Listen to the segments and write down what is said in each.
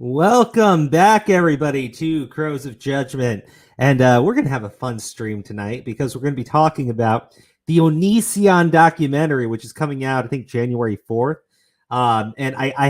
Welcome back, everybody, to Crows of Judgment. And we're going to have a fun stream tonight because we're going to be talking about the Onision Documentary, which is coming out, I think, January 4th. And I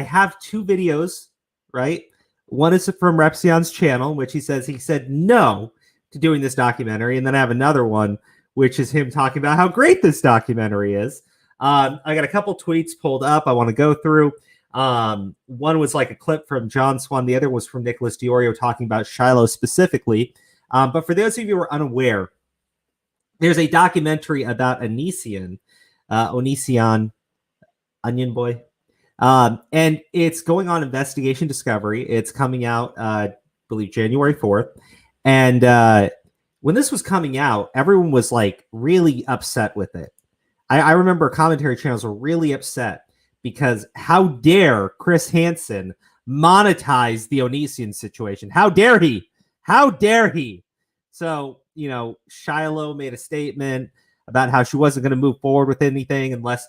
have two videos, right? One is from Repsion's channel, which he said no to doing this documentary. And then I have another one, which is him talking about how great this documentary is. I got a couple tweets pulled up I want to go through. One was like a clip from John Swan. The other was from Nicholas Diorio talking about Shiloh specifically. But for those of you who are unaware, there's a documentary about Onision, Onion Boy. And it's going on Investigation Discovery. It's coming out, I believe, January 4th. And when this was coming out, everyone was like really upset with it. I remember commentary channels were really upset because how dare Chris Hansen monetize the Onision situation? How dare he? How dare he? So, Shiloh made a statement about how she wasn't going to move forward with anything unless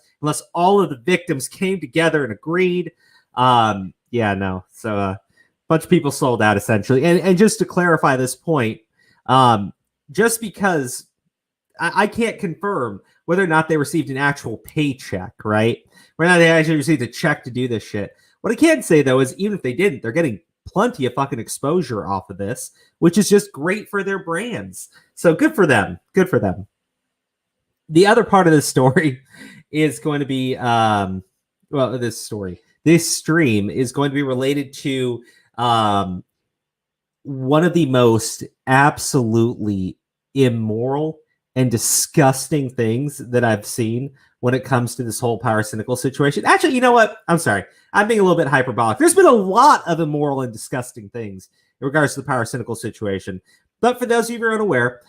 all of the victims came together and agreed. So a bunch of people sold out essentially. And just to clarify this point, just because I can't confirm whether or not they received an actual paycheck, right? Whether or not they actually received a check to do this shit. What I can say, though, is even if they didn't, they're getting plenty of fucking exposure off of this, which is just great for their brands. So good for them. Good for them. The other part of this story is going to be, this stream is going to be related to one of the most absolutely immoral and disgusting things that I've seen when it comes to this whole Pyrocynical situation. Actually, you know what? I'm sorry. I'm being a little bit hyperbolic. There's been a lot of immoral and disgusting things in regards to the Pyrocynical situation. But for those of you who are unaware,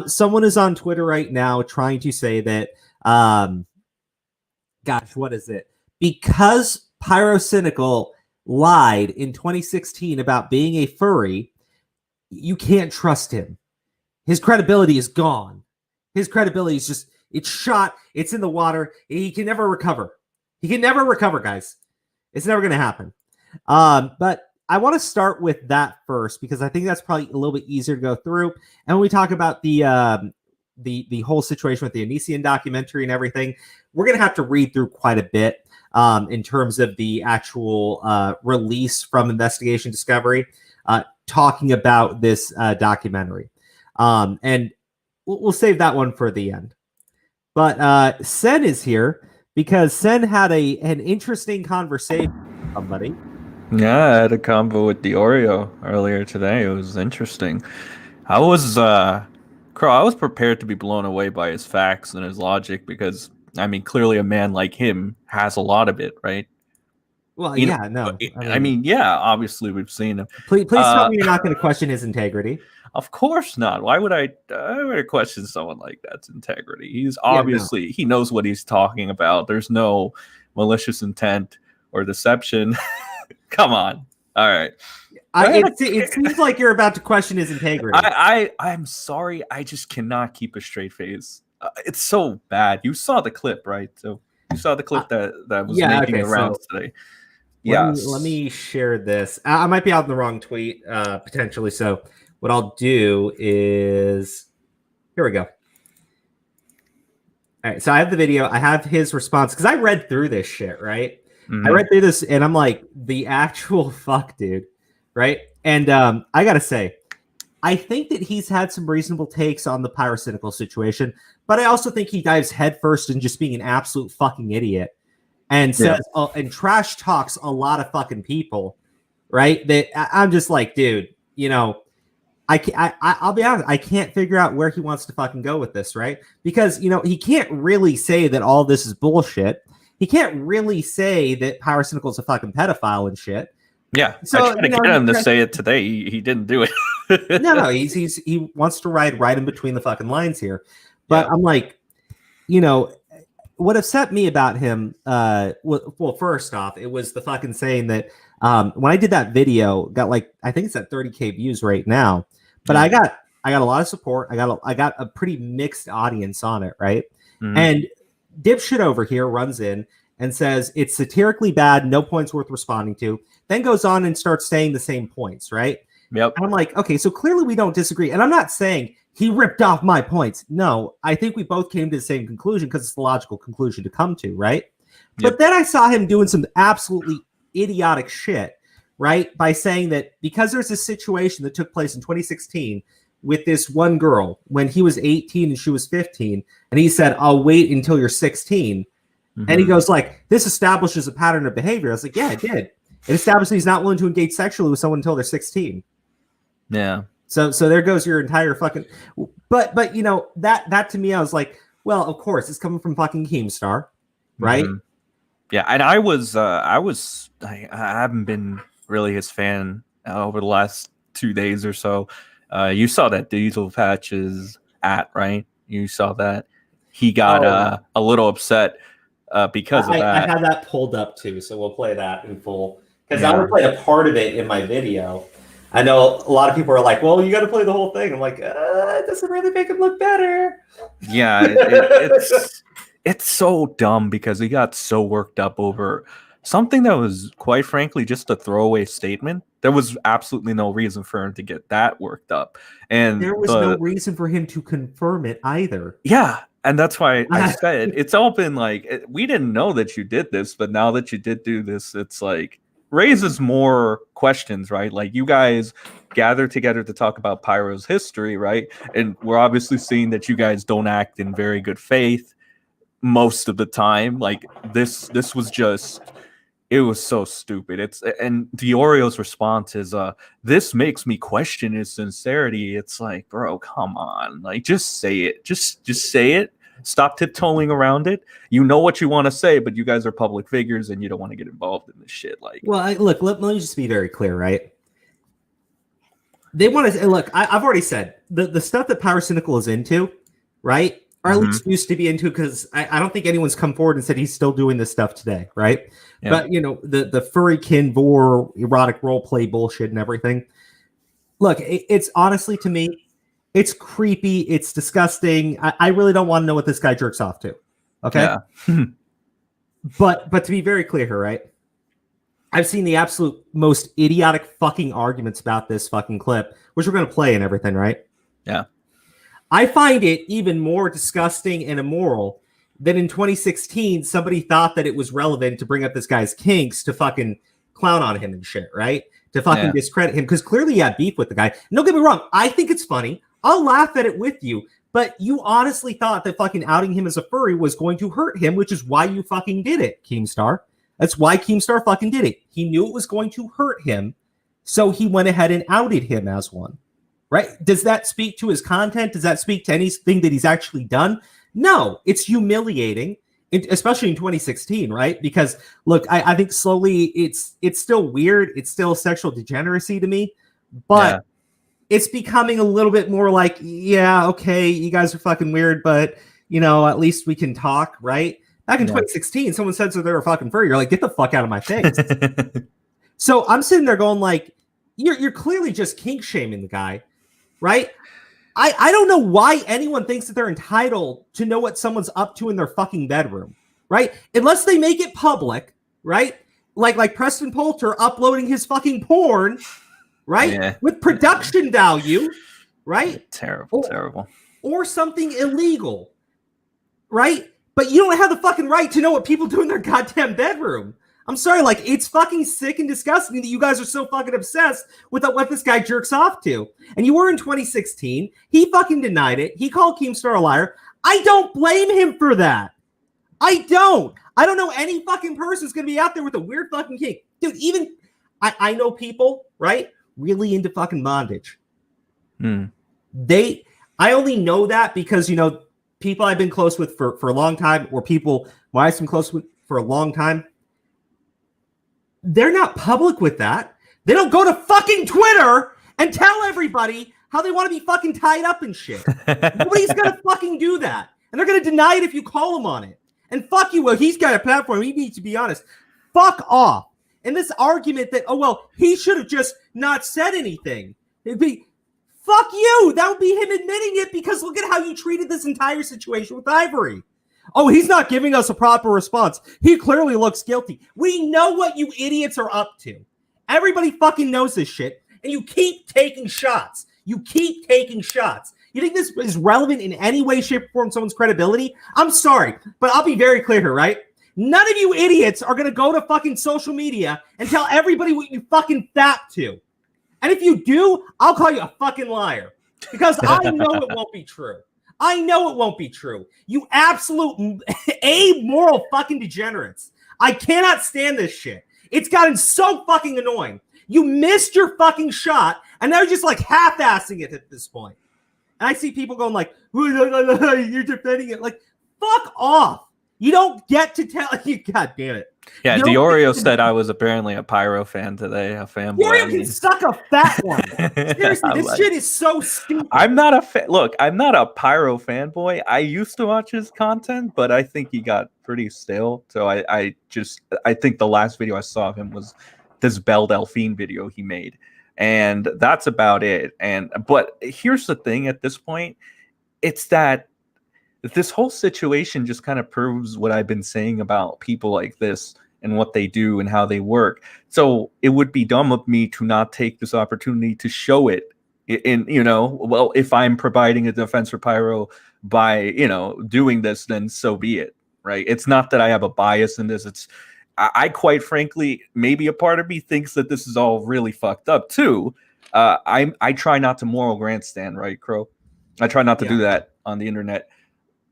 someone is on Twitter right now trying to say that, what is it? Because Pyrocynical lied in 2016 about being a furry, you can't trust him. His credibility is gone. His credibility is just, it's shot. It's in the water. He can never recover. He can never recover, guys. It's never going to happen. But I want to start with that first because I think that's probably a little bit easier to go through. And when we talk about the whole situation with the Onision documentary and everything, we're going to have to read through quite a bit in terms of the actual release from Investigation Discovery talking about this documentary. And we'll save that one for the end. But Sen is here because Sen had an interesting conversation with somebody. Yeah, I had a convo with Diorio earlier today. It was interesting. I was prepared to be blown away by his facts and his logic because, I mean, clearly a man like him has a lot of it, right? Well, obviously we've seen him. Please tell me you're not going to question his integrity. Of course not. Why would I question someone like that's integrity? He's obviously, he knows what he's talking about. There's no malicious intent or deception. Come on. All right. It seems like you're about to question his integrity. I'm sorry. I just cannot keep a straight face. It's so bad. You saw the clip, right? So you saw the clip that was making rounds today. Yes. Let me share this. I might be out in the wrong tweet, potentially. So what I'll do is, here we go. All right. So I have the video. I have his response because I read through this shit, right? Mm-hmm. I read through this and I'm like, the actual fuck, dude. Right. And I got to say, I think that he's had some reasonable takes on the Pyrocynical situation, but I also think he dives headfirst in just being an absolute fucking idiot and says and trash talks a lot of fucking people, right? That I'm just like, dude, I'll be honest, I can't figure out where he wants to fucking go with this, right? Because, he can't really say that all this is bullshit. He can't really say that Pyrocynical is a fucking pedophile and shit. Yeah, so I tried to get him to say it today. He didn't do it. No, he wants to ride right in between the fucking lines here. But I'm like, what upset me about him, well, first off, it was the fucking saying that when I did that video, got I think it's at 30K views right now. But I got a lot of support. I got a pretty mixed audience on it, right? Mm-hmm. And dipshit over here runs in and says it's satirically bad, no points worth responding to, then goes on and starts saying the same points, right? Yep. And I'm like, okay, so clearly we don't disagree. And I'm not saying he ripped off my points. No, I think we both came to the same conclusion because it's the logical conclusion to come to, right? But then I saw him doing some absolutely idiotic shit, right? By saying that because there's a situation that took place in 2016 with this one girl when he was 18 and she was 15, and he said, I'll wait until you're 16. Mm-hmm. And he goes like, this establishes a pattern of behavior. I was like, yeah, it did. It established he's not willing to engage sexually with someone until they're 16. Yeah. So there goes your entire fucking. But you know that to me, I was like, well, of course, it's coming from fucking Keemstar, right? Mm-hmm. Yeah, and I haven't been really his fan over the last 2 days or so. You saw that Diesel Patches right? You saw that he got a little upset because of that. I had that pulled up too, so we'll play that in full because I would play a part of it in my video. I know a lot of people are like, well, you got to play the whole thing. I'm like, it doesn't really make him look better. Yeah, it's so dumb because he got so worked up over something that was, quite frankly, just a throwaway statement. There was absolutely no reason for him to get that worked up. And there was no reason for him to confirm it either. Yeah, and that's why I said it's all been like, we didn't know that you did this, but now that you did do this, it's like, raises more questions, right? Like, you guys gather together to talk about Pyro's history, right? And we're obviously seeing that you guys don't act in very good faith most of the time. Like, this was just, it was so stupid. And Dioreo's response is, this makes me question his sincerity. It's like, bro, come on, like, just say it. Just say it. Stop tiptoeing around it. You know what you want to say, but you guys are public figures and you don't want to get involved in this shit. Like, well, look, let me just be very clear, right? They want to look. I've already said the stuff that Pyrocynical is into, right? Or at least used to be into, because I don't think anyone's come forward and said he's still doing this stuff today, right? Yeah. But you know, the furry kin vor erotic role play bullshit and everything. Look, it's honestly, to me, it's creepy. It's disgusting. I really don't want to know what this guy jerks off to. Okay. Yeah. but to be very clear here, right? I've seen the absolute most idiotic fucking arguments about this fucking clip, which we're going to play and everything, right? Yeah. I find it even more disgusting and immoral that in 2016, somebody thought that it was relevant to bring up this guy's kinks to fucking clown on him and shit, right? To fucking discredit him, because clearly he had beef with the guy. And don't get me wrong, I think it's funny. I'll laugh at it with you, but you honestly thought that fucking outing him as a furry was going to hurt him, which is why you fucking did it, Keemstar. That's why Keemstar fucking did it. He knew it was going to hurt him, so he went ahead and outed him as one. Right? Does that speak to his content? Does that speak to anything that he's actually done? No, it's humiliating, especially in 2016, right? Because look, I think slowly it's still weird. It's still sexual degeneracy to me, but it's becoming a little bit more like, yeah, okay, you guys are fucking weird, but you know, at least we can talk, right? Back in 2016, someone said so they were fucking furry. You're like, get the fuck out of my face. So I'm sitting there going like, you're clearly just kink shaming the guy. Right? I don't know why anyone thinks that they're entitled to know what someone's up to in their fucking bedroom, right? Unless they make it public, right? Like Preston Poulter uploading his fucking porn, right? Yeah. With production value, right? Terrible. Or something illegal, right? But you don't have the fucking right to know what people do in their goddamn bedroom. I'm sorry, like, it's fucking sick and disgusting that you guys are so fucking obsessed with what this guy jerks off to. And you were in 2016. He fucking denied it. He called Keemstar a liar. I don't blame him for that. I don't know any fucking person who's going to be out there with a weird fucking kink. Dude, even, I know people, right, really into fucking bondage. I only know that because, you know, people I've been close with for a long time, or people I've been close with for a long time, they're not public with that. They don't go to fucking Twitter and tell everybody how they want to be fucking tied up and shit. Nobody's gonna fucking do that. And they're gonna deny it if you call them on it. And fuck you, well, he's got a platform. He needs to be honest. Fuck off. And this argument that, oh, well, he should have just not said anything. It'd be, fuck you. That would be him admitting it, because look at how you treated this entire situation with Ivory. Oh, he's not giving us a proper response. He clearly looks guilty. We know what you idiots are up to. Everybody fucking knows this shit, and you keep taking shots. You keep taking shots. You think this is relevant in any way, shape, or form someone's credibility? I'm sorry, but I'll be very clear here, right? None of you idiots are going to go to fucking social media and tell everybody what you fucking fap to. And if you do, I'll call you a fucking liar because I know it won't be true. I know it won't be true. You absolute amoral fucking degenerates. I cannot stand this shit. It's gotten so fucking annoying. You missed your fucking shot, and now you're just like half-assing it at this point. And I see people going like, you're defending it. Like, fuck off. You don't get to tell you. God damn it. Yeah, Diorio said I was apparently a Pyro fan today, a fanboy. Diorio can suck a fat one. Seriously, this shit is so stupid. I'm not a look, I'm not a Pyro fanboy. I used to watch his content, but I think he got pretty stale. So I think the last video I saw of him was this Belle Delphine video he made. And that's about it. But here's the thing at this point, it's that this whole situation just kind of proves what I've been saying about people like this and what they do and how they work. So it would be dumb of me to not take this opportunity to show it in, well, if I'm providing a defense for Pyro by, doing this, then so be it, right? It's not that I have a bias in this. It's, I quite frankly, maybe a part of me thinks that this is all really fucked up too. I try not to moral grandstand, right, Crow? I try not to do that on the internet.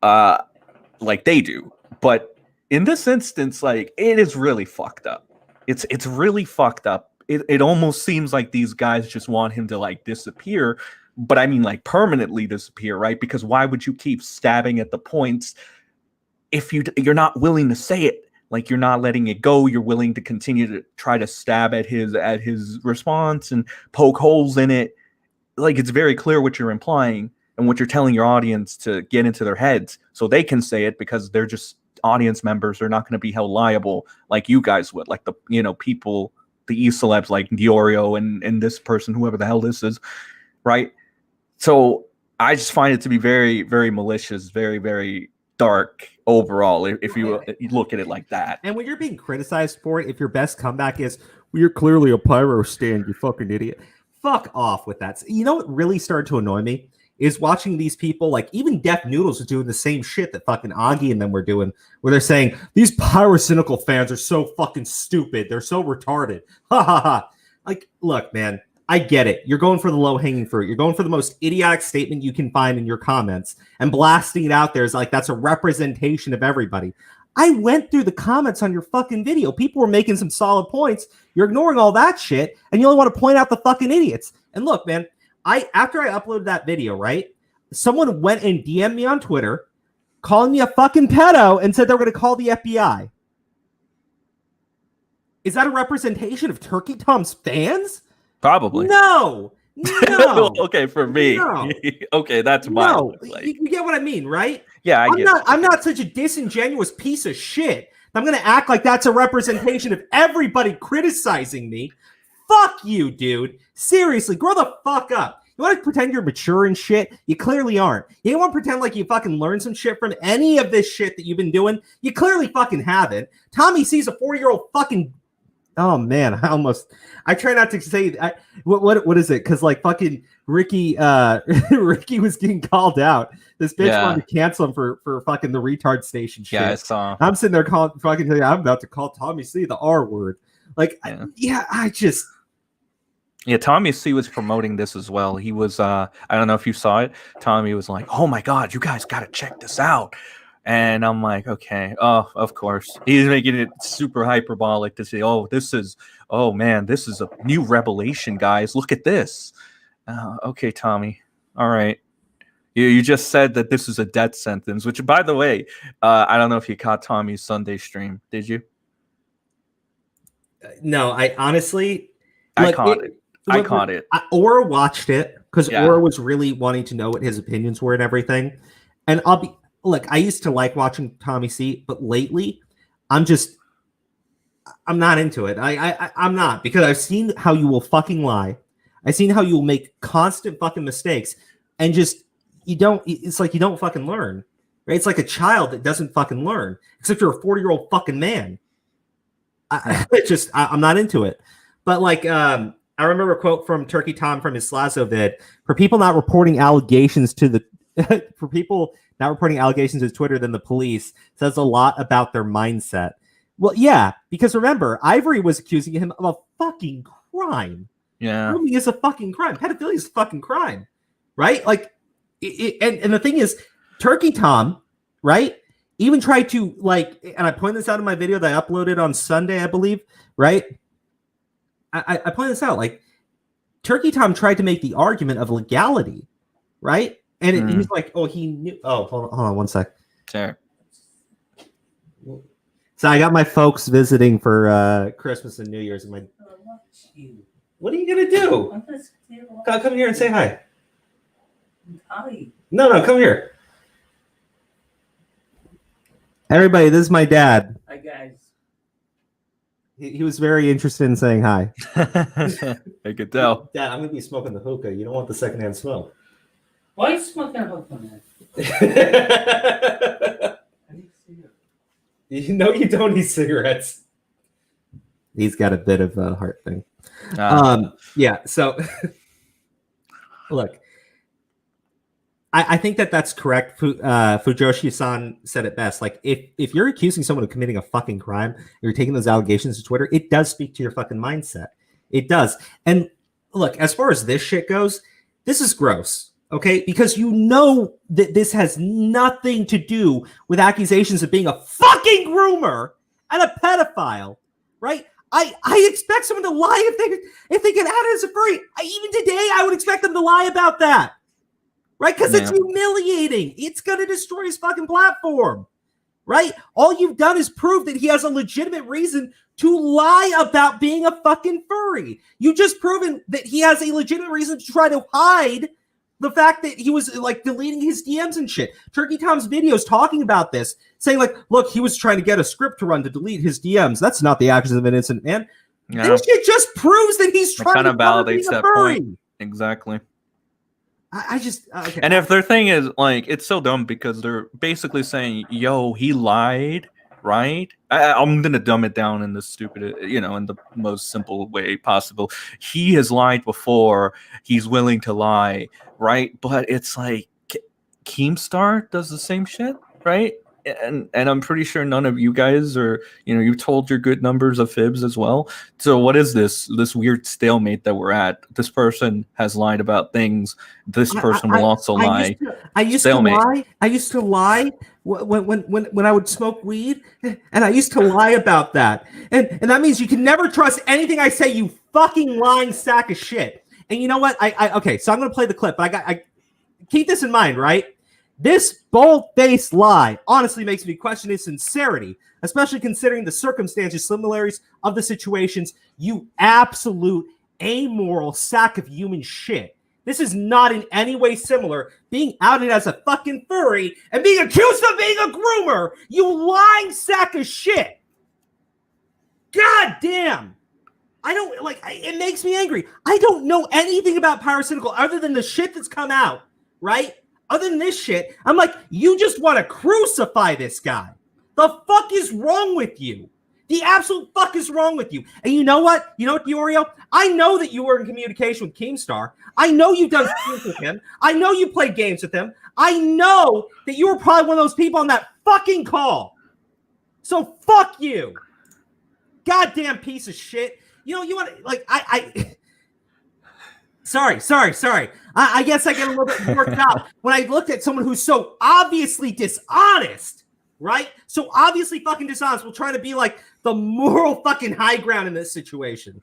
Like they do, but in this instance, like it is really fucked up. It's really fucked up. It almost seems like these guys just want him to like disappear, but I mean like permanently disappear, right? Because why would you keep stabbing at the points if you're not willing to say it? Like you're not letting it go. You're willing to continue to try to stab at his response and poke holes in it. Like it's very clear what you're implying and what you're telling your audience to get into their heads so they can say it because they're just audience members. They're not going to be held liable like you guys would, like the, people, the e-celebs like Diorio and this person, whoever the hell this is, right? So I just find it to be very, very malicious, very, very dark overall if you look at it like that. And when you're being criticized for it, if your best comeback is, well, you're clearly a Pyro stan, you fucking idiot. Fuck off with that. You know what really started to annoy me? Is watching these people, like even Deaf Noodles is doing the same shit that fucking Augie and them were doing, where they're saying, these Pyrocynical fans are so fucking stupid. They're so retarded. Ha ha ha. Like, look, man, I get it. You're going for the low-hanging fruit. You're going for the most idiotic statement you can find in your comments and blasting it out there is like, that's a representation of everybody. I went through the comments on your fucking video. People were making some solid points. You're ignoring all that shit, and you only want to point out the fucking idiots. And look, man, after I uploaded that video, right? Someone went and DM'd me on Twitter, calling me a fucking pedo, and said they were going to call the FBI. Is that a representation of Turkey Tom's fans? Probably. No. Okay, for me. No. Okay, that's my. No. You get what I mean, right? Yeah, I'm not such a disingenuous piece of shit. I'm going to act like that's a representation of everybody criticizing me. Fuck you, dude. Seriously, grow the fuck up. You want to pretend you're mature and shit? You clearly aren't. You don't want to pretend like you fucking learned some shit from any of this shit that you've been doing. You clearly fucking haven't. Tommy sees a 40-year-old fucking... Oh, man, I try not to say... What is it? Because, like, fucking Ricky Ricky was getting called out. This bitch wanted to cancel him for fucking the retard station shit. Yeah, I saw. I'm sitting there I'm about to call Tommy C the R word. Like, Yeah, Tommy C was promoting this as well. He was, I don't know if you saw it. Tommy was like, oh my God, you guys got to check this out. And I'm like, okay, of course. He's making it super hyperbolic to say, this is a new revelation, guys. Look at this. Okay, Tommy. All right. You just said that this is a death sentence, which, by the way, I don't know if you caught Tommy's Sunday stream. Did you? No, I honestly... I caught it. Aura watched it because Aura was really wanting to know what his opinions were and everything. And I used to like watching Tommy C, but lately I'm not into it. I'm not, because I've seen how you will fucking lie. I've seen how you will make constant fucking mistakes and it's like you don't fucking learn. Right? It's like a child that doesn't fucking learn, except you're a 40-year-old fucking man. I'm not into it. But like, I remember a quote from Turkey Tom from his Slazo vid: for people not reporting allegations to the for people not reporting allegations to Twitter than the police says a lot about their mindset. Well, yeah, because remember, Ivory was accusing him of a fucking crime. Yeah. Grooming is a fucking crime. Pedophilia is a fucking crime. Right? Like, and the thing is, Turkey Tom, right, even tried to, like, and I pointed this out in my video that I uploaded on Sunday, I believe, right? I pointed this out, like, Turkey Tom tried to make the argument of legality, right? And he's like, oh, he knew. Oh, hold on 1 sec. Sure. So I got my folks visiting for Christmas and New Year's. And what are you gonna do? Come here and say hi. Hi. No, come here. Everybody, this is my dad. Hi, guys. He was very interested in saying hi. I could tell. Dad, I'm gonna be smoking the hookah. You don't want the secondhand smoke. Why are you smoking a hookah, man? I need cigarettes. No, you don't need cigarettes. He's got a bit of a heart thing. Yeah, so look, I think that's correct. Fujoshi-san said it best. Like, if you're accusing someone of committing a fucking crime, you're taking those allegations to Twitter, it does speak to your fucking mindset. It does. And look, as far as this shit goes, this is gross, okay? Because you know that this has nothing to do with accusations of being a fucking groomer and a pedophile, right? I expect someone to lie if they get outed as a furry. Even today, I would expect them to lie about that. Right? Because it's humiliating. It's going to destroy his fucking platform. Right? All you've done is prove that he has a legitimate reason to lie about being a fucking furry. You just proven that he has a legitimate reason to try to hide the fact that he was like deleting his DMs and shit. Turkey Tom's videos talking about this, saying like, look, he was trying to get a script to run to delete his DMs. That's not the actions of an innocent man. Yeah. This shit just proves that he's trying to validate that point. Exactly. I just okay. And if their thing is like, it's so dumb because they're basically saying, yo, he lied, right? I'm gonna dumb it down in the stupid, in the most simple way possible. He has lied before. He's willing to lie, right? But it's like Keemstar does the same shit, right? And I'm pretty sure none of you guys are, you told your good numbers of fibs as well. So what is this weird stalemate that we're at? This person has lied about things. This person will also lie. I used to lie when I would smoke weed, and I used to lie about that. And that means you can never trust anything I say, you fucking lying sack of shit. And you know what? Okay, so I'm going to play the clip. But I keep this in mind, right? This bold-faced lie honestly makes me question his sincerity, especially considering the circumstances, similarities of the situations. You absolute amoral sack of human shit. This is not in any way similar being outed as a fucking furry and being accused of being a groomer. You lying sack of shit. God damn. It makes me angry. I don't know anything about Pyrocynical other than the shit that's come out, right? Other than this shit, I'm like, you just want to crucify this guy. The fuck is wrong with you? The absolute fuck is wrong with you? And you know what? You know what, Diorio? I know that you were in communication with Keemstar. I know you've done things with him. I know you played games with him. I know that you were probably one of those people on that fucking call. So fuck you. Goddamn piece of shit. You want to, Sorry. I guess I get a little bit worked out when I looked at someone who's so obviously dishonest, right? So obviously fucking dishonest will try to be like the moral fucking high ground in this situation.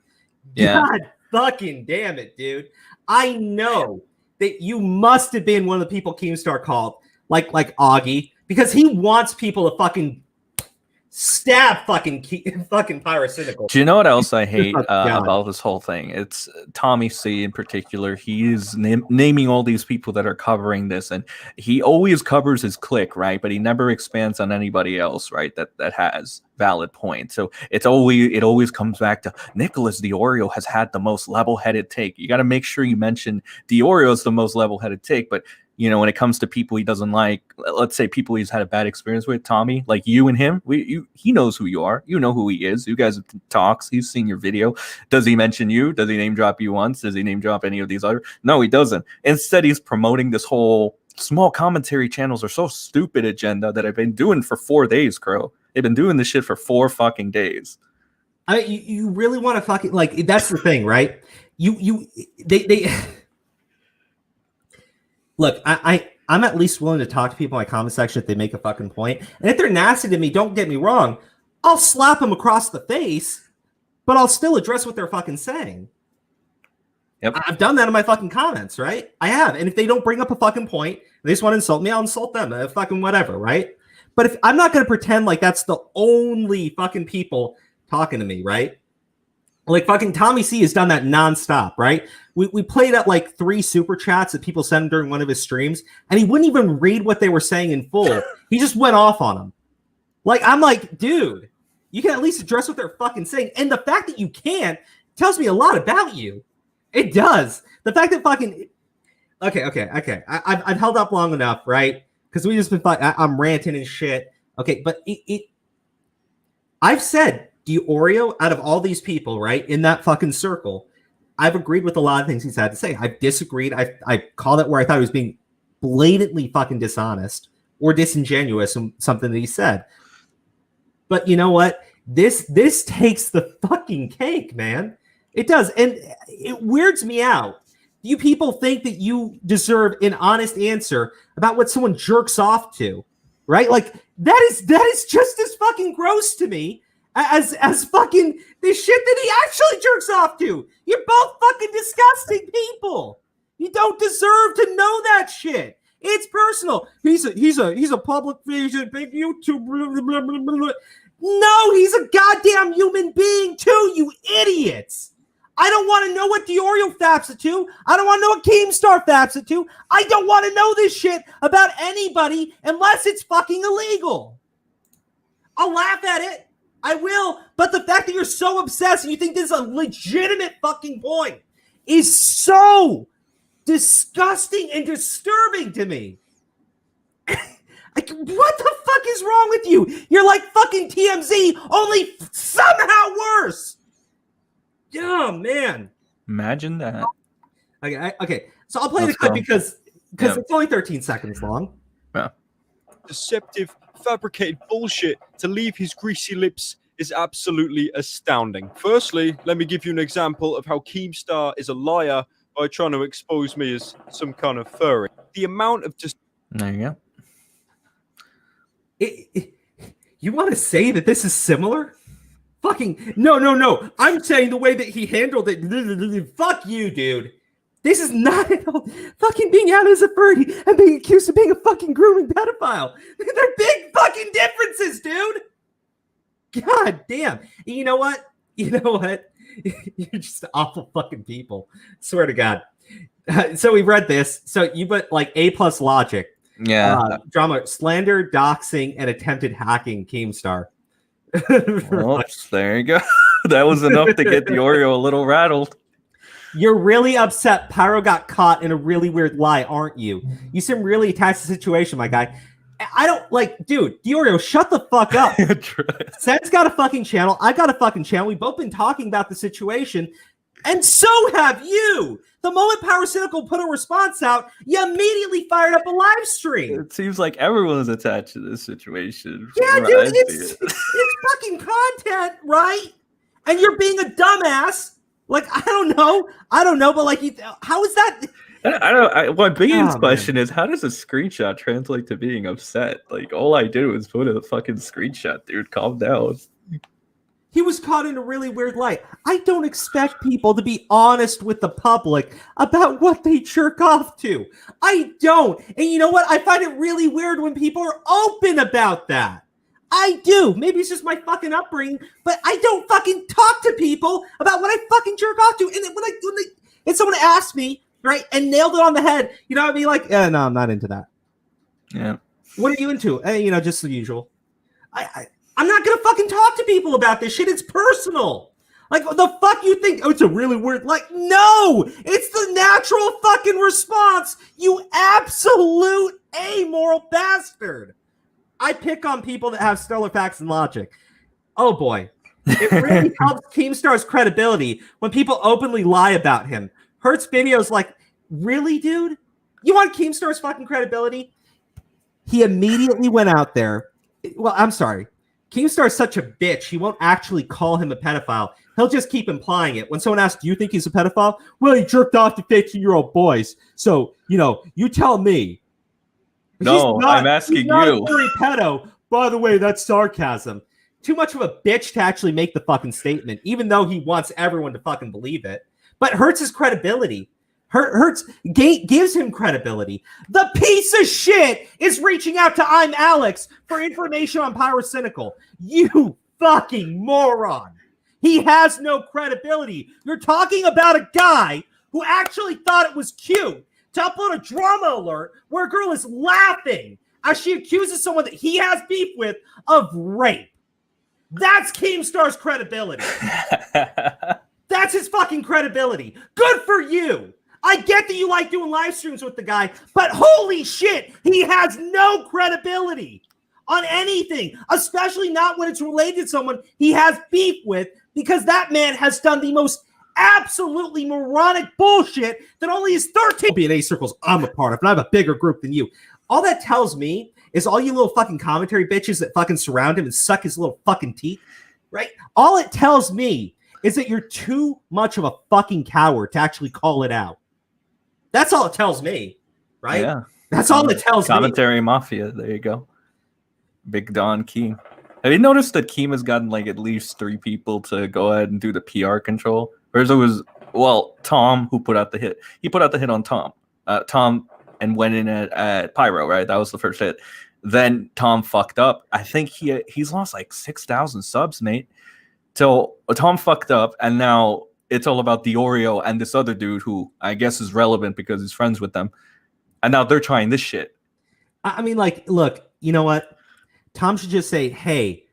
Yeah. God fucking damn it, dude. I know that you must have been one of the people Keemstar called, like Augie, because he wants people to fucking stab fucking Pyrocynical. Do you know what else I hate about this whole thing? It's Tommy C in particular. He is naming all these people that are covering this, and he always covers his clique, right? But he never expands on anybody else, right? That has valid points. So it always comes back to Nicholas Diorio has had the most level-headed take. You got to make sure you mention Diorio is the most level-headed take, but you know, when it comes to people he doesn't like, let's say people he's had a bad experience with, Tommy, like you and him, he knows who you are. You know who he is. You guys talks. He's seen your video. Does he mention you? Does he name drop you once? Does he name drop any of these other? No, he doesn't. Instead, he's promoting this whole small commentary channels are so stupid agenda that I've been doing for 4 days, Crow. They've been doing this shit for 4 fucking days. You really want to fucking, like, that's the thing, right? They look, I'm at least willing to talk to people in my comment section if they make a fucking point. And if they're nasty to me, don't get me wrong, I'll slap them across the face, but I'll still address what they're fucking saying. Yep. I've done that in my fucking comments, right? I have. And if they don't bring up a fucking point, they just want to insult me, I'll insult them. Fucking whatever, right? But if I'm not going to pretend like that's the only fucking people talking to me, right? Like fucking Tommy C has done that nonstop, right? We played at like 3 super chats that people sent him during one of his streams, and he wouldn't even read what they were saying in full. He just went off on them. Like, I'm like, dude, you can at least address what they're fucking saying. And the fact that you can't tells me a lot about you. It does. The fact that fucking okay. I've held up long enough, right? Because we just been I'm ranting and shit. Okay, but I've said Diorio, out of all these people, right, in that fucking circle, I've agreed with a lot of things he's had to say. I've disagreed. I called it where I thought he was being blatantly fucking dishonest or disingenuous in something that he said. But you know what? This takes the fucking cake, man. It does. And it weirds me out. You people think that you deserve an honest answer about what someone jerks off to, right? Like that is just as fucking gross to me as fucking the shit that he actually jerks off to. You're both fucking disgusting people. You don't deserve to know that shit. It's personal. He's a public figure, big YouTube. Blah, blah, blah, blah. No, he's a goddamn human being too, you idiots. I don't want to know what Diorio faps it to. I don't want to know what Keemstar faps it to. I don't want to know this shit about anybody unless it's fucking illegal. I'll laugh at it. I will. But the fact that you're so obsessed and you think this is a legitimate fucking point is so disgusting and disturbing to me. Like, what the fuck is wrong with you? You're like fucking TMZ, only somehow worse. Oh, man. Imagine that. Okay. So I'll play the clip because it's only 13 seconds long. Yeah. Deceptive, fabricated bullshit to leave his greasy lips is absolutely astounding. Firstly, let me give you an example of how Keemstar is a liar by trying to expose me as some kind of furry. The amount of just... There you go. You want to say that this is similar? Fucking no. I'm saying the way that he handled it. Fuck you, dude. This is not at all fucking being out as a furry and being accused of being a fucking grooming pedophile. They're big fucking differences, dude. God damn. You know what? You're just awful fucking people. Swear to God. So we read this. So you put like A+ logic. Yeah. Drama, slander, doxing, and attempted hacking Keemstar. Oops, there you go. That was enough to get Diorio a little rattled. You're really upset Pyro got caught in a really weird lie, aren't you? You seem really attached to the situation, my guy. I don't like, dude, Diorio, shut the fuck up. Sed's got a fucking channel. I've got a fucking channel. We've both been talking about the situation. And so have you. The moment Pyrocynical put a response out, you immediately fired up a live stream. It seems like everyone's attached to this situation. Yeah, dude, it's fucking content, right? And you're being a dumbass. Like, I don't know, but like, how is that? My biggest question is, how does a screenshot translate to being upset? Like, all I did was put a fucking screenshot, dude. Calm down. He was caught in a really weird light. I don't expect people to be honest with the public about what they jerk off to. I don't. And you know what? I find it really weird when people are open about that. I do. Maybe it's just my fucking upbringing, but I don't fucking talk to people about what I fucking jerk off to. And when someone asks me, right, and nailed it on the head, you know, I'd be like, no, I'm not into that. Yeah. What are you into? Just the usual. I'm not going to fucking talk to people about this shit. It's personal. Like, the fuck you think? Oh, it's a really weird. Like, no! It's the natural fucking response, you absolute amoral bastard! I pick on people that have stellar facts and logic. Oh boy. It really helps Keemstar's credibility when people openly lie about him. Hurts videos like, really, dude? You want Keemstar's fucking credibility? He immediately went out there. Well, I'm sorry. Keemstar's such a bitch, he won't actually call him a pedophile. He'll just keep implying it. When someone asks, do you think he's a pedophile? Well, he jerked off to 15-year-old boys. So, you tell me. No, I'm asking he's not you. A furry pedo. By the way, that's sarcasm. Too much of a bitch to actually make the fucking statement, even though he wants everyone to fucking believe it. But hurts his credibility. Hurts gives him credibility. The piece of shit is reaching out to I'm Alex for information on Pyrocynical. You fucking moron. He has no credibility. You're talking about a guy who actually thought it was cute to upload a drama alert where a girl is laughing as she accuses someone that he has beef with of rape. That's Keemstar's credibility. That's his fucking credibility. Good for you. I get that you like doing live streams with the guy, but holy shit, he has no credibility on anything, especially not when it's related to someone he has beef with, because that man has done the most absolutely moronic bullshit that only his 13 BNA circles I'm a part of, and I have a bigger group than you. All that tells me is all you little fucking commentary bitches that fucking surround him and suck his little fucking teeth, right? All it tells me is that you're too much of a fucking coward to actually call it out. That's all it tells me, right? Yeah. That's all it tells me. Commentary Mafia. There you go. Big Don Keem. Have you noticed that Keem has gotten like at least 3 people to go ahead and do the PR control? Whereas it was, Tom who put out the hit. He put out the hit on Tom. Tom and went in at Pyro, right? That was the first hit. Then Tom fucked up. I think he's lost like 6,000 subs, mate. So Tom fucked up, and now it's all about Diorio and this other dude who I guess is relevant because he's friends with them. And now they're trying this shit. I mean, like, look, you know what? Tom should just say, hey,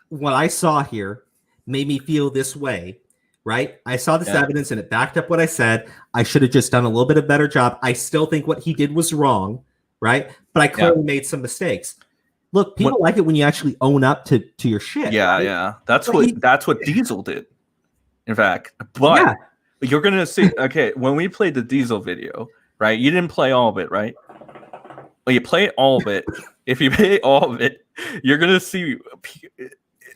what I saw here made me feel this way, right? I saw this evidence and it backed up what I said. I should have just done a little bit of better job. I still think what he did was wrong, right? But I clearly made some mistakes. Look, people like it when you actually own up to your shit. Yeah, right? yeah. That's what Diesel did. In fact, but you're gonna see. Okay, when we played the Diesel video, right? You didn't play all of it, right? Well, you play all of it. If you play all of it, you're gonna see.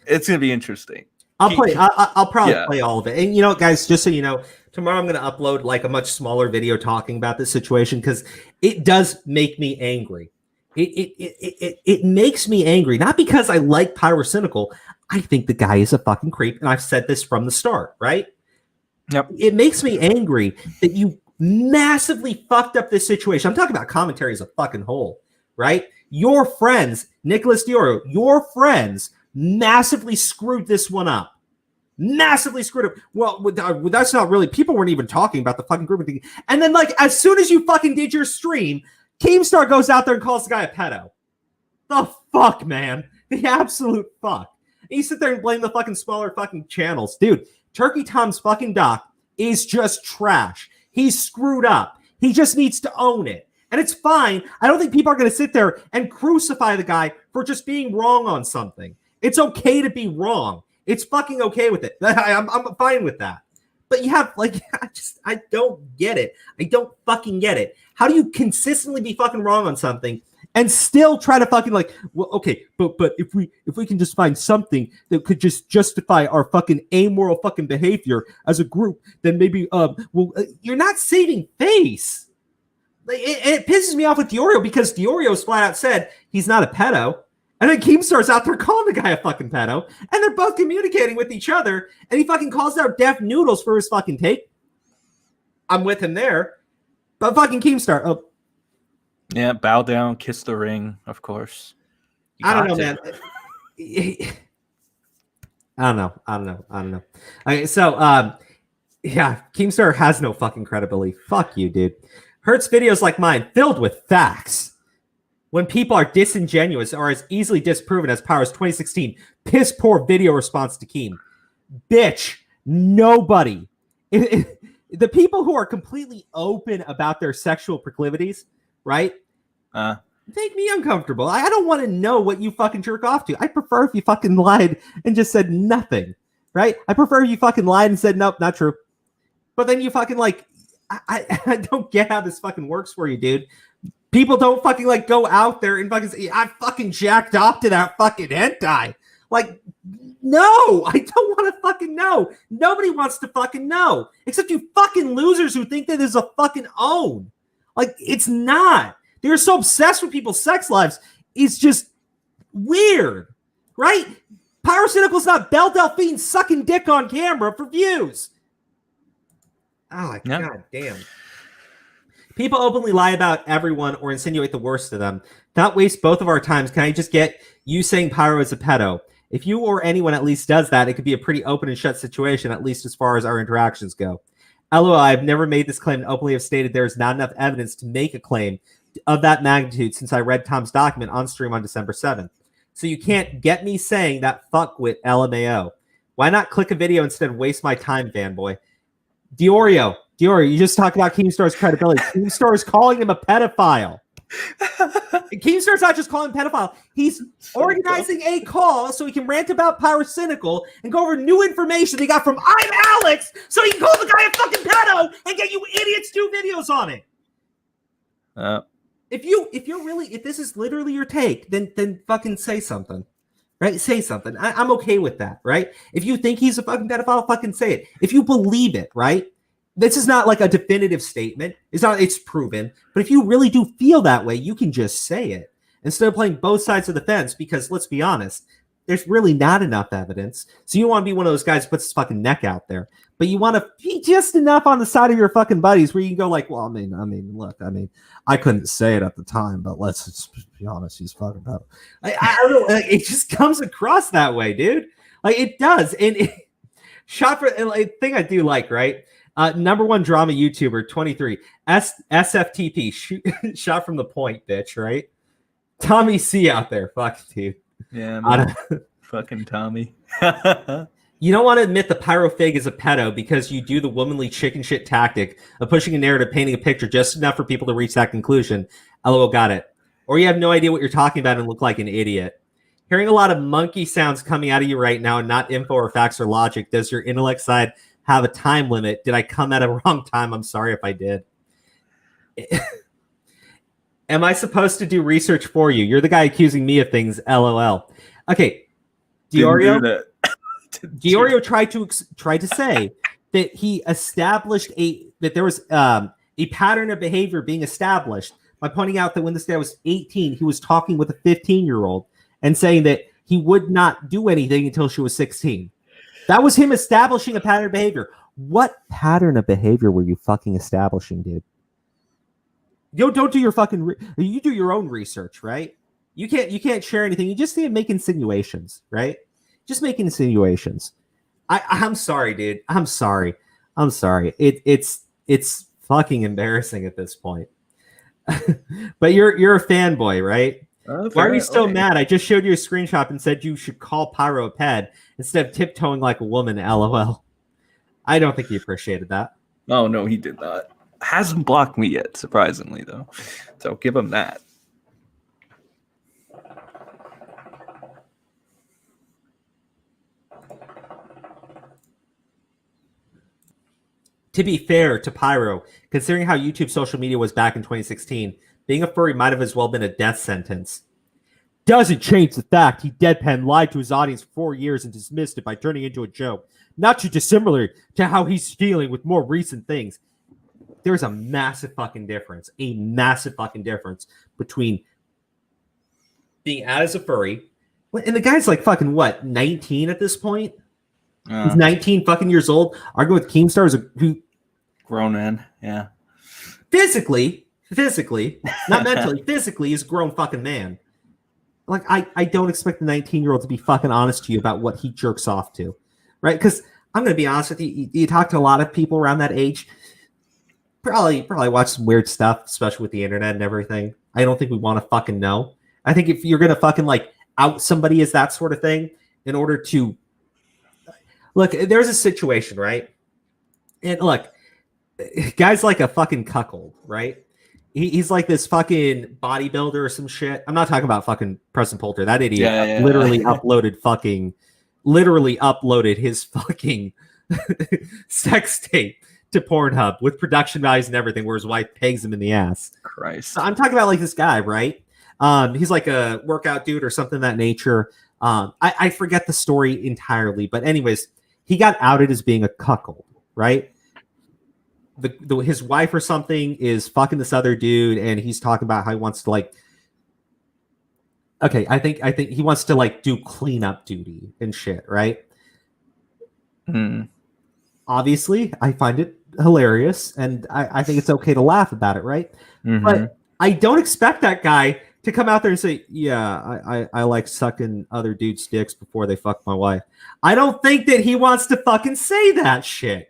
It's gonna be interesting. I'll probably play all of it. And you know, guys, just so you know, tomorrow I'm gonna upload like a much smaller video talking about this situation because it does make me angry. It makes me angry, not because I like Pyrocynical. I think the guy is a fucking creep, and I've said this from the start, right? Yep. It makes me angry that you massively fucked up this situation. I'm talking about commentary as a fucking whole, right? Your friends, Nicholas Diorio, your friends massively screwed this one up. Massively screwed up. Well, that's not really, people weren't even talking about the fucking group thing. And then, like, as soon as you fucking did your stream, Keemstar goes out there and calls the guy a pedo. The fuck, man. The absolute fuck. And you sit there and blame the fucking smaller fucking channels. Dude, Turkey Tom's fucking doc is just trash. He's screwed up. He just needs to own it. And it's fine. I don't think people are going to sit there and crucify the guy for just being wrong on something. It's okay to be wrong. It's fucking okay with it. I'm fine with that. But you have, like, I don't get it. I don't fucking get it. How do you consistently be fucking wrong on something and still try to fucking, like, well, okay, but if we can just find something that could just justify our fucking amoral fucking behavior as a group, then maybe you're not saving face. Like, it pisses me off with Diorio because Diorio's flat out said he's not a pedo. And then Keemstar's out there calling the guy a fucking pedo. And they're both communicating with each other. And he fucking calls out Def Noodles for his fucking take. I'm with him there. But fucking Keemstar. Oh. Yeah, bow down, kiss the ring, of course. I don't know, man. I don't know. Okay, so, Keemstar has no fucking credibility. Fuck you, dude. Hurts videos like mine filled with facts. When people are disingenuous or as easily disproven as Power's 2016 piss-poor video response to Keem. Bitch, Nobody. The people who are completely open about their sexual proclivities, right? Make me uncomfortable. I don't want to know what you fucking jerk off to. I prefer if you fucking lied and just said nothing, right? I prefer if you fucking lied and said, nope, not true. But then you fucking like, I don't get how this fucking works for you, dude. People don't fucking like go out there and fucking say, I fucking jacked off to that fucking hentai. Like, no, I don't want to fucking know. Nobody wants to fucking know. Except you fucking losers who think that is a fucking own. Like, it's not. They're so obsessed with people's sex lives. It's just weird, right? Pyrocynical's not Belle Delphine sucking dick on camera for views. Oh, my God damn. People openly lie about everyone or insinuate the worst of them. Not waste both of our times. Can I just get you saying Pyro is a pedo? If you or anyone at least does that, it could be a pretty open and shut situation, at least as far as our interactions go. LOL, I've never made this claim and openly have stated there is not enough evidence to make a claim of that magnitude since I read Tom's document on stream on December 7th. So you can't get me saying that fuckwit LMAO. Why not click a video instead of waste my time, fanboy? Diorio, you just talked about Keemstar's credibility. Keemstar is calling him a pedophile. Keemstar's not just calling him pedophile. He's organizing a call so he can rant about Pyrocynical and go over new information he got from I'm Alex so he can call the guy a fucking pedo and get you idiots to do videos on it. If this is literally your take, then fucking say something. Right? Say something. I'm okay with that, right? If you think he's a fucking pedophile, fucking say it. If you believe it, right? This is not like a definitive statement. It's proven. But if you really do feel that way, you can just say it instead of playing both sides of the fence, because let's be honest, there's really not enough evidence. So you want to be one of those guys who puts his fucking neck out there. But you want to be just enough on the side of your fucking buddies where you can go like, well, look, I couldn't say it at the time, but let's just be honest, he's fucking about. I don't know. Like, it just comes across that way, dude. Like it does. And shot for a thing I do like, right? Number one drama YouTuber, 23. SFTP, shot from the point, bitch, right? Tommy C out there. Fuck, dude. Yeah, man. Fucking Tommy. You don't want to admit the pyro fig is a pedo because you do the womanly chicken shit tactic of pushing a narrative, painting a picture just enough for people to reach that conclusion. LOL, got it. Or you have no idea what you're talking about and look like an idiot. Hearing a lot of monkey sounds coming out of you right now and not info or facts or logic. Does your intellect side have a time limit? Did I come at a wrong time? I'm sorry if I did. Am I supposed to do research for you? You're the guy accusing me of things. LOL. Okay. Diorio tried to say that he established that there was a pattern of behavior being established by pointing out that when this guy was 18, he was talking with a 15-year-old and saying that he would not do anything until she was 16. That was him establishing a pattern of behavior. What pattern of behavior were you fucking establishing, dude? Don't do your fucking. You do your own research, right? You can't share anything. You just need to make insinuations, right? Just make insinuations. I'm sorry, dude. I'm sorry. It's fucking embarrassing at this point. But you're a fanboy, right? Why are you still mad? I just showed you a screenshot and said you should call Pyro a ped instead of tiptoeing like a woman. LOL. I don't think he appreciated that. Oh no, he did not. Hasn't blocked me yet, surprisingly though. So give him that. To be fair to Pyro, considering how YouTube social media was back in 2016, being a furry might have as well been a death sentence. Doesn't change the fact he deadpan lied to his audience for 4 years and dismissed it by turning it into a joke. Not too dissimilar to how he's dealing with more recent things. There's a massive fucking difference. A massive fucking difference between being out as a furry, and the guy's like fucking what, 19 at this point? He's 19 fucking years old, arguing with Keemstar who grown man, yeah. Physically, not mentally, physically is a grown fucking man. Like, I don't expect the 19-year-old to be fucking honest to you about what he jerks off to, right? Because I'm going to be honest with you, you talk to a lot of people around that age, probably watch some weird stuff, especially with the internet and everything. I don't think we want to fucking know. I think if you're going to fucking, like, out somebody as that sort of thing in order to... Look, there's a situation, right? And look, guy's like a fucking cuckold, right? He's like this fucking bodybuilder or some shit. I'm not talking about fucking Preston Poulter. That idiot literally uploaded his fucking sex tape to Pornhub with production values and everything, where his wife pegs him in the ass. Christ. So I'm talking about like this guy, right? He's like a workout dude or something of that nature. I forget the story entirely, but anyways, he got outed as being a cuckold, right? His wife or something is fucking this other dude, and he's talking about how he wants to like. Okay, I think he wants to like do cleanup duty and shit, right? Obviously, I find it hilarious, and I think it's okay to laugh about it, right? But I don't expect that guy to come out there and say, yeah, I like sucking other dudes' dicks before they fuck my wife. I don't think that he wants to fucking say that shit.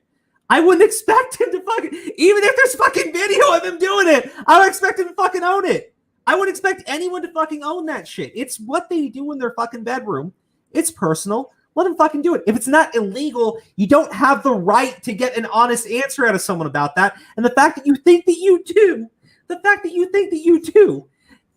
I wouldn't expect him to fucking, even if there's fucking video of him doing it, I would expect him to fucking own it. I would expect anyone to fucking own that shit. It's what they do in their fucking bedroom. It's personal. Let them fucking do it. If it's not illegal, you don't have the right to get an honest answer out of someone about that. And the fact that you think that you do,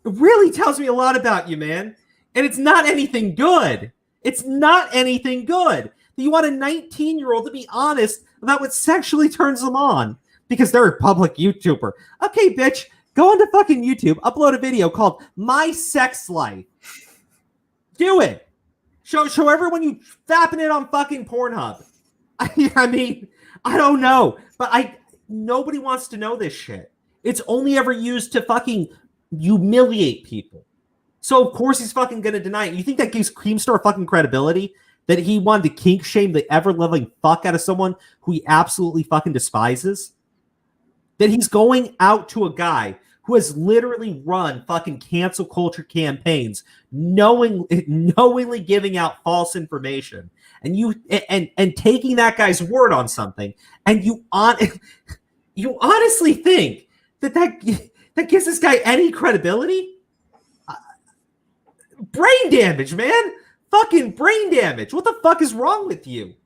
really tells me a lot about you, man. And it's not anything good. It's not anything good. You want a 19-year-old to be honest about what sexually turns them on because they're a public YouTuber. Okay, bitch, go onto fucking YouTube, upload a video called My Sex Life. Do it. Show everyone you fapping it on fucking Pornhub. I mean, I don't know, but nobody wants to know this shit. It's only ever used to fucking humiliate people. So of course he's fucking gonna deny it. You think that gives Keemstar fucking credibility? That he wanted to kink shame the ever-loving fuck out of someone who he absolutely fucking despises? That he's going out to a guy who has literally run fucking cancel culture campaigns, knowingly giving out false information, and taking that guy's word on something, and you honestly think that gives this guy any credibility? Brain damage, man. Fucking brain damage. What the fuck is wrong with you?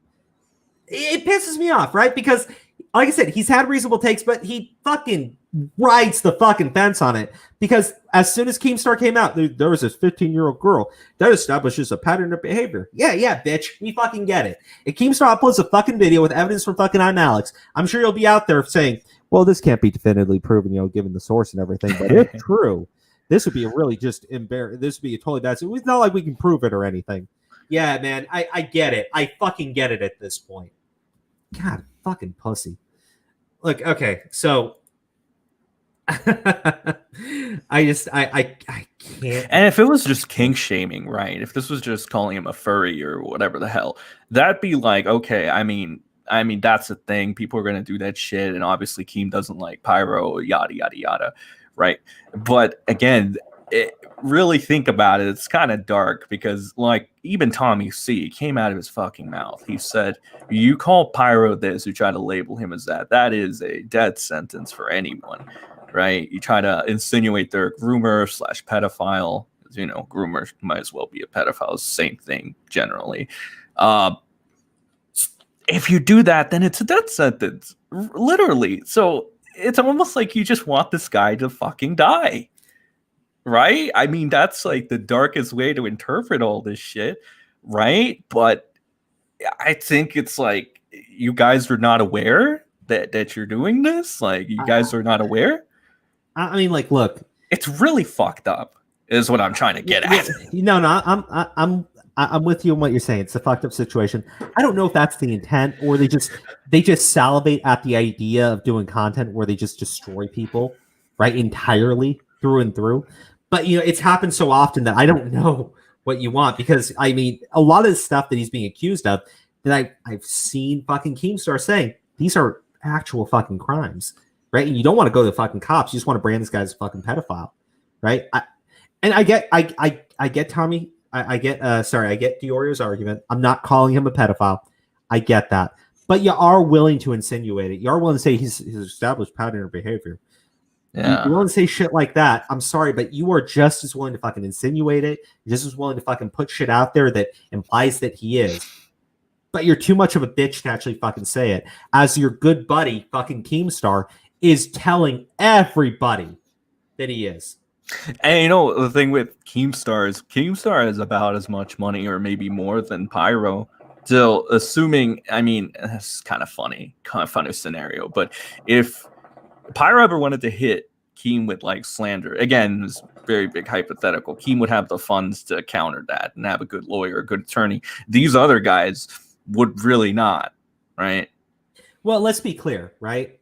It pisses me off, right? Because, like I said, he's had reasonable takes, but he fucking rides the fucking fence on it. Because as soon as Keemstar came out, there was this 15-year-old girl that establishes a pattern of behavior. Yeah, bitch. We fucking get it. If Keemstar uploads a fucking video with evidence from fucking I'm Alex, I'm sure you'll be out there saying, well, this can't be definitively proven, given the source and everything, but it's true. This would be a really just embarrassing. This would be a totally bad. It's not like we can prove it or anything. Yeah, man, I get it. I fucking get it at this point. God, fucking pussy. Look, okay, so I can't. And if it was just kink shaming, right? If this was just calling him a furry or whatever the hell, that'd be like, okay. I mean that's the thing. People are gonna do that shit, and obviously Keem doesn't like pyro, yada yada yada. Right. But again, really think about it. It's kind of dark because like even Tommy C came out of his fucking mouth. He said, you call Pyro this, you try to label him as that. That is a death sentence for anyone. Right. You try to insinuate they're a groomer / pedophile. Groomer might as well be a pedophile. Same thing generally. If you do that, then it's a death sentence. Literally. So it's almost like you just want this guy to fucking die, right? I mean, that's like the darkest way to interpret all this shit, right? But I think it's like you guys are not aware that you're doing this. Like you guys are not aware. I mean, like, look, it's really fucked up, is what I'm trying to get at. No, I'm with you on what you're saying. It's a fucked up situation. I don't know if that's the intent or they just salivate at the idea of doing content where they just destroy people, right, entirely through and through. But it's happened so often that I don't know what you want, because I mean, a lot of the stuff that he's being accused of that I've seen fucking Keemstar saying, these are actual fucking crimes, right? And you don't want to go to the fucking cops. You just want to brand this guy as a fucking pedophile, right? I get Tommy. I get Diorio's argument. I'm not calling him a pedophile. I get that. But you are willing to insinuate it. You are willing to say he's established pattern of behavior. Yeah. You're willing to say shit like that. I'm sorry, but you are just as willing to fucking insinuate it. You're just as willing to fucking put shit out there that implies that he is. but you're too much of a bitch to actually fucking say it. As your good buddy, fucking Keemstar, is telling everybody that he is. And you know, the thing with Keemstar is about as much money or maybe more than Pyro. Still, assuming, I mean, it's kind of funny scenario, but if Pyro ever wanted to hit Keem with like slander, again, it's very big hypothetical, Keem would have the funds to counter that and have a good lawyer, a good attorney. These other guys would really not, right? Well, let's be clear, right?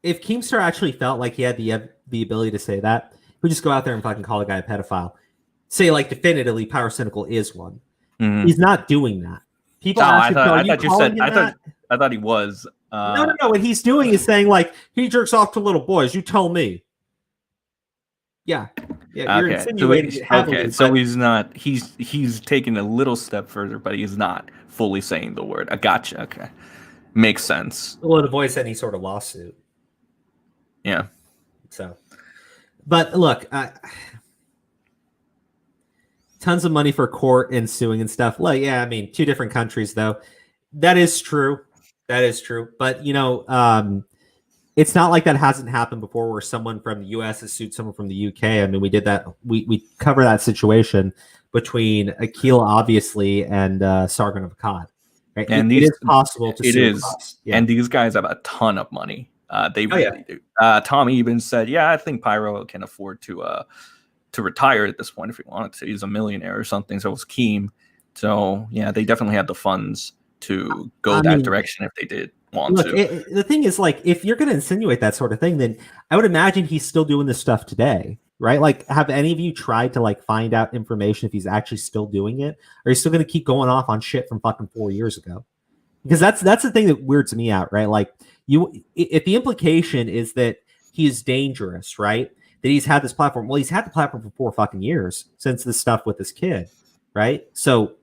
If Keemstar actually felt like he had the ability to say that, he would just go out there and fucking call a guy a pedophile. Say like definitively Pyrocynical is one. Mm-hmm. He's not doing that. People I thought he was. No. What he's doing is saying like he jerks off to little boys. You tell me. Yeah. You're insinuating it heavily. Okay, so he's not. He's taking a little step further, but he's not fully saying the word. I gotcha. Okay, makes sense. Well, to voice any sort of lawsuit. Yeah. So, but look, tons of money for court and suing and stuff. Like, yeah, I mean, 2 different countries though. That is true. But you know, it's not like that hasn't happened before, where someone from the U.S. has sued someone from the U.K. I mean, we did that. We cover that situation between Aquila, obviously, and Sargon of Akkad. Right? And it is possible to sue across. Yeah. And these guys have a ton of money. They really do. Tom even said, "Yeah, I think Pyro can afford to retire at this point if he wanted to. He's a millionaire or something." So it was Keem. So yeah, they definitely had the funds to go that direction if they did want to. The thing is, like, if you're going to insinuate that sort of thing, then I would imagine he's still doing this stuff today, right? Like, have any of you tried to like find out information if he's actually still doing it, or are you still going to keep going off on shit from fucking 4 years ago? Because that's the thing that weirds me out, right? Like, if the implication is that he is dangerous, right? That he's had this platform. Well, he's had the platform for 4 fucking years since this stuff with this kid, right? So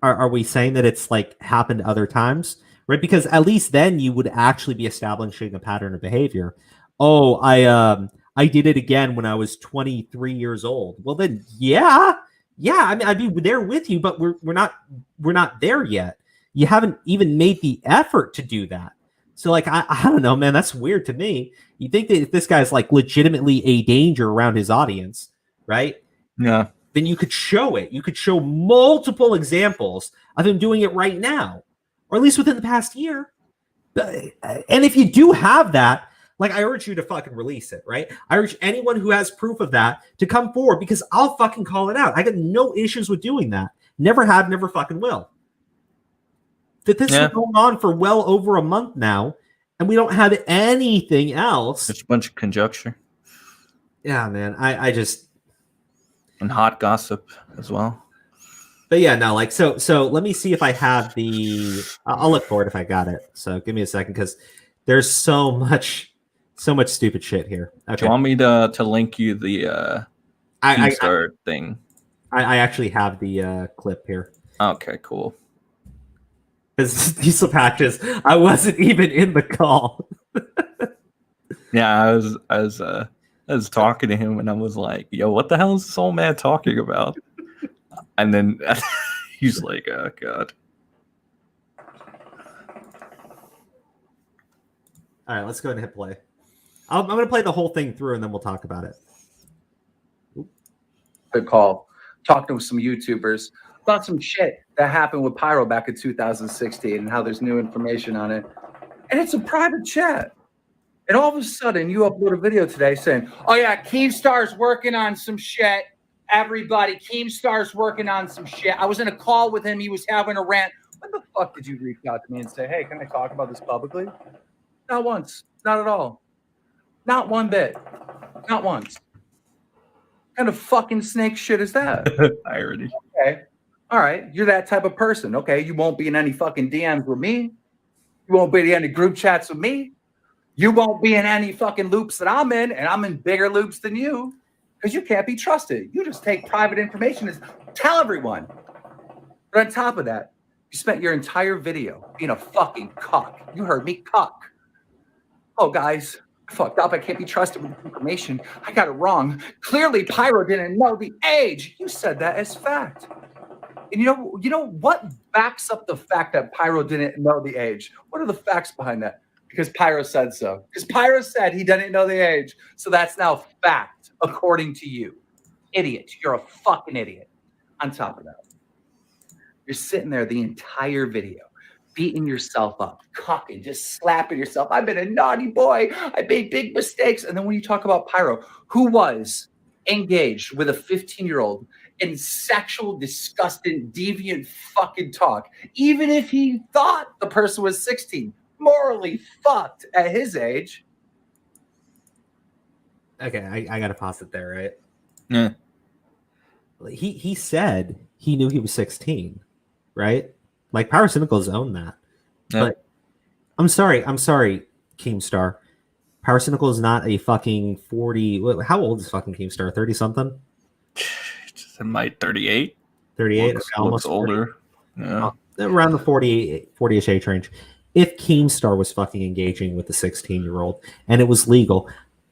are we saying that it's like happened other times, right? Because at least then you would actually be establishing a pattern of behavior. Oh, I did it again when I was 23 years old. Well, then, yeah. I mean, I'd be there with you, but we're not there yet. You haven't even made the effort to do that. So, like, I don't know, man. That's weird to me. You think that if this guy's like legitimately a danger around his audience, right? Yeah. Then you could show it. You could show multiple examples of him doing it right now, or at least within the past year. And if you do have that, like, I urge you to fucking release it, right? I urge anyone who has proof of that to come forward, because I'll fucking call it out. I got no issues with doing that. Never have, never fucking will. That this is going on for well over a month now, and we don't have anything else. It's a bunch of conjecture. Yeah, man. I just... And hot gossip as well. But yeah, no, like, so let me see if I have the... I'll look for it if I got it. So give me a second, because there's so much stupid shit here. Okay. Do you want me to link you the Keemstar thing? I actually have the clip here. Okay, cool. Because Diesel Patches, I wasn't even in the call. Yeah, I was talking to him and I was like, "Yo, what the hell is this old man talking about?" And then he's like, "Oh God." All right, let's go ahead and hit play. I'm going to play the whole thing through and then we'll talk about it. Good call. Talking with some YouTubers about some shit that happened with Pyro back in 2016 and how there's new information on it. And it's a private chat. And all of a sudden, you upload a video today saying, "Oh yeah, Keemstar's working on some shit. Everybody, Keemstar's working on some shit. I was in a call with him. He was having a rant." When the fuck did you reach out to me and say, "Hey, can I talk about this publicly?" Not once. Not at all. Not one bit. Not once. What kind of fucking snake shit is that? Irony. Okay. All right. You're that type of person. Okay. You won't be in any fucking DMs with me. You won't be in any group chats with me. You won't be in any fucking loops that I'm in, and I'm in bigger loops than you, because you can't be trusted. You just take private information and tell everyone. But on top of that, you spent your entire video being a fucking cuck. You heard me, cuck. Oh, guys, I fucked up. I can't be trusted with information. I got it wrong. Clearly, Pyro didn't know the age. You said that as fact. And you know what backs up the fact that Pyro didn't know the age? What are the facts behind that? Because Pyro said so. Because Pyro said he didn't know the age. So that's now fact, according to you. Idiot. You're a fucking idiot. On top of that, you're sitting there the entire video, beating yourself up, cucking, just slapping yourself. I've been a naughty boy. I made big mistakes. And then when you talk about Pyro, who was engaged with a 15-year-old in sexual, disgusting, deviant fucking talk, even if he thought the person was 16, morally fucked at his age. Okay, I gotta pause it there, right? Yeah. He said he knew he was 16, right? Like Pyrocynical's owned that. Yeah. But I'm sorry, Keemstar. Pyrocynical is not a fucking 40. How old is fucking Keemstar? 30 something? It might 38. 38. Looks Almost older. Yeah. Around the 40-ish age range. If Keemstar was fucking engaging with the 16-year-old and it was legal,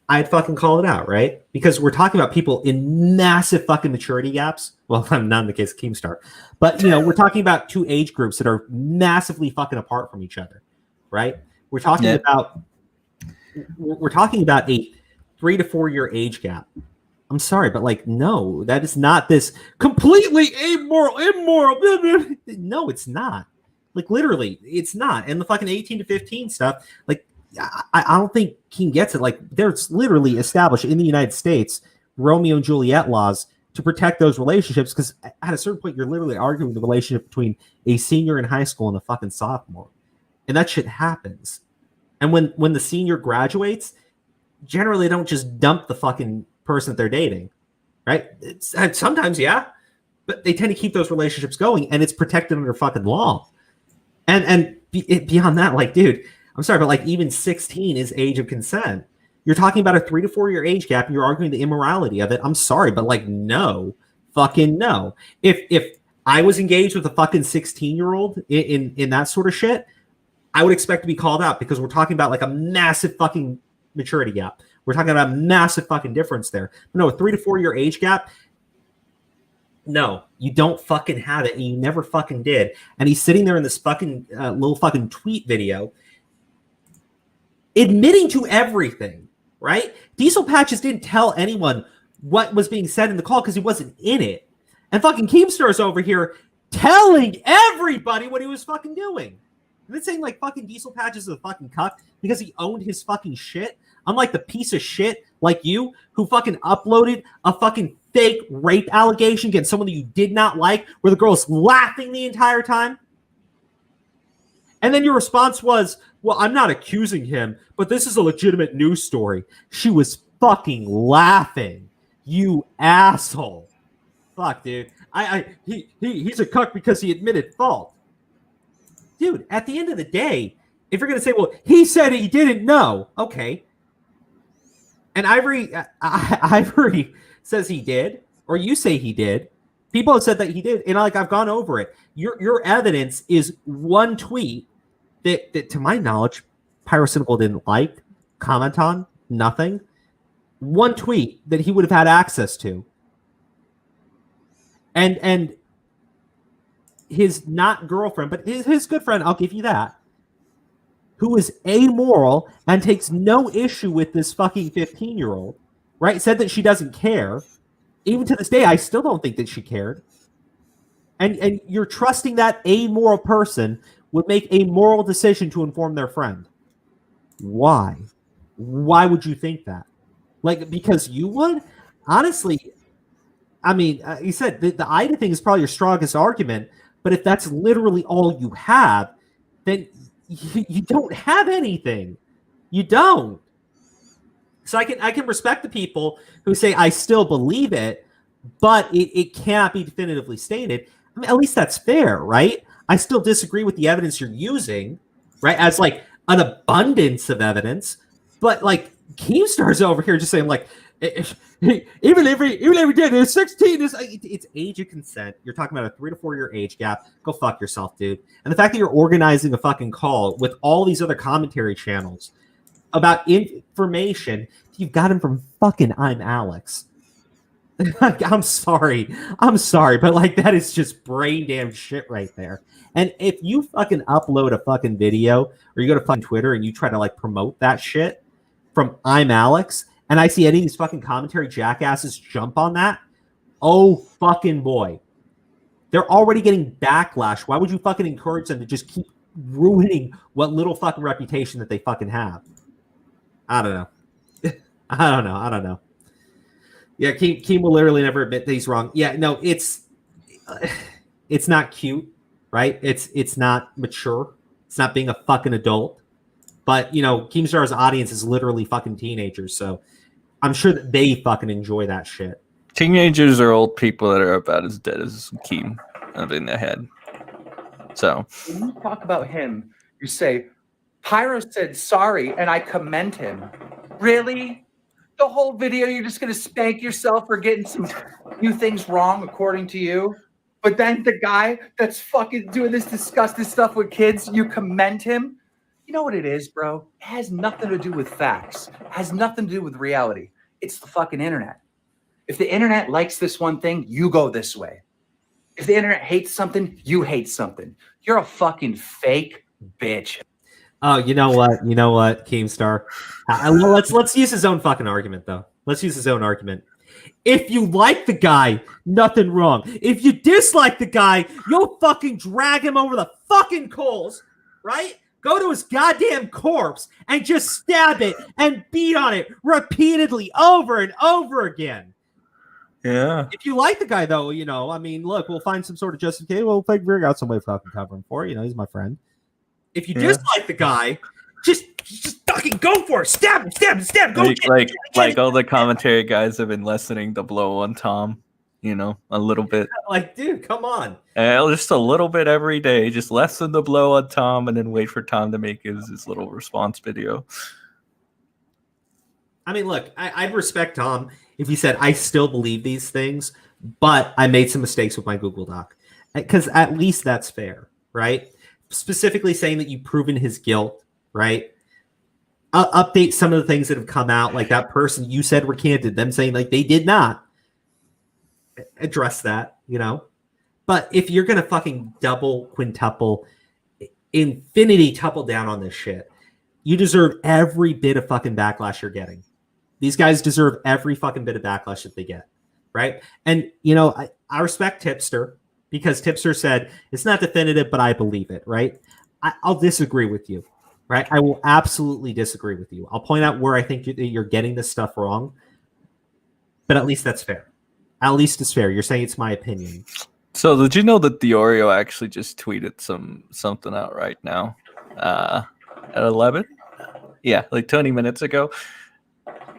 I'd fucking call it out, right? Because we're talking about people in massive fucking maturity gaps. Well, I'm not in the case of Keemstar, but we're talking about two age groups that are massively fucking apart from each other, right? We're talking about a 3 to 4 year age gap. I'm sorry, but like, no, that is not this completely immoral. No, it's not. Like, literally, it's not. And the fucking 18 to 15 stuff, like, I don't think Keem gets it. Like, there's literally established in the United States Romeo and Juliet laws to protect those relationships, because at a certain point, you're literally arguing the relationship between a senior in high school and a fucking sophomore. And that shit happens. And when the senior graduates, generally they don't just dump the fucking person that they're dating, right? Sometimes, yeah, but they tend to keep those relationships going, and it's protected under fucking law. And beyond that, like, dude, I'm sorry, but like, even 16 is age of consent. You're talking about a 3 to 4 year age gap, and you're arguing the immorality of it. I'm sorry, but like, no, fucking no. If I was engaged with a fucking 16-year-old in that sort of shit, I would expect to be called out, because we're talking about like a massive fucking maturity gap. We're talking about a massive fucking difference there. But no, a 3 to 4 year age gap. No, you don't fucking have it, and you never fucking did. And he's sitting there in this fucking little fucking tweet video, admitting to everything, right? Diesel Patches didn't tell anyone what was being said in the call because he wasn't in it. And fucking Keemstar's over here telling everybody what he was fucking doing. And then saying like fucking Diesel Patches is a fucking cuck because he owned his fucking shit. Unlike the piece of shit like you who fucking uploaded a fucking fake rape allegation against someone that you did not like, where the girl's laughing the entire time. And then your response was, well, I'm not accusing him, but this is a legitimate news story. She was fucking laughing. You asshole. Fuck, dude. He's a cuck because he admitted fault. Dude, at the end of the day, if you're going to say, well, he said he didn't know. Okay. And Ivory says he did, or you say he did. People have said that he did, and like, I've gone over it. Your evidence is one tweet that to my knowledge, Pyrocynical didn't like, comment on, nothing. One tweet that he would have had access to. And his not girlfriend, but his good friend, I'll give you that, who is amoral and takes no issue with this fucking 15-year-old, right? Said that she doesn't care. Even to this day, I still don't think that she cared. And you're trusting that amoral person would make a moral decision to inform their friend. Why? Why would you think that? Like, because you would? Honestly, I mean, you said the Ida thing is probably your strongest argument, but if that's literally all you have, then you don't have anything. You don't. So I can respect the people who say, I still believe it, but it cannot be definitively stated. I mean, at least that's fair, right? I still disagree with the evidence you're using, right? As like an abundance of evidence, but like Keemstar's over here just saying like, even if he did, it's 16. It's age of consent. You're talking about a 3 to 4 year age gap. Go fuck yourself, dude. And the fact that you're organizing a fucking call with all these other commentary channels about information, you've got him from fucking I'm Alex. I'm sorry, but like that is just brain damn shit right there. And if you fucking upload a fucking video or you go to fucking Twitter and you try to like promote that shit from I'm Alex, and I see any of these fucking commentary jackasses jump on that, oh fucking boy, they're already getting backlash. Why would you fucking encourage them to just keep ruining what little fucking reputation that they fucking have? I don't know. I don't know. Yeah, Keem will literally never admit that he's wrong. Yeah, no, it's not cute, right? It's not mature. It's not being a fucking adult. But, you know, Keemstar's audience is literally fucking teenagers, so I'm sure that they fucking enjoy that shit. Teenagers are old people that are about as dead as Keem in their head. So when you talk about him, you say, Pyro said sorry, and I commend him. Really? The whole video, you're just going to spank yourself for getting some few things wrong, according to you? But then the guy that's fucking doing this disgusting stuff with kids, you commend him? You know what it is, bro? It has nothing to do with facts. It has nothing to do with reality. It's the fucking internet. If the internet likes this one thing, you go this way. If the internet hates something, you hate something. You're a fucking fake bitch. Oh, you know what, Keemstar? Let's use his own fucking argument, though. Let's use his own argument. If you like the guy, nothing wrong. If you dislike the guy, you'll fucking drag him over the fucking coals, right? Go to his goddamn corpse and just stab it and beat on it repeatedly over and over again. yeah, If you like the guy, though, you know, I mean, look, we'll find some sort of justification. We'll figure out some way of fucking covering for it. You know, he's my friend. If you dislike the guy, just fucking go for it. Stab him. Go like all the commentary guys have been lessening the blow on Tom. You know, a little bit. Like, dude, come on. Just a little bit every day. Just lessen the blow on Tom, and then wait for Tom to make his little response video. I mean, look, I'd respect Tom if he said, I still believe these things, but I made some mistakes with my Google Doc. Because at least that's fair, right? Specifically saying that you've proven his guilt, right? Update some of the things that have come out, like that person you said recanted, them saying like they did not. Address that, you know? But if you're going to fucking double, quintuple, infinity tuple down on this shit, you deserve every bit of fucking backlash you're getting. These guys deserve every fucking bit of backlash that they get, right? And, you know, I respect Tipster because Tipster said, it's not definitive, but I believe it, right? I'll disagree with you, right? I will absolutely disagree with you. I'll point out where I think you're getting this stuff wrong, but at least that's fair. At least it's fair. You're saying it's my opinion. So did you know that the Oreo actually just tweeted something out right now at 11? Yeah, like 20 minutes ago.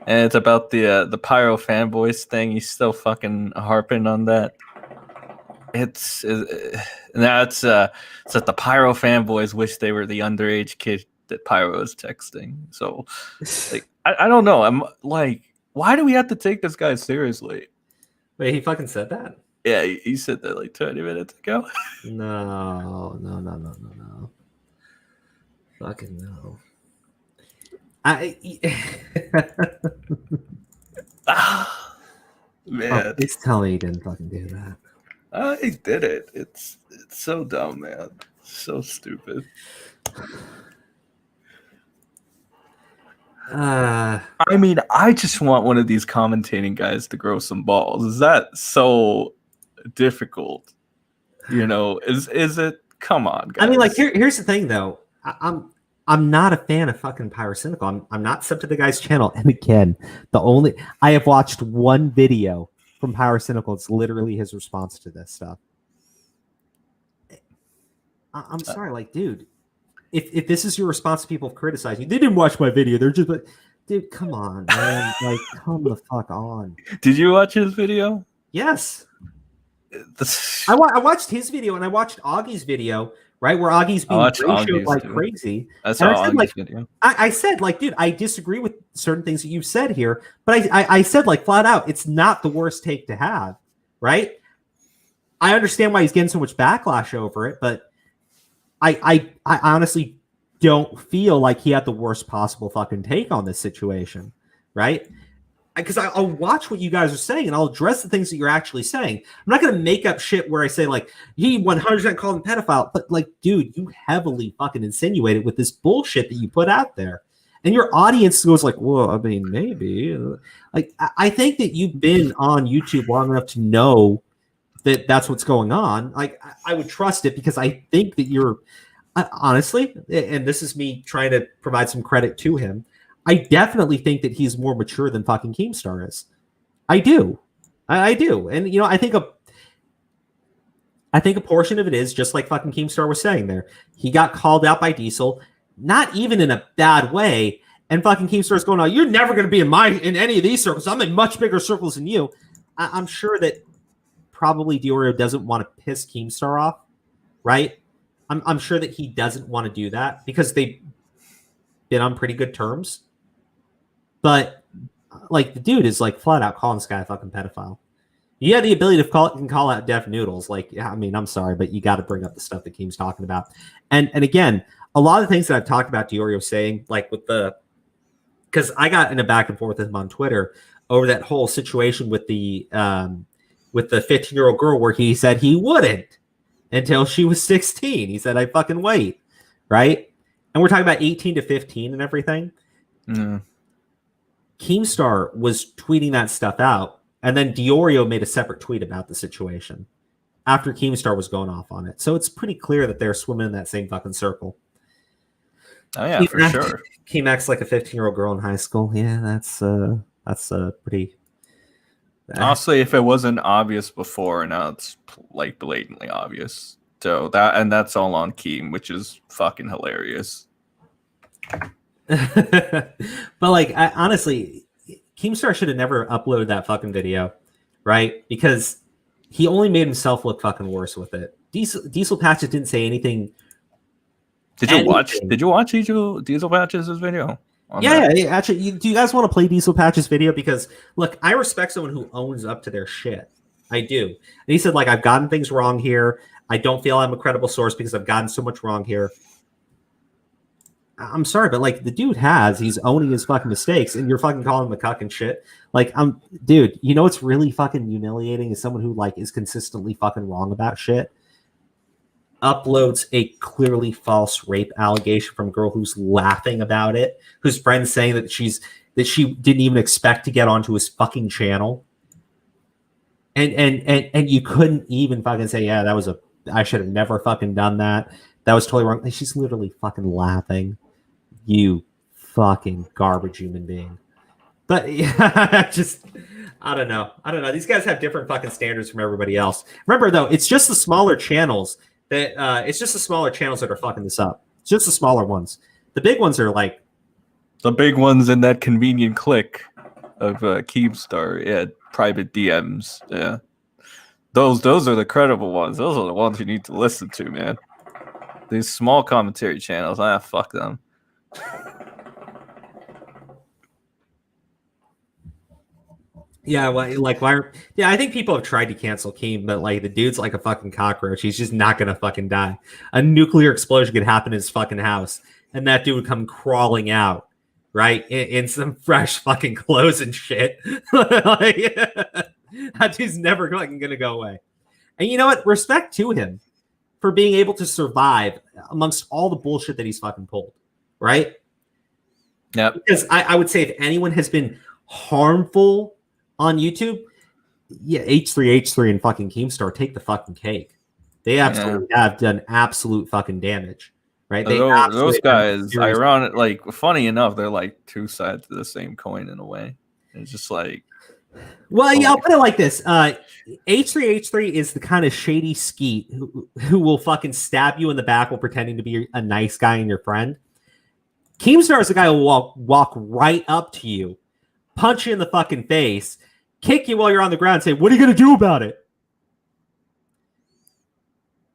And it's about the Pyro fanboys thing. He's still fucking harping on that. It's that the Pyro fanboys wish they were the underage kid that Pyro is texting. So like I don't know. I'm like, why do we have to take this guy seriously? Wait, he fucking said that? Yeah, he said that like 20 minutes ago. No. Fucking no. Man, please tell me he didn't fucking do that. He did it. It's so dumb, man. So stupid. I mean, I just want one of these commentating guys to grow some balls. Is that so difficult? You know, is it? Come on, guys. I mean, like here's the thing, though. I'm not a fan of fucking Pyrocynical. I'm not sub to the guy's channel. And again, I have watched one video from Pyrocynical. It's literally his response to this stuff. I'm sorry, like, dude. If this is your response to people criticizing you, they didn't watch my video. They're just like, dude, come on, man. Like, come the fuck on. Did you watch his video? Yes. I watched his video and I watched Augie's video, right? Where Augie's being ratioed like crazy. I saw Augie's video. I said, like, dude, I disagree with certain things that you've said here, but I said, like, flat out, it's not the worst take to have, right? I understand why he's getting so much backlash over it, but I honestly don't feel like he had the worst possible fucking take on this situation, right? because I'll watch what you guys are saying and I'll address the things that you're actually saying. I'm not going to make up shit where I say like he 100% called him pedophile, but like, dude, you heavily fucking insinuated with this bullshit that you put out there, and your audience goes like, well, I mean, maybe. Like, I think that you've been on YouTube long enough to know that that's what's going on. Like, I would trust it because I think that you're honestly, and this is me trying to provide some credit to him. I definitely think that he's more mature than fucking Keemstar is. I do. I do. And, you know, I think a portion of it is just like fucking Keemstar was saying there. He got called out by Diesel, not even in a bad way. And fucking Keemstar's going, you're never going to be in any of these circles. I'm in much bigger circles than you. I'm sure that probably Diorio doesn't want to piss Keemstar off, right? I'm sure that he doesn't want to do that because they've been on pretty good terms. But like the dude is like flat out calling this guy a fucking pedophile. You have the ability to call out deaf noodles. Like, I mean, I'm sorry, but you got to bring up the stuff that Keem's talking about. And again, a lot of the things that I've talked about Diorio saying, like because I got in a back and forth with him on Twitter over that whole situation with the 15-year-old girl where he said he wouldn't until she was 16. He said, I fucking wait. Right. And we're talking about 18 to 15 and everything. Mm. Keemstar was tweeting that stuff out, and then Diorio made a separate tweet about the situation after Keemstar was going off on it. So it's pretty clear that they're swimming in that same fucking circle. Oh yeah, for sure. Keem acts like a 15-year-old girl in high school. Yeah, that's pretty. Honestly, if it wasn't obvious before, now it's like blatantly obvious. So that's all on Keem, which is fucking hilarious. But like, honestly, Keemstar should have never uploaded that fucking video, right? Because he only made himself look fucking worse with it. Diesel Patches didn't say anything. Did you watch Diesel Patches' video? Yeah, actually, do you guys want to play Diesel Patches' video? Because look, I respect someone who owns up to their shit. I do. And he said, like, I've gotten things wrong here. I don't feel I'm a credible source because I've gotten so much wrong here. I'm sorry, but like the dude he's owning his fucking mistakes, and you're fucking calling him a cuck and shit. Like, dude, you know what's really fucking humiliating is someone who like is consistently fucking wrong about shit uploads a clearly false rape allegation from a girl who's laughing about it, whose friend's saying that she didn't even expect to get onto his fucking channel, and you couldn't even fucking say, yeah, I should have never fucking done that. That was totally wrong. Like, she's literally fucking laughing. You fucking garbage human being. But yeah, I don't know. These guys have different fucking standards from everybody else. Remember though, it's just the smaller channels that are fucking this up. It's just the smaller ones. The big ones are like the big ones in that convenient click of Keemstar. Yeah, private DMs. Yeah, those are the credible ones. Those are the ones you need to listen to, man. These small commentary channels, fuck them. Yeah, I think people have tried to cancel Keem, but like the dude's like a fucking cockroach. He's just not gonna fucking die. A nuclear explosion could happen in his fucking house, and that dude would come crawling out, right, in some fresh fucking clothes and shit. Like, that dude's never fucking gonna go away. And you know what? Respect to him for being able to survive amongst all the bullshit that he's fucking pulled, right? Yeah. Because I would say if anyone has been harmful on YouTube, yeah, H3 and fucking Keemstar take the fucking cake. They absolutely have done absolute fucking damage, right? Those guys, ironic, like funny enough, they're like two sides of the same coin in a way. It's just like, well, yeah, I'll put it like this: H3 is the kind of shady skeet who will fucking stab you in the back while pretending to be a nice guy and your friend. Keemstar is the guy who will walk right up to you, punch you in the fucking face, kick you while you're on the ground, and say, "What are you gonna do about it?"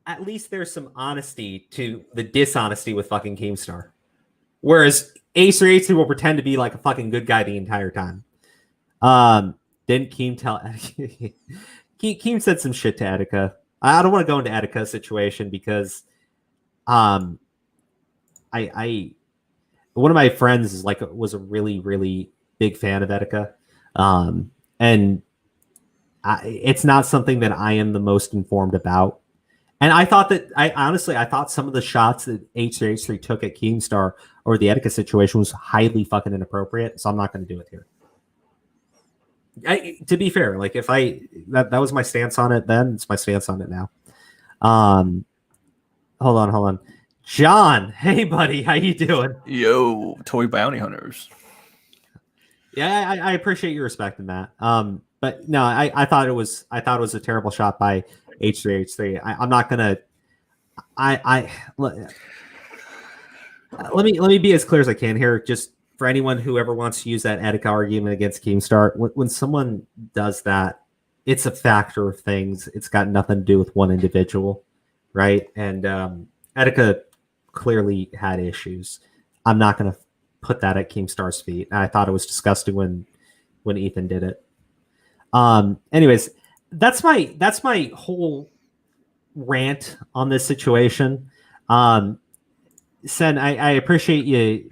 At least there's some honesty to the dishonesty with fucking Keemstar. Whereas H3 will pretend to be like a fucking good guy the entire time. Didn't Keem tell Keem said some shit to Etika. I don't want to go into Etika's situation because I one of my friends was a really, really big fan of Etika. And it's not something that I am the most informed about. And I thought that I thought some of the shots that H3 took at Keemstar or the Etika situation was highly fucking inappropriate. So I'm not going to do it here. To be fair, like if that was my stance on it then, it's my stance on it now. Hold on. John, hey buddy, how you doing? Yo, toy bounty hunters. Yeah, I appreciate you respecting that. But no, I thought it was a terrible shot by H3. I'm not gonna. Let me be as clear as I can here. Just for anyone who ever wants to use that Etika argument against Keemstar, when someone does that, it's a factor of things. It's got nothing to do with one individual, right? And Etika clearly had issues. I'm not going to put that at Keemstar's feet. I thought it was disgusting when Ethan did it. Anyways, that's my whole rant on this situation. Sen, I appreciate you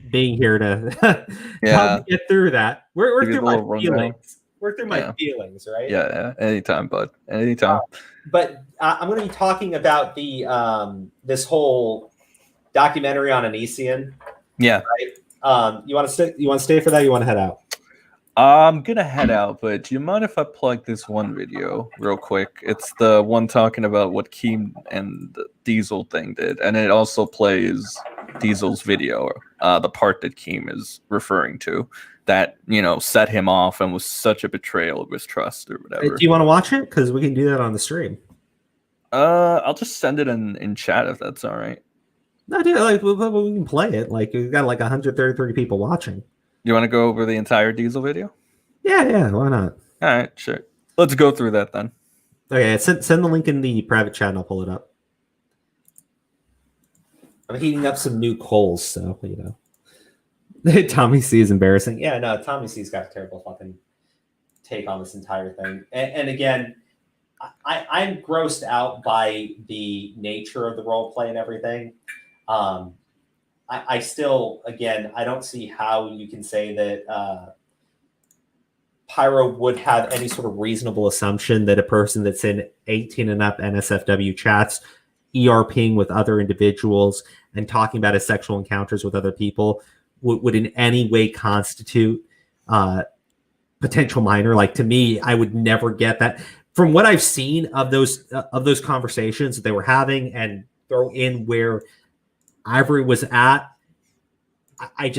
being here to help me get through that. We're through my feelings. We're through my feelings, right? Yeah. Anytime, bud. Anytime. But I'm going to be talking about the this whole documentary on Onision. Yeah. Right? You want to stay for that? You want to head out? I'm gonna head out, but do you mind if I plug this one video real quick? It's the one talking about what Keem and the Diesel thing did, and it also plays Diesel's video, the part that Keem is referring to, that set him off and was such a betrayal of his trust or whatever. Do you want to watch it? Because we can do that on the stream. I'll just send it in chat if that's all right. No, dude, like we can play it. Like we've got like 133 people watching. You want to go over the entire Diesel video? Yeah, why not? All right, sure. Let's go through that then. Okay, send the link in the private chat and I'll pull it up. I'm heating up some new coals, so Tommy C is embarrassing. Yeah, no, Tommy C's got a terrible fucking take on this entire thing. And again, I'm grossed out by the nature of the role play and everything. I still, again, I don't see how you can say that Pyro would have any sort of reasonable assumption that a person that's in 18 and up NSFW chats, ERPing with other individuals and talking about his sexual encounters with other people would in any way constitute potential minor. Like, to me, I would never get that. From what I've seen of those conversations that they were having, and throw in where Ivory was at, I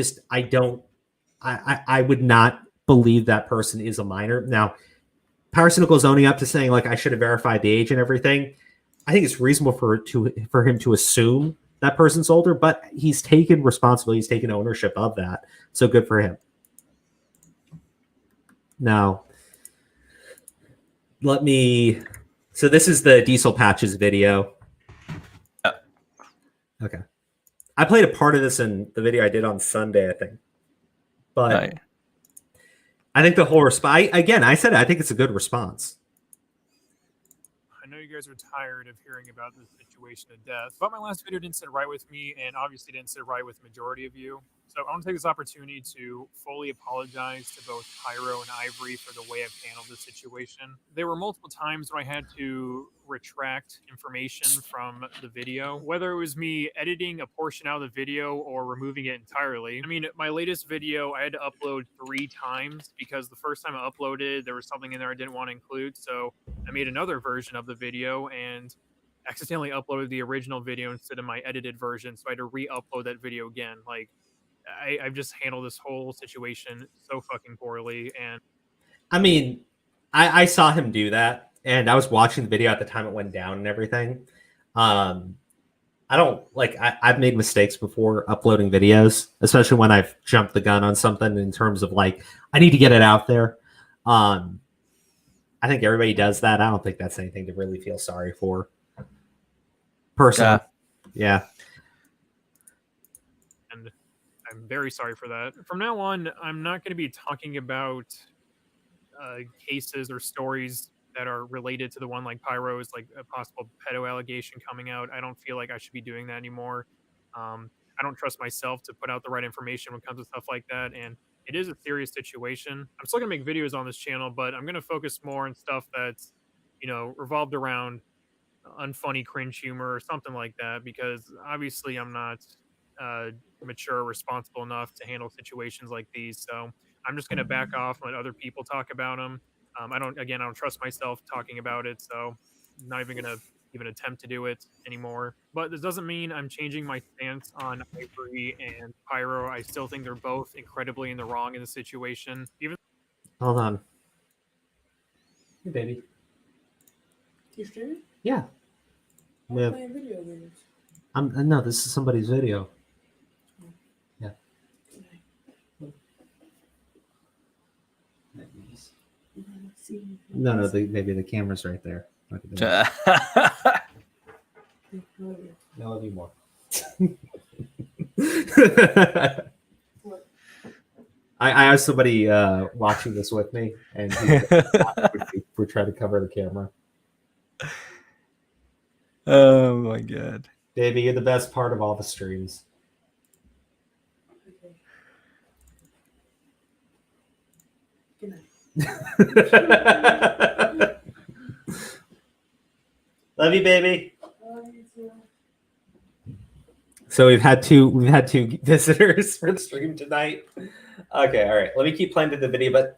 would not believe that person is a minor. Now, Pyrocynical is owning up to saying, like, I should have verified the age and everything. I think it's reasonable for him to assume that person's older, but he's taken responsibility, he's taken ownership of that. So good for him. Now, so this is the Diesel Patches video. Okay. I played a part of this in the video I did on Sunday, I think. But Right. I think the whole response, I said it, I think it's a good response. I know you guys are tired of hearing about the situation of death, but my last video didn't sit right with me and obviously didn't sit right with the majority of you. So I want to take this opportunity to fully apologize to both Pyro and Ivory for the way I've handled the situation. There were multiple times when I had to retract information from the video, whether it was me editing a portion out of the video or removing it entirely. I mean, my latest video, I had to upload 3 times because the first time I uploaded, there was something in there I didn't want to include. So I made another version of the video and accidentally uploaded the original video instead of my edited version. So I had to re-upload that video again. Like, I've just handled this whole situation so fucking poorly. And I mean, I saw him do that, and I was watching the video at the time it went down and everything. I don't like. I've made mistakes before uploading videos, especially when I've jumped the gun on something in terms of like I need to get it out there. I think everybody does that. I don't think that's anything to really feel sorry for. Personally, yeah. And I'm very sorry for that. From now on, I'm not going to be talking about cases or stories that are related to the one like Pyro's, like a possible pedo allegation coming out. I don't feel like I should be doing that anymore. I don't trust myself to put out the right information when it comes to stuff like that. And it is a serious situation. I'm still gonna make videos on this channel, but I'm gonna focus more on stuff that's, revolved around unfunny cringe humor or something like that, because obviously I'm not mature, responsible enough to handle situations like these. So I'm just gonna back off and let other people talk about them. I don't trust myself talking about it, so I'm not even gonna even attempt to do it anymore. But this doesn't mean I'm changing my stance on Ivory and Pyro. I still think they're both incredibly in the wrong in the situation. Even Hold on. Hey, baby. You streaming? Yeah. I'm Yeah. playing video games. No, this is somebody's video. Yeah. No, maybe the camera's right there. I love you more. I asked somebody watching this with me, and we're trying to cover the camera. Oh my god. Baby, you're the best part of all the streams. Okay. Good night. Love you, baby. So we've had two visitors for the stream tonight. Okay, all right. Let me keep playing to the video, but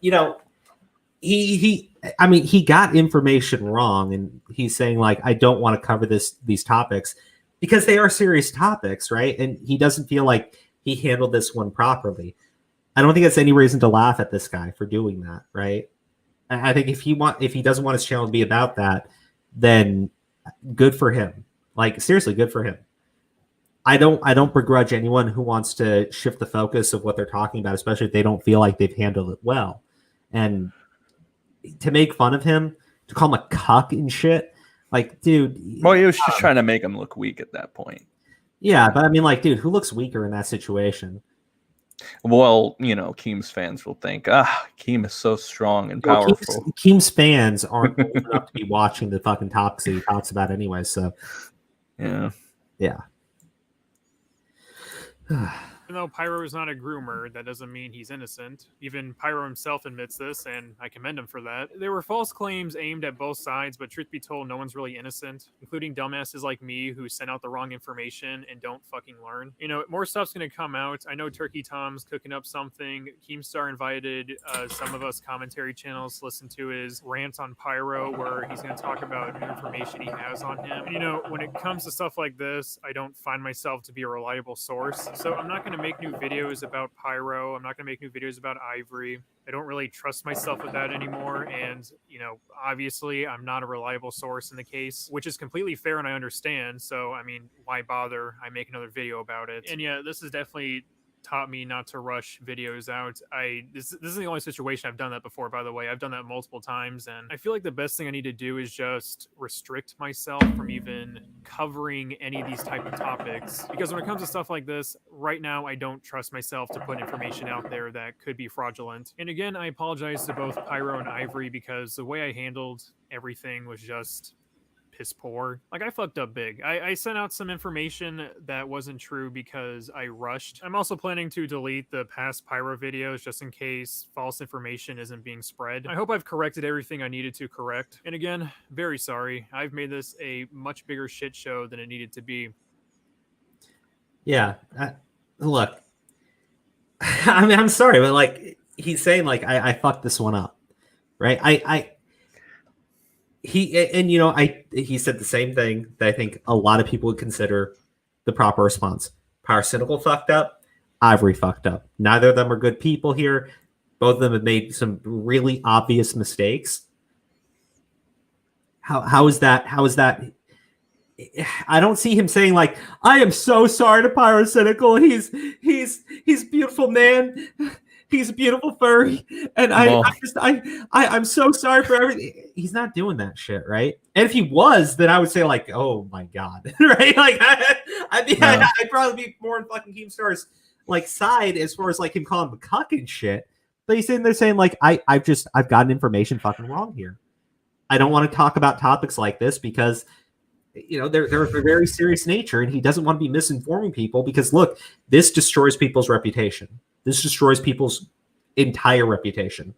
he got information wrong, and he's saying like, I don't want to cover these topics because they are serious topics, right? And he doesn't feel like he handled this one properly. I don't think that's any reason to laugh at this guy for doing that, right? I think if he doesn't want his channel to be about that, then good for him. Like, seriously, good for him. I don't begrudge anyone who wants to shift the focus of what they're talking about, especially if they don't feel like they've handled it well. And to make fun of him, to call him a cuck and shit, like, dude. Well, he was just trying to make him look weak at that point. Yeah, but I mean, like, dude, who looks weaker in that situation? Well, Keem's fans will think, Keem is so strong and powerful. Keem's fans aren't old enough to be watching the fucking topics that he talks about anyway, so. Yeah. Yeah. Even though Pyro is not a groomer, that doesn't mean he's innocent. Even Pyro himself admits this, and I commend him for that. There were false claims aimed at both sides, but truth be told, no one's really innocent, including dumbasses like me who send out the wrong information and don't fucking learn. More stuff's gonna come out. I know Turkey Tom's cooking up something. Keemstar invited some of us commentary channels to listen to his rant on Pyro, where he's gonna talk about new information he has on him. And, when it comes to stuff like this, I don't find myself to be a reliable source, so I'm not gonna make new videos about Pyro. I'm not gonna make new videos about Ivory. I don't really trust myself with that anymore, and obviously I'm not a reliable source in the case, which is completely fair and I understand. So I mean, why bother? I make another video about it. And yeah, this has definitely taught me not to rush videos out. This is the only situation I've done that before, by the way. I've done that multiple times, and I feel like the best thing I need to do is just restrict myself from even covering any of these type of topics, because when it comes to stuff like this, right now I don't trust myself to put information out there that could be fraudulent. And again, I apologize to both Pyro and Ivory, because the way I handled everything was just piss poor. Like, I fucked up big. I sent out some information that wasn't true because I rushed. I'm also planning to delete the past Pyro videos just in case false information isn't being spread. I hope I've corrected everything I needed to correct. And again, very sorry. I've made this a much bigger shit show than it needed to be. Yeah. Look, I mean, I'm sorry, but like, he's saying like, I fucked this one up, right? He said the same thing that I think a lot of people would consider the proper response. Pyrocynical fucked up. Ivory fucked up. Neither of them are good people here. Both of them have made some really obvious mistakes. How is that? I don't see him saying like, I am so sorry to Pyrocynical. He's beautiful man. He's a beautiful furry, and I'm so sorry for everything. He's not doing that shit, right? And if he was, then I would say like, oh my god, right? Like, I'd probably be more on fucking Keemstar's like side as far as like him calling him a cuck and shit. But he's sitting there saying like, I've gotten information fucking wrong here. I don't want to talk about topics like this because they're of a very serious nature, and he doesn't want to be misinforming people because look, this destroys people's reputation. This destroys people's entire reputation.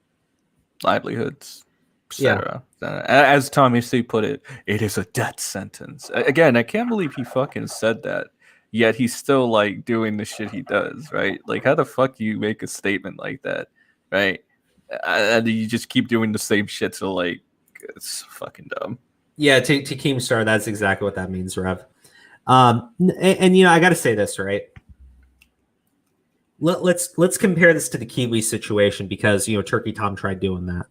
livelihoods, etc. As Tommy C put it, it is a death sentence. Again, I can't believe he fucking said that. Yet he's still like doing the shit he does, right? Like, how the fuck do you make a statement like that, right? And you just keep doing the same shit. So like, it's fucking dumb. Yeah, to Keemstar, that's exactly what that means, Rev. And you know, I got to say this, right? Let's compare this to the Kiwi situation because you know Turkey Tom tried doing that.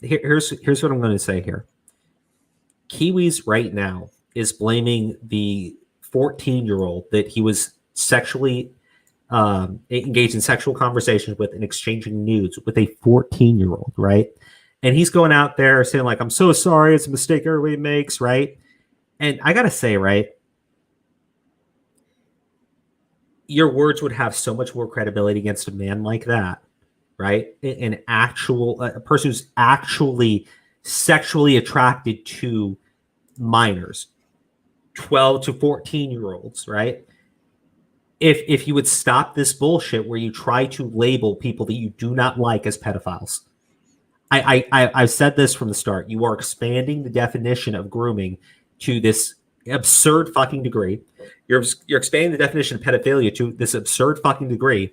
Here's what I'm going to say here. Kiwis right now is blaming the 14-year-old that he was sexually engaged in sexual conversations with and exchanging nudes with a 14-year-old, right? And he's going out there saying like, "I'm so sorry, it's a mistake everybody makes," right? And I gotta say, right, your words would have so much more credibility against a man like that, right? An actual a person who's actually sexually attracted to minors, 12 to 14-year-olds, right? If you would stop this bullshit where you try to label people that you do not like as pedophiles. I've said this from the start. You are expanding the definition of grooming to this absurd fucking degree. You're expanding the definition of pedophilia to this absurd fucking degree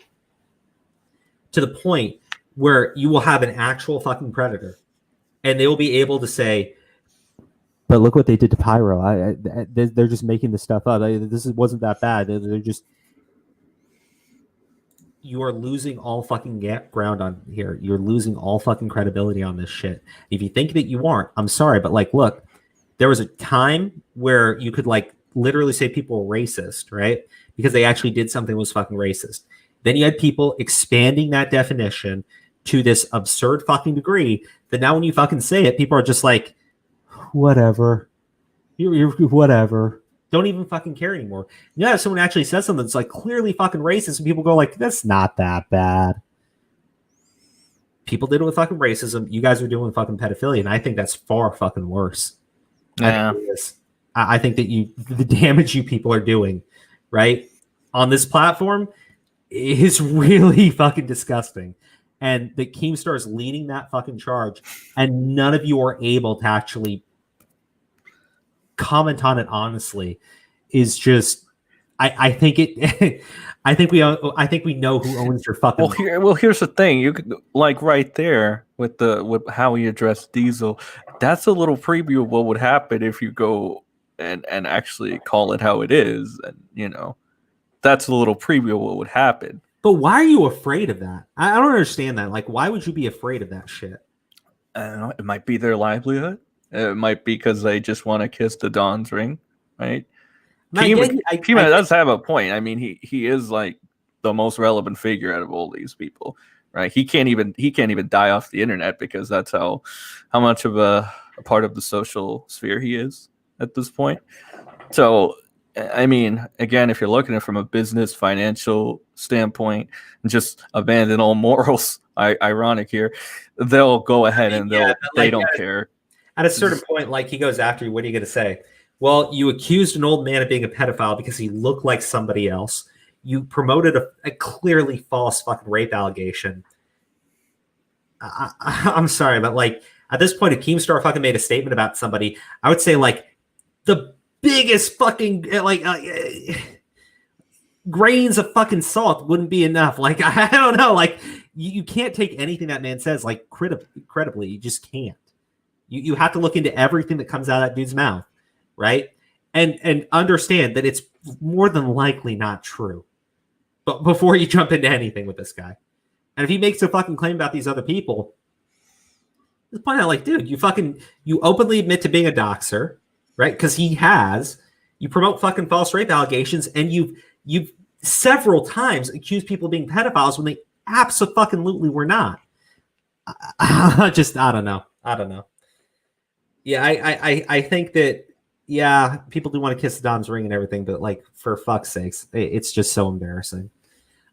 to the point where you will have an actual fucking predator and they will be able to say, but look what they did to Pyro. They're just making this stuff up. This wasn't that bad. They're just... You are losing all fucking ground on here. You're losing all fucking credibility on this shit. If you think that you aren't, I'm sorry, but like, look, there was a time where you could like literally say people were racist, right? Because they actually did something that was fucking racist. Then you had people expanding that definition to this absurd fucking degree that now when you fucking say it, people are just like, whatever. You're whatever. Don't even fucking care anymore. Yeah, if someone actually says something that's like clearly fucking racist, and people go like, "That's not that bad." People did it with fucking racism. You guys are doing fucking pedophilia, and I think that's far fucking worse. Yeah, I think that the damage you people are doing, right, on this platform is really fucking disgusting. And that Keemstar is leading that fucking charge, and none of you are able to actually comment on it honestly is just I think it I think we know who owns your fucking here's the thing. You could like right there with how he addressed Diesel, that's a little preview of what would happen if you go and actually call it how it is. And you know, that's a little preview of what would happen. But why are you afraid of that? I don't understand that. Like, why would you be afraid of that shit? I don't know. It might be their livelihood. It might be because they just want to kiss the Don's ring, right? Kima does have a point. I mean, he is like the most relevant figure out of all these people, right? He can't even die off the internet because that's how much of a part of the social sphere he is at this point. So, I mean, again, if you're looking at it from a business financial standpoint, and just abandon all morals, ironic here, they'll go ahead and they don't care. At a certain point, like he goes after you, what are you going to say? Well, you accused an old man of being a pedophile because he looked like somebody else. You promoted a clearly false fucking rape allegation. I'm sorry, but like at this point, if Keemstar fucking made a statement about somebody, I would say like the biggest fucking like grains of fucking salt wouldn't be enough. Like I don't know, like you can't take anything that man says like credibly. You just can't. You have to look into everything that comes out of that dude's mouth, right? And understand that it's more than likely not true. But before you jump into anything with this guy. And if he makes a fucking claim about these other people, just point out like, dude, you openly admit to being a doxer, right? Because he has. You promote fucking false rape allegations, and you've several times accused people of being pedophiles when they absolutely were not. I don't know. Yeah, I think that, yeah, people do want to kiss the Dom's ring and everything, but like, for fuck's sakes, it's just so embarrassing.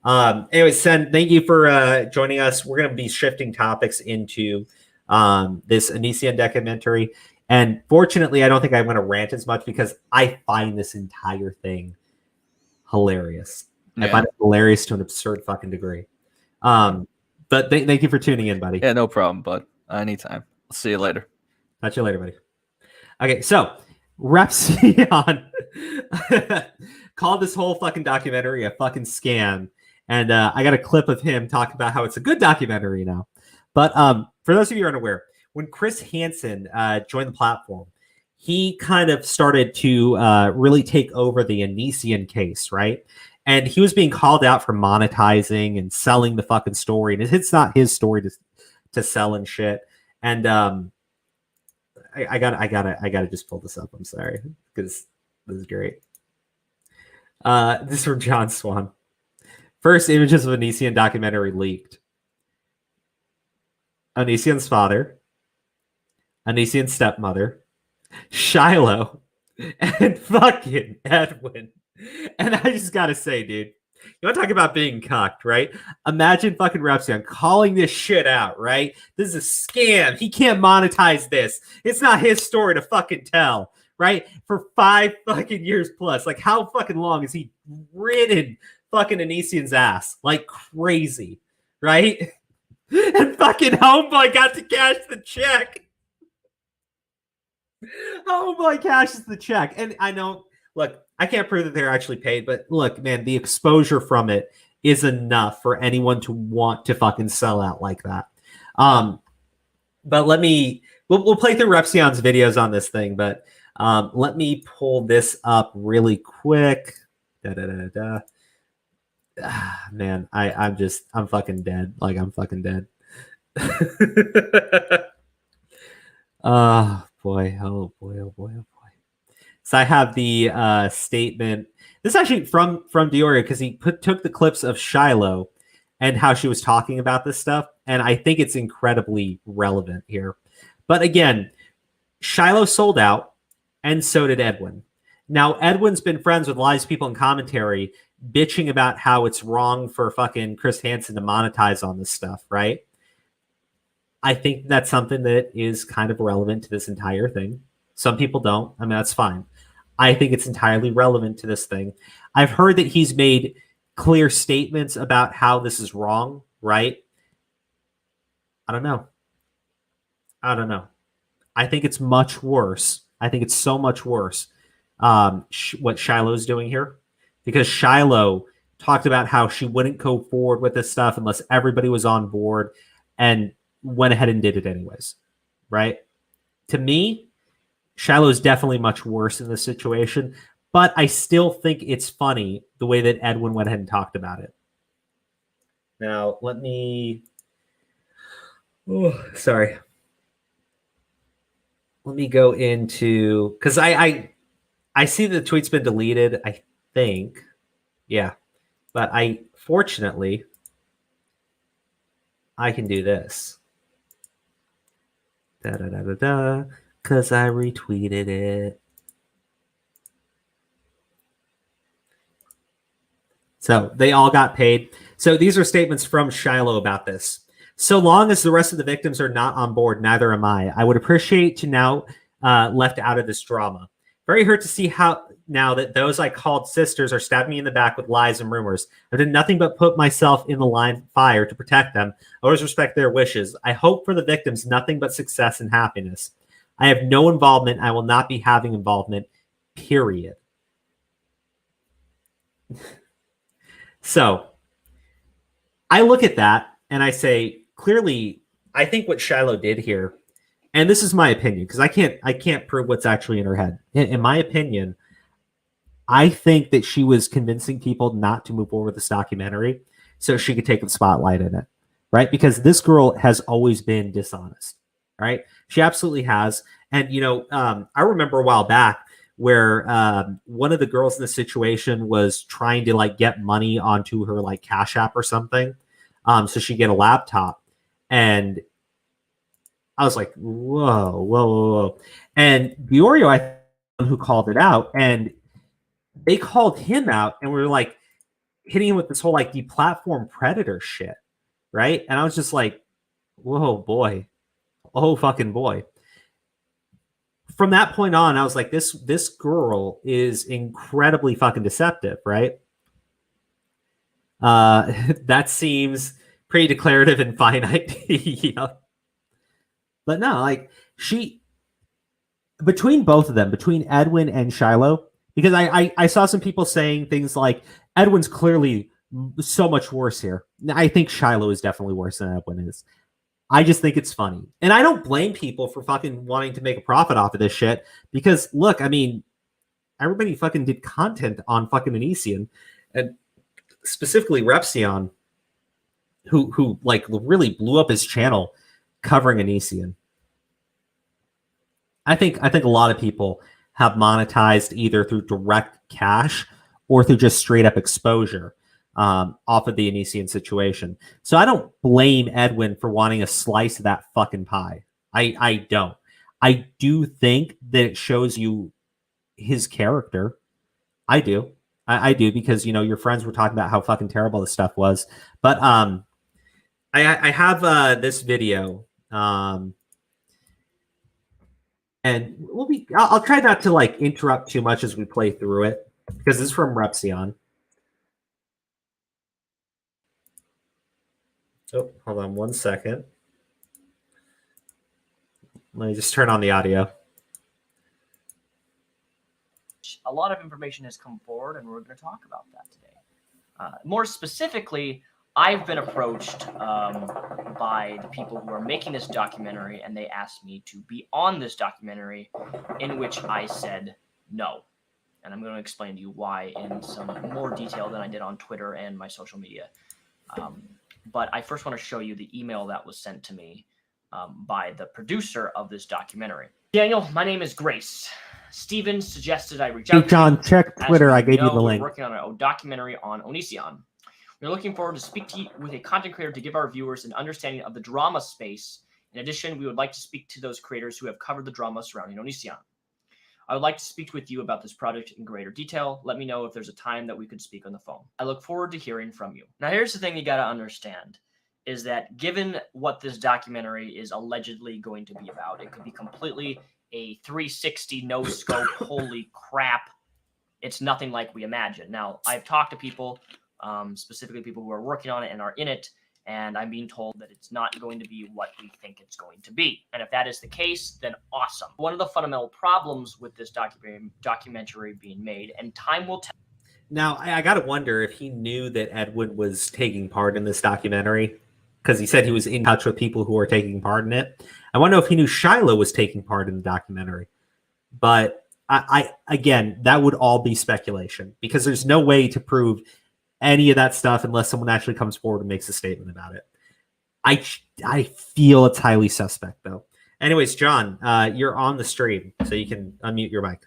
Anyway, Sen, thank you for joining us. We're going to be shifting topics into this Onision documentary. And fortunately, I don't think I'm going to rant as much because I find this entire thing hilarious. Yeah. I find it hilarious to an absurd fucking degree. But thank you for tuning in, buddy. Yeah, no problem, bud. Anytime. I'll see you later. Catch you later, buddy. Okay, so Repsion called this whole fucking documentary a fucking scam. And I got a clip of him talking about how it's a good documentary now. But for those of you who are unaware, when Chris Hansen joined the platform, he kind of started to really take over the Onision case, right? And he was being called out for monetizing and selling the fucking story. And it's not his story to sell and shit. And I gotta just pull this up. I'm sorry, because this is great. This is from John Swan. First images of Onision documentary leaked. Onision's father, Onision's stepmother, Shiloh, and fucking Edwin. And I just gotta say, dude, you want to talk about being cucked, right? Imagine fucking Repsion calling this shit out, right? This is a scam. He can't monetize this. It's not his story to fucking tell, right? For 5 fucking years plus. Like, how fucking long has he ridden fucking Onision's ass? Like crazy, right? And fucking Homeboy got to cash the check. Homeboy cashes the check. And I know, look, I can't prove that they're actually paid, but look, man, the exposure from it is enough for anyone to want to fucking sell out like that. But we'll play through Repsion's videos on this thing, but let me pull this up really quick. Man, I'm fucking dead. Like, I'm fucking dead. Oh boy. So I have the statement. This is actually from Dioria, because he took the clips of Shiloh and how she was talking about this stuff, and I think it's incredibly relevant here. But again, Shiloh sold out, and so did Edwin. Now, Edwin's been friends with a lot of people in commentary bitching about how it's wrong for fucking Chris Hansen to monetize on this stuff, right? I think that's something that is kind of relevant to this entire thing. Some people don't. I mean, that's fine. I think it's entirely relevant to this thing. I've heard that he's made clear statements about how this is wrong, right? I don't know. I think it's much worse. I think it's so much worse what Shiloh's doing here, because Shiloh talked about how she wouldn't go forward with this stuff unless everybody was on board, and went ahead and did it anyways, right? To me, Shiloh's definitely much worse in this situation, but I still think it's funny the way that Edwin went ahead and talked about it. Now, let me... sorry. Let me go into... Because I see the tweet's been deleted, I think. Yeah. But fortunately, I can do this. Because I retweeted it. So they all got paid. So these are statements from Shiloh about this. So long as the rest of the victims are not on board, neither am I. I would appreciate to now left out of this drama. Very hurt to see how now that those I called sisters are stabbing me in the back with lies and rumors. I've done nothing but put myself in the line of fire to protect them. I always respect their wishes. I hope for the victims nothing but success and happiness. I have no involvement. I will not be having involvement, period. So I look at that and I say, clearly, I think what Shiloh did here, and this is my opinion, because I can't prove what's actually in her head. In my opinion, I think that she was convincing people not to move forward with this documentary so she could take the spotlight in it, right? Because this girl has always been dishonest, right? She absolutely has. And, I remember a while back where one of the girls in the situation was trying to get money onto her Cash App or something, so she'd get a laptop. And I was like, whoa. And Diorio, I think, who called it out, and they called him out and we were hitting him with this whole deplatform predator shit, right? And I was just like, whoa, boy. Oh, fucking boy. From that point on, I was like, this girl is incredibly fucking deceptive, right? That seems pretty declarative and finite. Yeah. But no, like between both of them, between Edwin and Shiloh, because I saw some people saying things like Edwin's clearly so much worse here. I think Shiloh is definitely worse than Edwin is. I just think it's funny. And I don't blame people for fucking wanting to make a profit off of this shit because look, I mean, everybody fucking did content on fucking Onision and specifically Repsion, who like really blew up his channel covering Onision. I think a lot of people have monetized either through direct cash or through just straight up exposure off of the Onision situation. So I don't blame Edwin for wanting a slice of that fucking pie. I don't. I do think that it shows you his character. I do. I do because, you know, your friends were talking about how fucking terrible this stuff was. But I have this video. And I'll try not to like interrupt too much as we play through it because this is from Repsion. Oh, hold on 1 second. Let me just turn on the audio. A lot of information has come forward, and we're going to talk about that today. More specifically, I've been approached by the people who are making this documentary, and they asked me to be on this documentary, in which I said no. And I'm going to explain to you why in some more detail than I did on Twitter and my social media. But I first want to show you the email that was sent to me by the producer of this documentary. Daniel, my name is Grace. Steven suggested I reach out to you. John, check Twitter. I gave you the link. We're working on a documentary on Onision. We're looking forward to speak to you with a content creator to give our viewers an understanding of the drama space. In addition, we would like to speak to those creators who have covered the drama surrounding Onision. I would like to speak with you about this project in greater detail. Let me know if there's a time that we could speak on the phone. I look forward to hearing from you. Now, here's the thing you got to understand is that given what this documentary is allegedly going to be about, it could be completely a 360 no scope. Holy crap. It's nothing like we imagine. Now, I've talked to people, specifically people who are working on it and are in it, and I'm being told that it's not going to be what we think it's going to be. And if that is the case, then awesome. One of the fundamental problems with this documentary being made, and time will tell. Now, I got to wonder if he knew that Edwin was taking part in this documentary, because he said he was in touch with people who were taking part in it. I wonder if he knew Shiloh was taking part in the documentary. But again, that would all be speculation, because there's no way to prove any of that stuff unless someone actually comes forward and makes a statement about it. I feel it's highly suspect, though. Anyways, John, you're on the stream, so you can unmute your mic.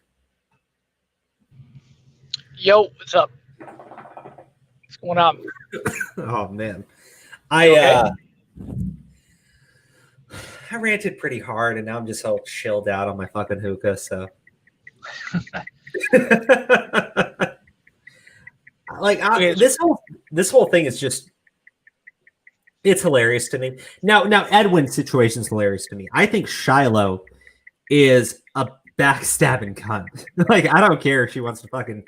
Yo, what's up? What's going on? Oh, man. I ranted pretty hard, and now I'm just all chilled out on my fucking hookah, so... This whole thing is just, it's hilarious to me. Now Edwin's situation is hilarious to me. I think Shiloh is a backstabbing cunt. Like, I don't care if she wants to fucking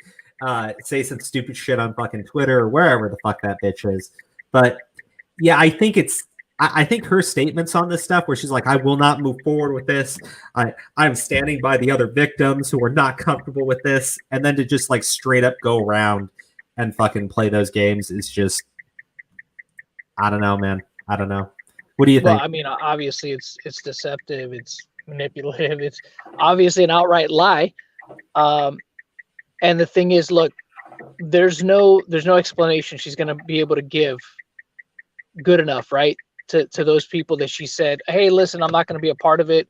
say some stupid shit on fucking Twitter or wherever the fuck that bitch is. But yeah, I think her statements on this stuff where she's like, I will not move forward with this. I'm standing by the other victims who are not comfortable with this. And then to just like straight up go around and fucking play those games is just, I don't know, man. I don't know. What do you think? Well, I mean, obviously it's deceptive. It's manipulative. It's obviously an outright lie. And the thing is, look, there's no explanation she's going to be able to give good enough, right? To those people that she said, hey, listen, I'm not going to be a part of it.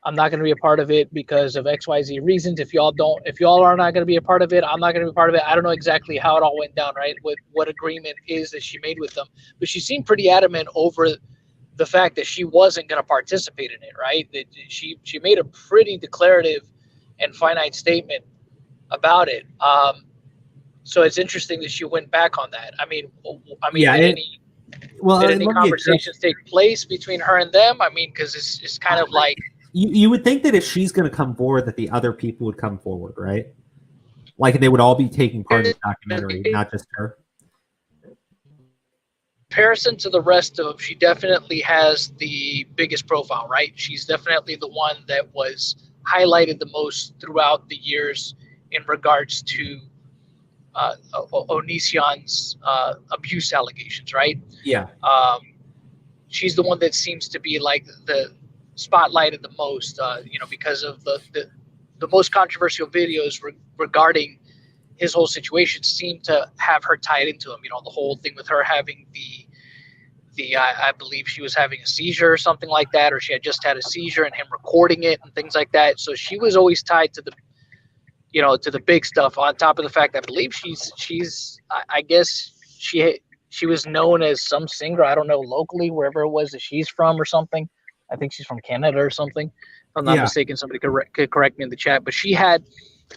I'm not going to be a part of it because of XYZ reasons. If y'all are not going to be a part of it, I'm not going to be a part of it. I don't know exactly how it all went down, right? What agreement is that she made with them. But she seemed pretty adamant over the fact that she wasn't going to participate in it, right? That she made a pretty declarative and finite statement about it. So it's interesting that she went back on that. I mean, yeah, did any conversations take place between her and them? I mean, because it's kind of like, you would think that if she's going to come forward, that the other people would come forward, right? Like they would all be taking part in the documentary, not just her. comparison to the rest of them, she definitely has the biggest profile, right? She's definitely the one that was highlighted the most throughout the years in regards to Onision's abuse allegations, right? Yeah. She's the one that seems to be like the spotlighted the most, because of the most controversial videos regarding his whole situation seem to have her tied into him. The whole thing with her having I believe she was having a seizure or something like that, or she had just had a seizure and him recording it and things like that. So she was always tied to the big stuff, on top of the fact I believe I guess she was known as some singer, I don't know, locally, wherever it was that she's from or something. I think she's from Canada or something. If I'm not mistaken, somebody could correct me in the chat, but she had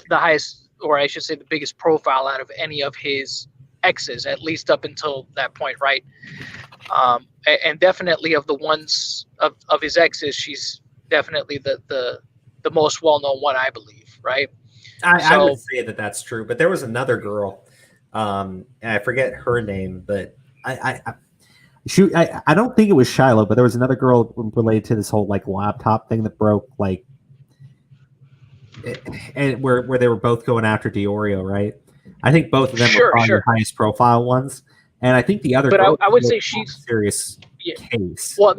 the highest, or I should say the biggest profile out of any of his exes, at least up until that point, right? And definitely of the ones of his exes, she's definitely the most well-known one, I believe, right? I would say that that's true, but there was another girl, and I forget her name, but I don't think it was Shiloh, but there was another girl related to this whole like laptop thing that broke, like, and where they were both going after Diorio, right? I think both of them were probably the highest profile ones, and I think the other. But girl I would say she's a serious case. Well,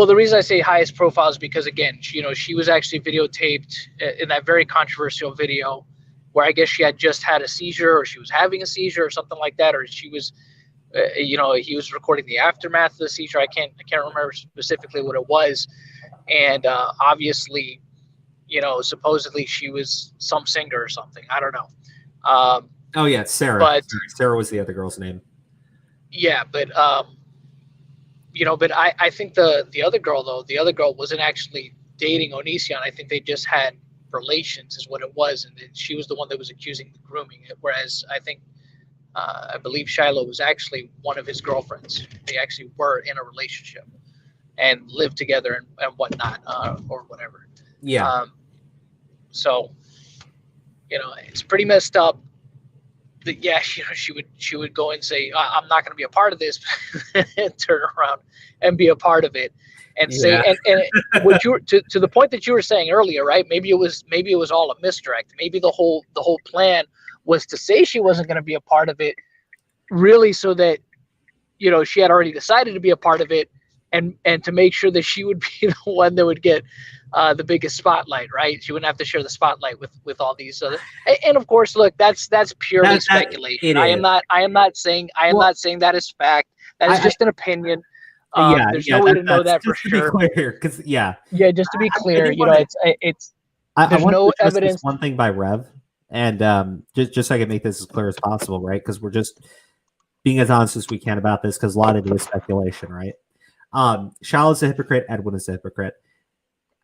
the reason I say highest profile is because, again, she was actually videotaped in that very controversial video where I guess she had just had a seizure, or she was having a seizure or something like that, or she was, he was recording the aftermath of the seizure. I can't remember specifically what it was. And obviously, supposedly she was some singer or something. I don't know. Oh yeah, it's Sarah. But Sarah was the other girl's name. Yeah, but but I think the other girl wasn't actually dating Onision. I think they just had relations, is what it was, and she was the one that was accusing the grooming. Whereas I believe Shiloh was actually one of his girlfriends. They actually were in a relationship and lived together and whatnot, or whatever. Yeah. So, it's pretty messed up. That, yeah, she would go and say, I'm not going to be a part of this, and turn around and be a part of it, and say, and what you to the point that you were saying earlier, right? Maybe it was all a misdirect. Maybe the whole plan was to say she wasn't going to be a part of it, really, so that she had already decided to be a part of it, and to make sure that she would be the one that would get the biggest spotlight, right? She wouldn't have to share the spotlight with all these other. And of course, look, that's purely speculation. I am not saying that is fact. That is just an opinion. There's no way to know that for sure. Because just to be clear, it's there's no evidence. One thing by Rev, and just so I can make this as clear as possible, right? Because we're just being as honest as we can about this, because a lot of it is speculation, right? Shiloh's a hypocrite. Edwin is a hypocrite.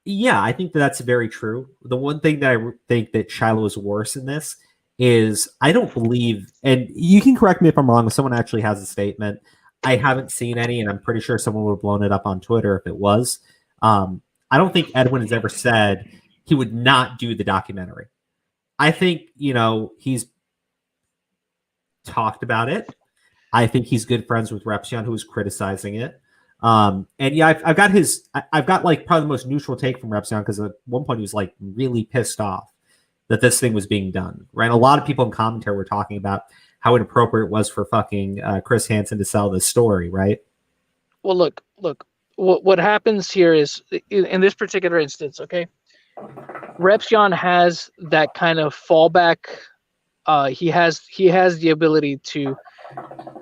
Yeah, I think that's very true. The one thing that I think that Shiloh is worse in this is I don't believe, and you can correct me if I'm wrong, if someone actually has a statement. I haven't seen any, and I'm pretty sure someone would have blown it up on Twitter if it was. I don't think Edwin has ever said he would not do the documentary. I think, he's talked about it. I think he's good friends with Repsion, who was criticizing it. And yeah, I've got like probably the most neutral take from Repsion, because at one point he was like really pissed off that this thing was being done, right? A lot of people in commentary were talking about how inappropriate it was for fucking Chris Hansen to sell this story, right? Well, look, what happens here is, in this particular instance, okay, Repsion has that kind of fallback. He has the ability to,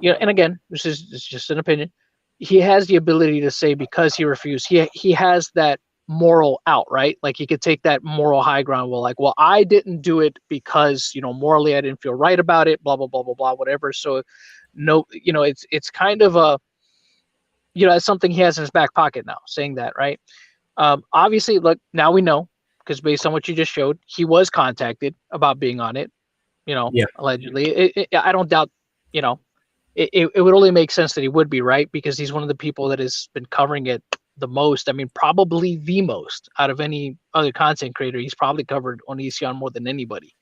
and again, this is just an opinion. He has the ability to say, because he refused, he has that moral out, right? Like he could take that moral high ground. Well, I didn't do it because, morally I didn't feel right about it, blah, blah, blah, blah, blah, whatever. So no, it's kind of a, it's something he has in his back pocket now, saying that, right? Obviously, look, now we know, because based on what you just showed, he was contacted about being on it, allegedly. I don't doubt, it would only make sense that he would be, right? Because he's one of the people that has been covering it the most. I mean, probably the most out of any other content creator. He's probably covered Onision more than anybody.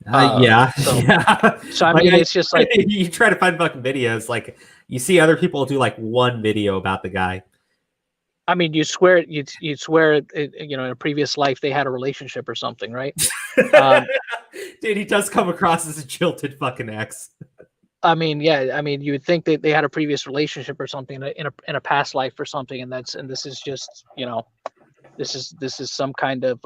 Yeah, So, yeah. so I mean, it's just like, you try to find fucking videos. Like you see other people do like one video about the guy. I mean, you swear you'd swear in a previous life they had a relationship or something, right? Dude, he does come across as a jilted fucking ex. I mean, yeah, I mean, you would think that they had a previous relationship or something in a past life or something, and this is just this is some kind of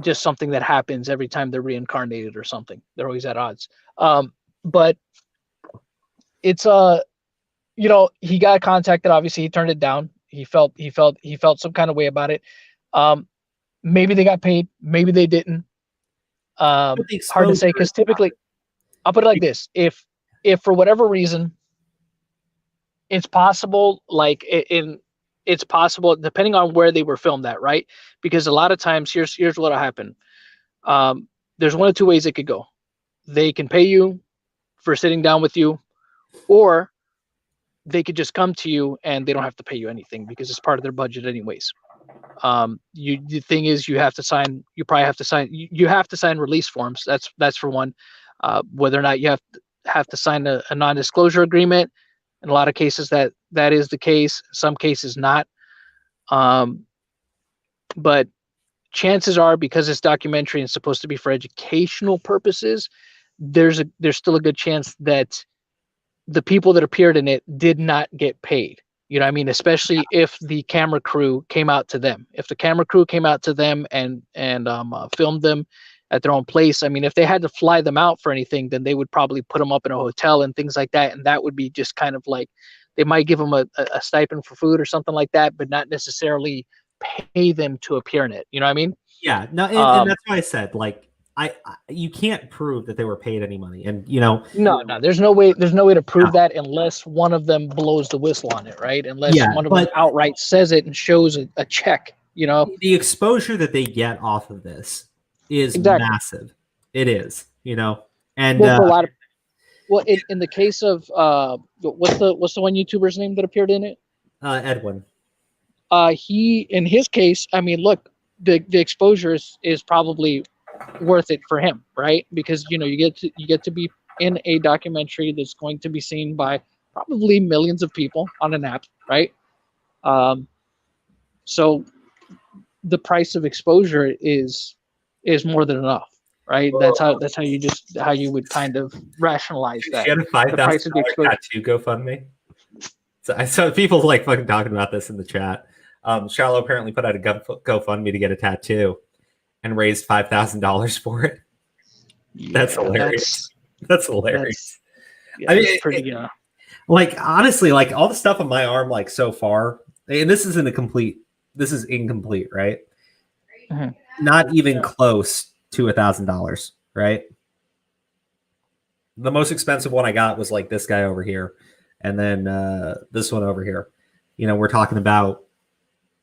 just something that happens every time they're reincarnated or something. They're always at odds. But it's he got contacted. Obviously, he turned it down. He felt some kind of way about it. Maybe they got paid. Maybe they didn't. Hard to say because typically, I'll put it like this: if for whatever reason, it's possible. It's possible depending on where they were filmed at, right? Because a lot of times, here's what'll happen. There's one of two ways it could go. They can pay you for sitting down with you, or they could just come to you and they don't have to pay you anything because it's part of their budget anyways. The thing is, you have to sign release forms. That's for one. Whether or not you have to sign a non-disclosure agreement. In a lot of cases that is the case. Some cases not. But chances are, because this documentary is supposed to be for educational purposes, there's still a good chance that the people that appeared in it did not get paid. You know what I mean? Especially if the camera crew came out to them. If the camera crew came out to them and filmed them at their own place, I mean, if they had to fly them out for anything, then they would probably put them up in a hotel and things like that. And that would be just kind of like, they might give them a stipend for food or something like that, but not necessarily pay them to appear in it. You know what I mean? Yeah. No, and that's why I said, like, you can't prove that they were paid any money, and no, there's no way to prove that unless one of them blows the whistle on it, right? Unless one of them outright says it and shows a check. The exposure that they get off of this is massive. It is, and for a lot of in the case of what's the one YouTuber's name that appeared in it? Edwin. He, in his case, I mean, look, the exposure is probably worth it for him, right? Because you get to be in a documentary that's going to be seen by probably millions of people on an app, right? So the price of exposure is more than enough, right? That's how you would kind of rationalize that. She had a $5,000 tattoo GoFundMe. So I saw people like fucking talking about this in the chat. Shiloh apparently put out a GoFundMe to get a tattoo and raised $5,000 for it. That's hilarious. That's hilarious. I mean, it's pretty. Like honestly, like all the stuff on my arm, like so far, and this is incomplete, right? Mm-hmm. Not even close to $1,000, right? The most expensive one I got was like this guy over here, and then this one over here. We're talking about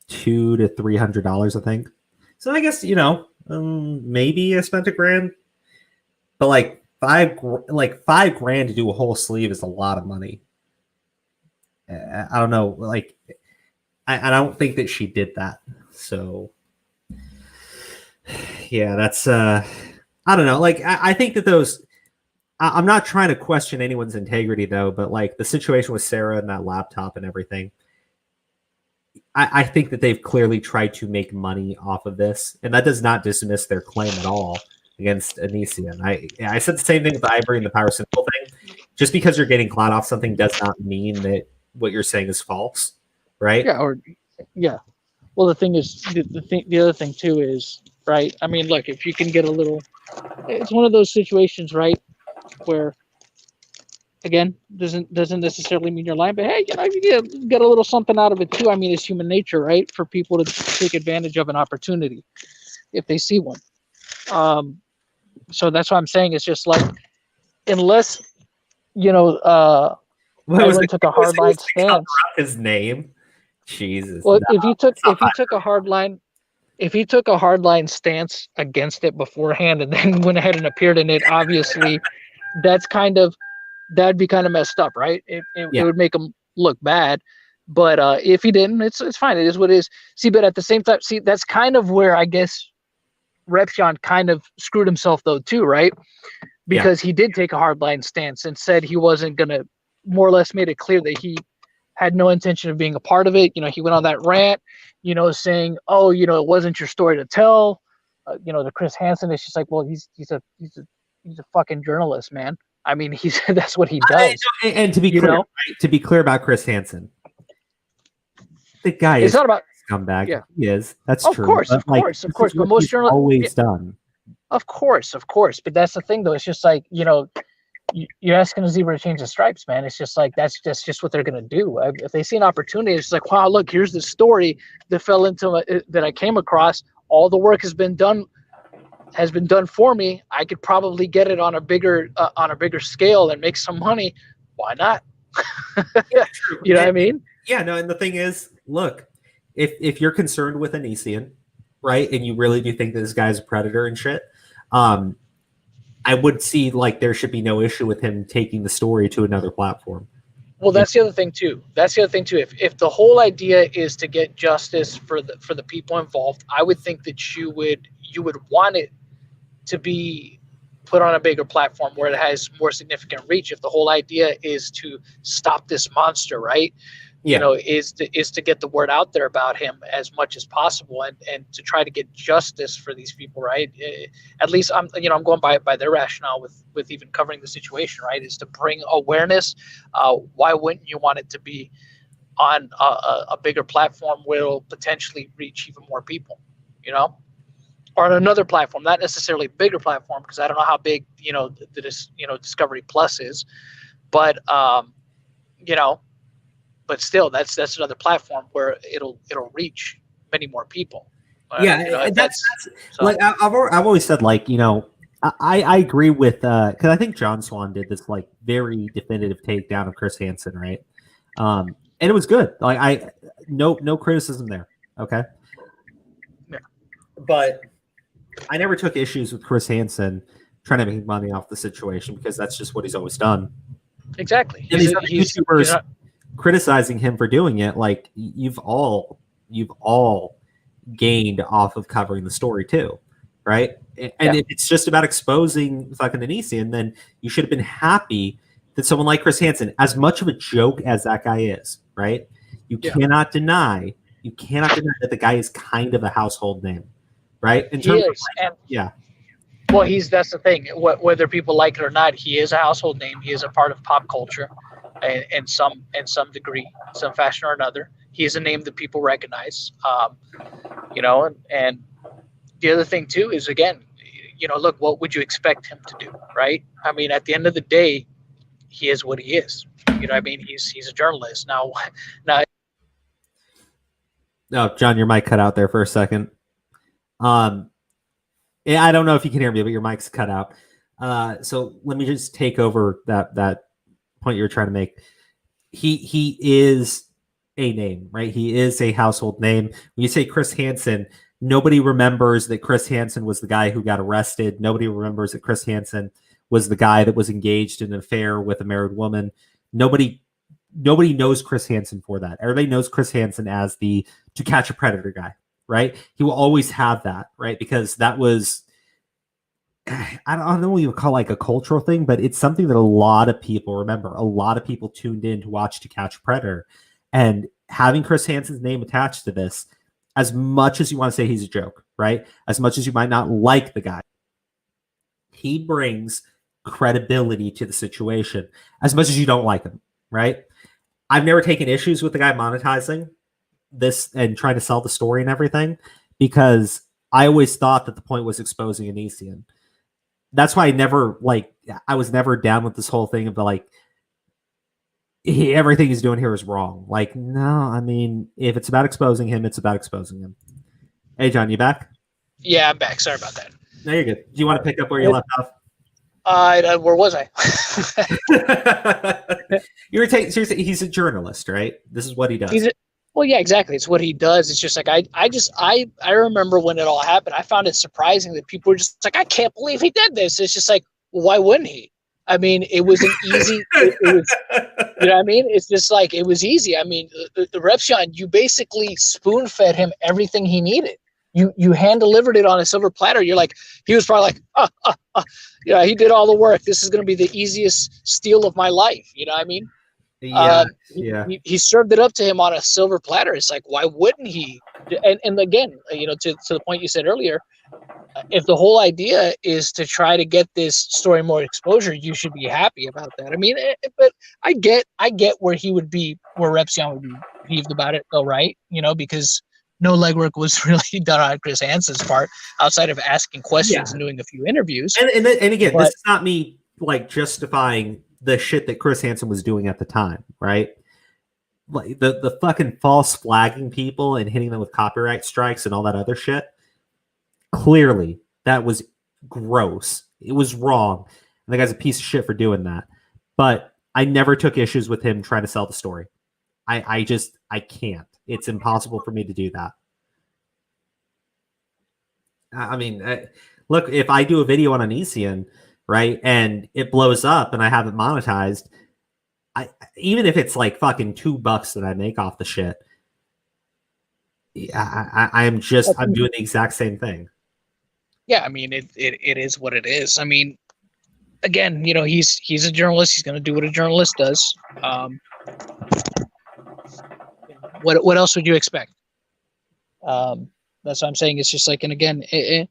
$200 to $300, I think. So I guess maybe I spent $1,000, but like $5,000 to do a whole sleeve is a lot of money. I don't know, like I don't think that she did that. So yeah, that's I don't know. Like I think that those. I'm not trying to question anyone's integrity though, but like the situation with Sarah and that laptop and everything. I think that they've clearly tried to make money off of this, and that does not dismiss their claim at all against Onision. I said the same thing with the Ivory and the Pyrocynical thing. Just because you're getting clout off something does not mean that what you're saying is false, right? Yeah. Well, the thing is, the other thing too is, right? I mean, look, if you can get a little, it's one of those situations, right, where again, doesn't necessarily mean you're lying, but hey, you get a little something out of it too. I mean, it's human nature, right, for people to take advantage of an opportunity if they see one. So that's what I'm saying. It's just like, unless Edwin took a hardline stance. His name, Jesus. Well, if he took a hardline stance against it beforehand and then went ahead and appeared in it, obviously, that'd be kind of messed up, right? It would make him look bad. But if he didn't, it's fine. It is what it is. See, but at the same time, that's kind of where I guess Repshan kind of screwed himself though too, right? Because he did take a hardline stance and said he wasn't gonna, more or less made it clear that he had no intention of being a part of it. He went on that rant, saying, "Oh, it wasn't your story to tell." To Chris Hansen, it's just like, well, he's a fucking journalist, man. I mean, that's what he does. And to be clear, right? To be clear about Chris Hansen, the guy is not about scumbag. Yeah. He is. That's Of true. course. But most journalists always done. Of course. But that's the thing, though. It's just like, you're asking a zebra to change the stripes, man. It's just like that's just what they're gonna do. If they see an opportunity, it's like, wow, look, here's the story that fell into that I came across. All the work has been done for me. I could probably get it on a bigger scale and make some money. Why not? You know what I mean? Yeah, no, and the thing is, look, if you're concerned with Onision, right, and you really do think that this guy's a predator and shit, I would see like there should be no issue with him taking the story to another platform. Well, that's the other thing too. If the whole idea is to get justice for the people involved, I would think that you would want it to be put on a bigger platform where it has more significant reach. If the whole idea is to stop this monster, right? Is to get the word out there about him as much as possible, and to try to get justice for these people, right? At least I'm going by their rationale with even covering the situation, right? Is to bring awareness. Why wouldn't you want it to be on a bigger platform where it'll potentially reach even more people, or on another platform, not necessarily a bigger platform, because I don't know how big the Discovery Plus is, but but still, that's another platform where it'll reach many more people. That's like I've always said, like, I agree with because I think John Swan did this like very definitive takedown of Chris Hansen, right? And it was good. Like no criticism there. Okay, yeah. But I never took issues with Chris Hansen trying to make money off the situation, because that's just what he's always done. Exactly. And these other YouTubers criticizing him for doing it, like you've all gained off of covering the story too, right? And if it's just about exposing fucking Onision, then you should have been happy that someone like Chris Hansen, as much of a joke as that guy is, right? You cannot deny that the guy is kind of a household name, right? In terms of well, that's the thing. Whether people like it or not, he is a household name. He is a part of pop culture, in some degree, some fashion or another. He is a name that people recognize. And the other thing too is, again, look, what would you expect him to do, right? I mean, at the end of the day, he is what he is. You know what I mean? He's a journalist. Now. Oh, John, your mic cut out there for a second. Yeah, I don't know if you can hear me, but your mic's cut out. So let me just take over that point you were trying to make. He is a name, right? He is a household name. When you say Chris Hansen, nobody remembers that Chris Hansen was the guy who got arrested. Nobody remembers that Chris Hansen was the guy that was engaged in an affair with a married woman. Nobody knows Chris Hansen for that. Everybody knows Chris Hansen as the To Catch a Predator guy, right? He will always have that, right? Because that was, I don't know what you would call like a cultural thing, but it's something that a lot of people remember. A lot of people tuned in to watch To Catch a Predator. And having Chris Hansen's name attached to this, as much as you want to say he's a joke, right? As much as you might not like the guy, he brings credibility to the situation, as much as you don't like him, right? I've never taken issues with the guy monetizing this and trying to sell the story and everything, because I always thought that the point was exposing Onision. That's why I was never down with this whole thing of everything he's doing here is wrong. Like, no, I mean, if it's about exposing him, it's about exposing him. Hey, John, you back? Yeah, I'm back. Sorry about that. No, you're good. Do you want to pick up where you left off? Where was I? You were seriously, he's a journalist, right? This is what he does. Well, yeah, exactly. It's what he does. It's just like I remember when it all happened. I found it surprising that people were just like, I can't believe he did this. It's just like, well, why wouldn't he? I mean, it was an easy. It was, you know what I mean? It's just like it was easy. I mean, the Repshan, you basically spoon fed him everything he needed. you hand delivered it on a silver platter. You're like, he was probably like, yeah, he did all the work. This is going to be the easiest steal of my life. You know what I mean? He served it up to him on a silver platter. It's like, why wouldn't he? And again, to the point you said earlier, if the whole idea is to try to get this story more exposure, you should be happy about that. I mean, but I get where he would be, where Repzion would be peeved about it, though, right? Because no legwork was really done on Chris Hansen's part outside of asking questions and doing a few interviews. And again, this is not me like justifying the shit that Chris Hansen was doing at the time, right? Like the fucking false flagging people and hitting them with copyright strikes and all that other shit. Clearly, that was gross. It was wrong. And the guy's a piece of shit for doing that. But I never took issues with him trying to sell the story. I can't. It's impossible for me to do that. I mean, look, if I do a video on Onision, right, and it blows up and I have it monetized, even if it's like fucking $2 that I make off the shit, I'm doing the exact same thing. Yeah, I mean, it is what it is. I mean, again, he's a journalist. He's going to do what a journalist does. What else would you expect? That's what I'm saying. It's just like, and again, to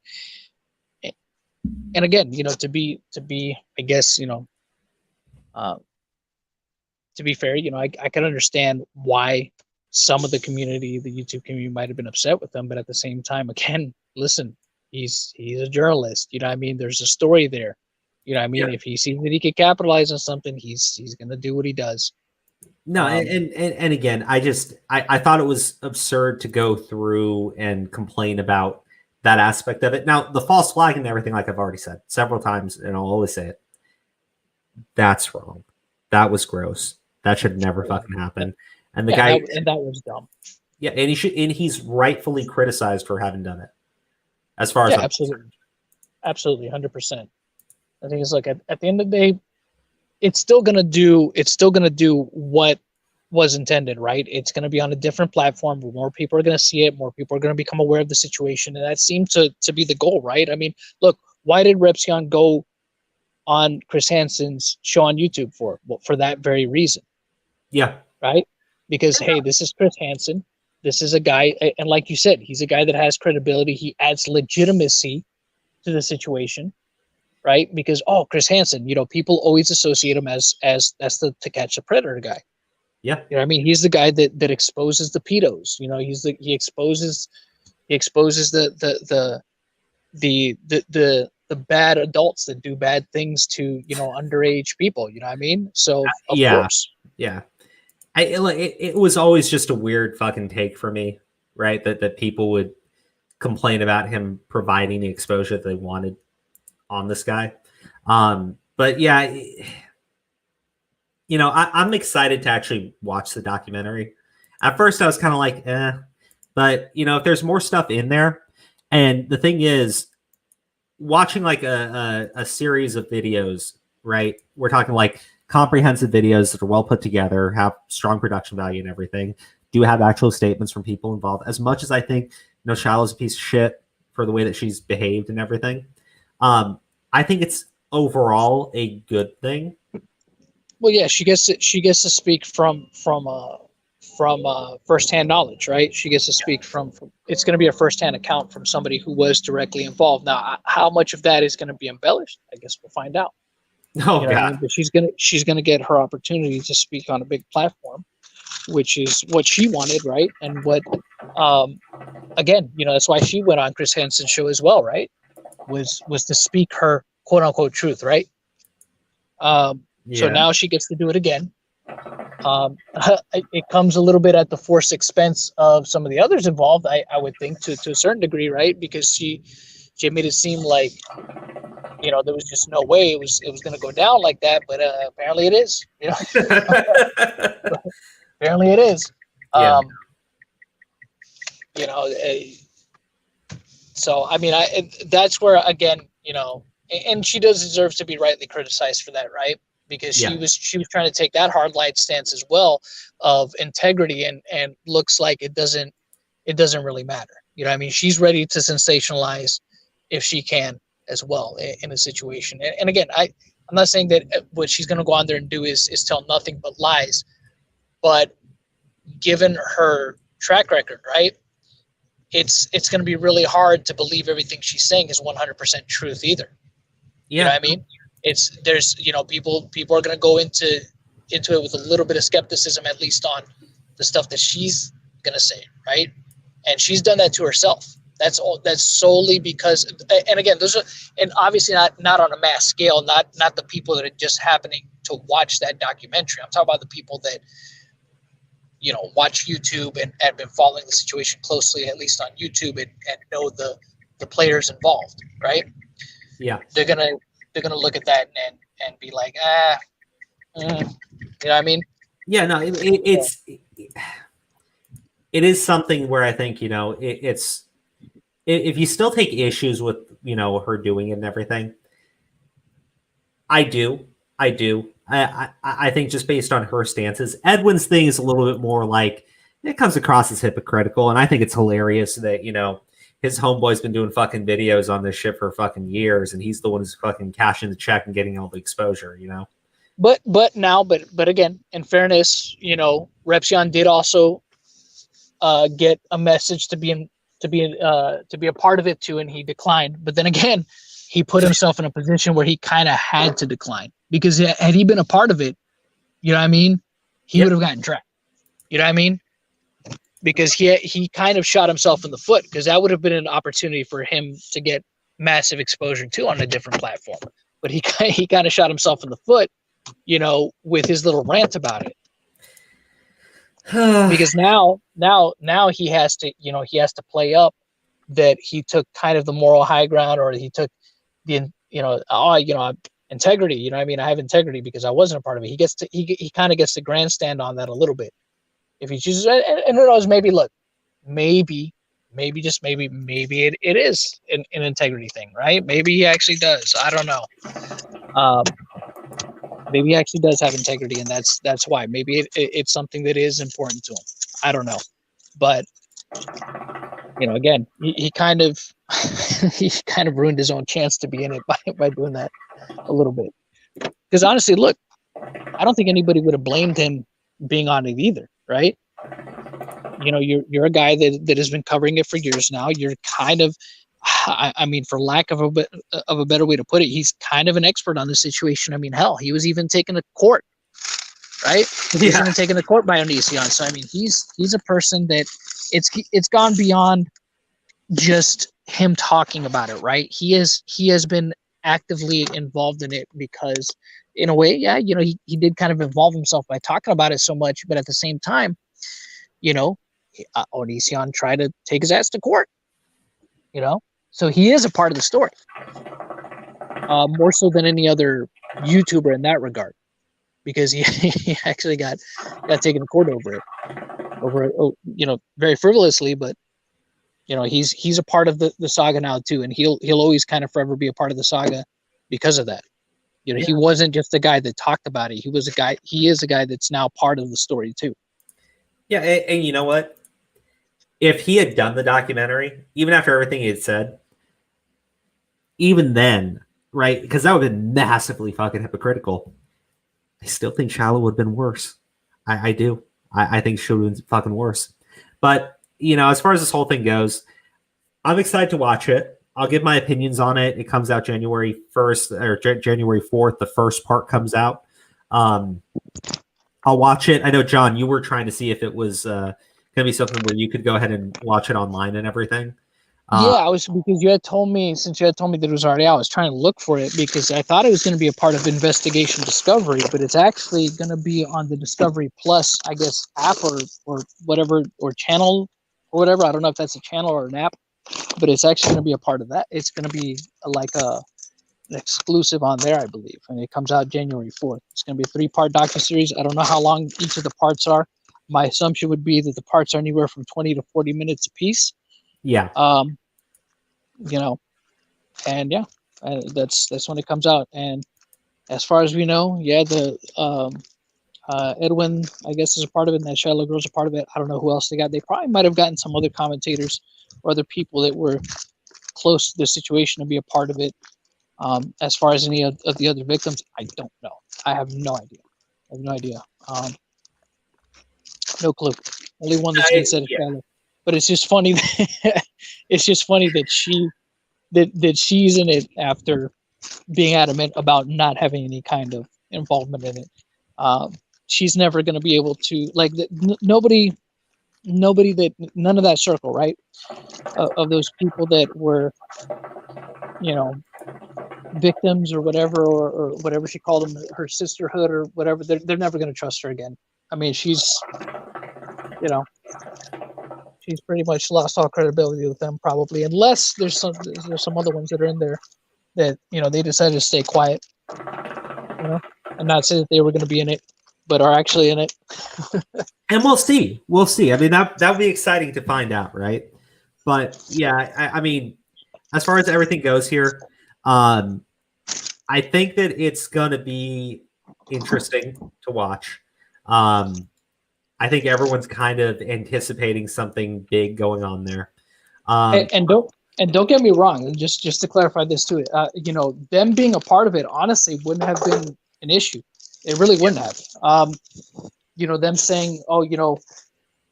be, I guess, to be fair, I can understand why some of the community, the YouTube community, might have been upset with him, but at the same time, again, listen, he's a journalist. You know what I mean? There's a story there. You know what I mean? Yeah. If he sees that he can capitalize on something, he's going to do what he does. No, and again, I thought it was absurd to go through and complain about that aspect of it. Now, the false flag and everything, like I've already said several times, and I'll always say it, that's wrong. That was gross. That should never fucking happen. And that was dumb. Yeah, and he's rightfully criticized for having done it. As far as absolutely, 100%. I think it's like at the end of the day, it's still gonna do what was intended, right? It's gonna be on a different platform where more people are gonna see it, more people are gonna become aware of the situation, and that seemed to be the goal, right? I mean, look, why did Repzion go on Chris Hansen's show on YouTube for? Well, for that very reason. Yeah. Right? Because hey, this is Chris Hansen. This is a guy, and like you said, he's a guy that has credibility. He adds legitimacy to the situation, right? Because Chris Hansen, people always associate him as the To Catch a Predator guy. Yeah, I mean, he's the guy that exposes the pedos. He exposes the bad adults that do bad things to underage people. You know what I mean? So of course, yeah. It was always just a weird fucking take for me, right? That people would complain about him providing the exposure that they wanted on this guy. But yeah, I'm excited to actually watch the documentary. At first I was kind of like, but if there's more stuff in there, and the thing is, watching like a series of videos, right? We're talking like comprehensive videos that are well put together, have strong production value and everything, do have actual statements from people involved. As much as I think, Shiloh's a piece of shit for the way that she's behaved and everything, I think it's overall a good thing. Well, yeah, she gets to speak from firsthand knowledge, right? She gets to speak from it's going to be a firsthand account from somebody who was directly involved. Now, how much of that is going to be embellished? I guess we'll find out. Oh, God. I mean? But she's gonna get her opportunity to speak on a big platform, which is what she wanted, right? And what, again, that's why she went on Chris Hansen's show as well, right? Was to speak her quote unquote truth, right? So now she gets to do it again. It comes a little bit at the forced expense of some of the others involved, I would think, to a certain degree, right? Because she made it seem like there was just no way it was going to go down like that, but apparently it is. Apparently it is. Yeah. So I mean, that's where again, and she does deserve to be rightly criticized for that, right? Because she was trying to take that hard line stance as well of integrity, and looks like it doesn't really matter. You know what I mean? She's ready to sensationalize if she can as well in a situation. And again, I'm not saying that what she's going to go on there and do is tell nothing but lies, but given her track record, right? It's going to be really hard to believe everything she's saying is 100% truth either. Yeah. You know what I mean? There's people are going to go into it with a little bit of skepticism, at least on the stuff that she's going to say, right? And she's done that to herself. That's solely because, and again, those are, and obviously not on a mass scale, not the people that are just happening to watch that documentary. I'm talking about the people that, watch YouTube and have been following the situation closely, at least on YouTube, and know the players involved, right? Yeah. They're gonna look at that and be like, you know what I mean? Yeah, no, it is something where I think, it's, if you still take issues with, her doing it and everything, I do. I think just based on her stances, Edwin's thing is a little bit more like, it comes across as hypocritical, and I think it's hilarious that, his homeboy's been doing fucking videos on this shit for fucking years, and he's the one who's fucking cashing the check and getting all the exposure, But again, in fairness, Repsion did also get a message to be a part of it too, and he declined. But then again, he put himself in a position where he kind of had to decline, because had he been a part of it, you know what I mean, he would have gotten trapped. You know what I mean? Because he kind of shot himself in the foot, because that would have been an opportunity for him to get massive exposure too on a different platform. But he kind of shot himself in the foot, with his little rant about it. Because now he has to play up that he took kind of the moral high ground, or he took the integrity. You know what I mean? I have integrity because I wasn't a part of it. He kind of gets to grandstand on that a little bit. If he chooses, and who knows, maybe just maybe it is an integrity thing, right? Maybe he actually does. I don't know. Maybe he actually does have integrity, and that's why. Maybe it's something that is important to him. I don't know, but again, he kind of ruined his own chance to be in it by doing that a little bit. Because honestly, look, I don't think anybody would have blamed him being on it either, right? You're a guy that has been covering it for years now. You're kind of, I mean, for lack of a better way to put it, he's kind of an expert on the situation. I mean, hell, he was even taken to court, right? He was even taken to court by Onision. So I mean, he's a person that it's gone beyond just him talking about it, right? He has been actively involved in it, because in a way, he did kind of involve himself by talking about it so much, but at the same time, Onision tried to take his ass to court, so he is a part of the story, more so than any other YouTuber in that regard, because he actually got taken to court over it, very frivolously, but he's a part of the saga now too, and he'll always kind of forever be a part of the saga because of that. He wasn't just a guy that talked about it. He is a guy that's now part of the story too. Yeah, and you know what? If he had done the documentary, even after everything he had said, even then, right? Because that would have been massively fucking hypocritical. I still think Shiloh would have been worse. I do. I think she would have been fucking worse. But, as far as this whole thing goes, I'm excited to watch it. I'll give my opinions on it. It comes out January 1st or January 4th. The first part comes out. I'll watch it. I know, John, you were trying to see if it was going to be something where you could go ahead and watch it online and everything. I was, because you had told me that it was already out. I was trying to look for it because I thought it was going to be a part of Investigation Discovery, but it's actually going to be on the Discovery Plus, I guess, app or whatever, or channel or whatever. I don't know if that's a channel or an app, but it's actually going to be a part of that. It's going to be like an exclusive on there, I believe, and it comes out January 4th. It's going to be a 3-part docuseries. I don't know how long each of the parts are. My assumption would be that the parts are anywhere from 20 to 40 minutes a piece. Yeah. And that's when it comes out. And as far as we know, the Edwin, I guess, is a part of it, and that Shiloh girl's a part of it. I don't know who else they got. They probably might have gotten some other commentators or other people that were close to the situation to be a part of it. As far as any of the other victims, I don't know. I have no idea. No clue. Only one that's been said is Shiloh. But it's just funny. It's just funny that she's in it after being adamant about not having any kind of involvement in it. She's never going to be able to nobody that none of that circle, right? Of those people that were, victims or whatever, or whatever she called them, her sisterhood or whatever. They're never going to trust her again. I mean, she's pretty much lost all credibility with them, probably, unless there's some other ones that are in there that they decided to stay quiet, and not say that they were going to be in it, but are actually in it. And we'll see. I mean, that would be exciting to find out, right? But yeah, I mean, as far as everything goes here, I think that it's going to be interesting to watch. I think everyone's kind of anticipating something big going on there. And don't get me wrong. Just to clarify this too, them being a part of it honestly wouldn't have been an issue. It really wouldn't have. Them saying, "Oh,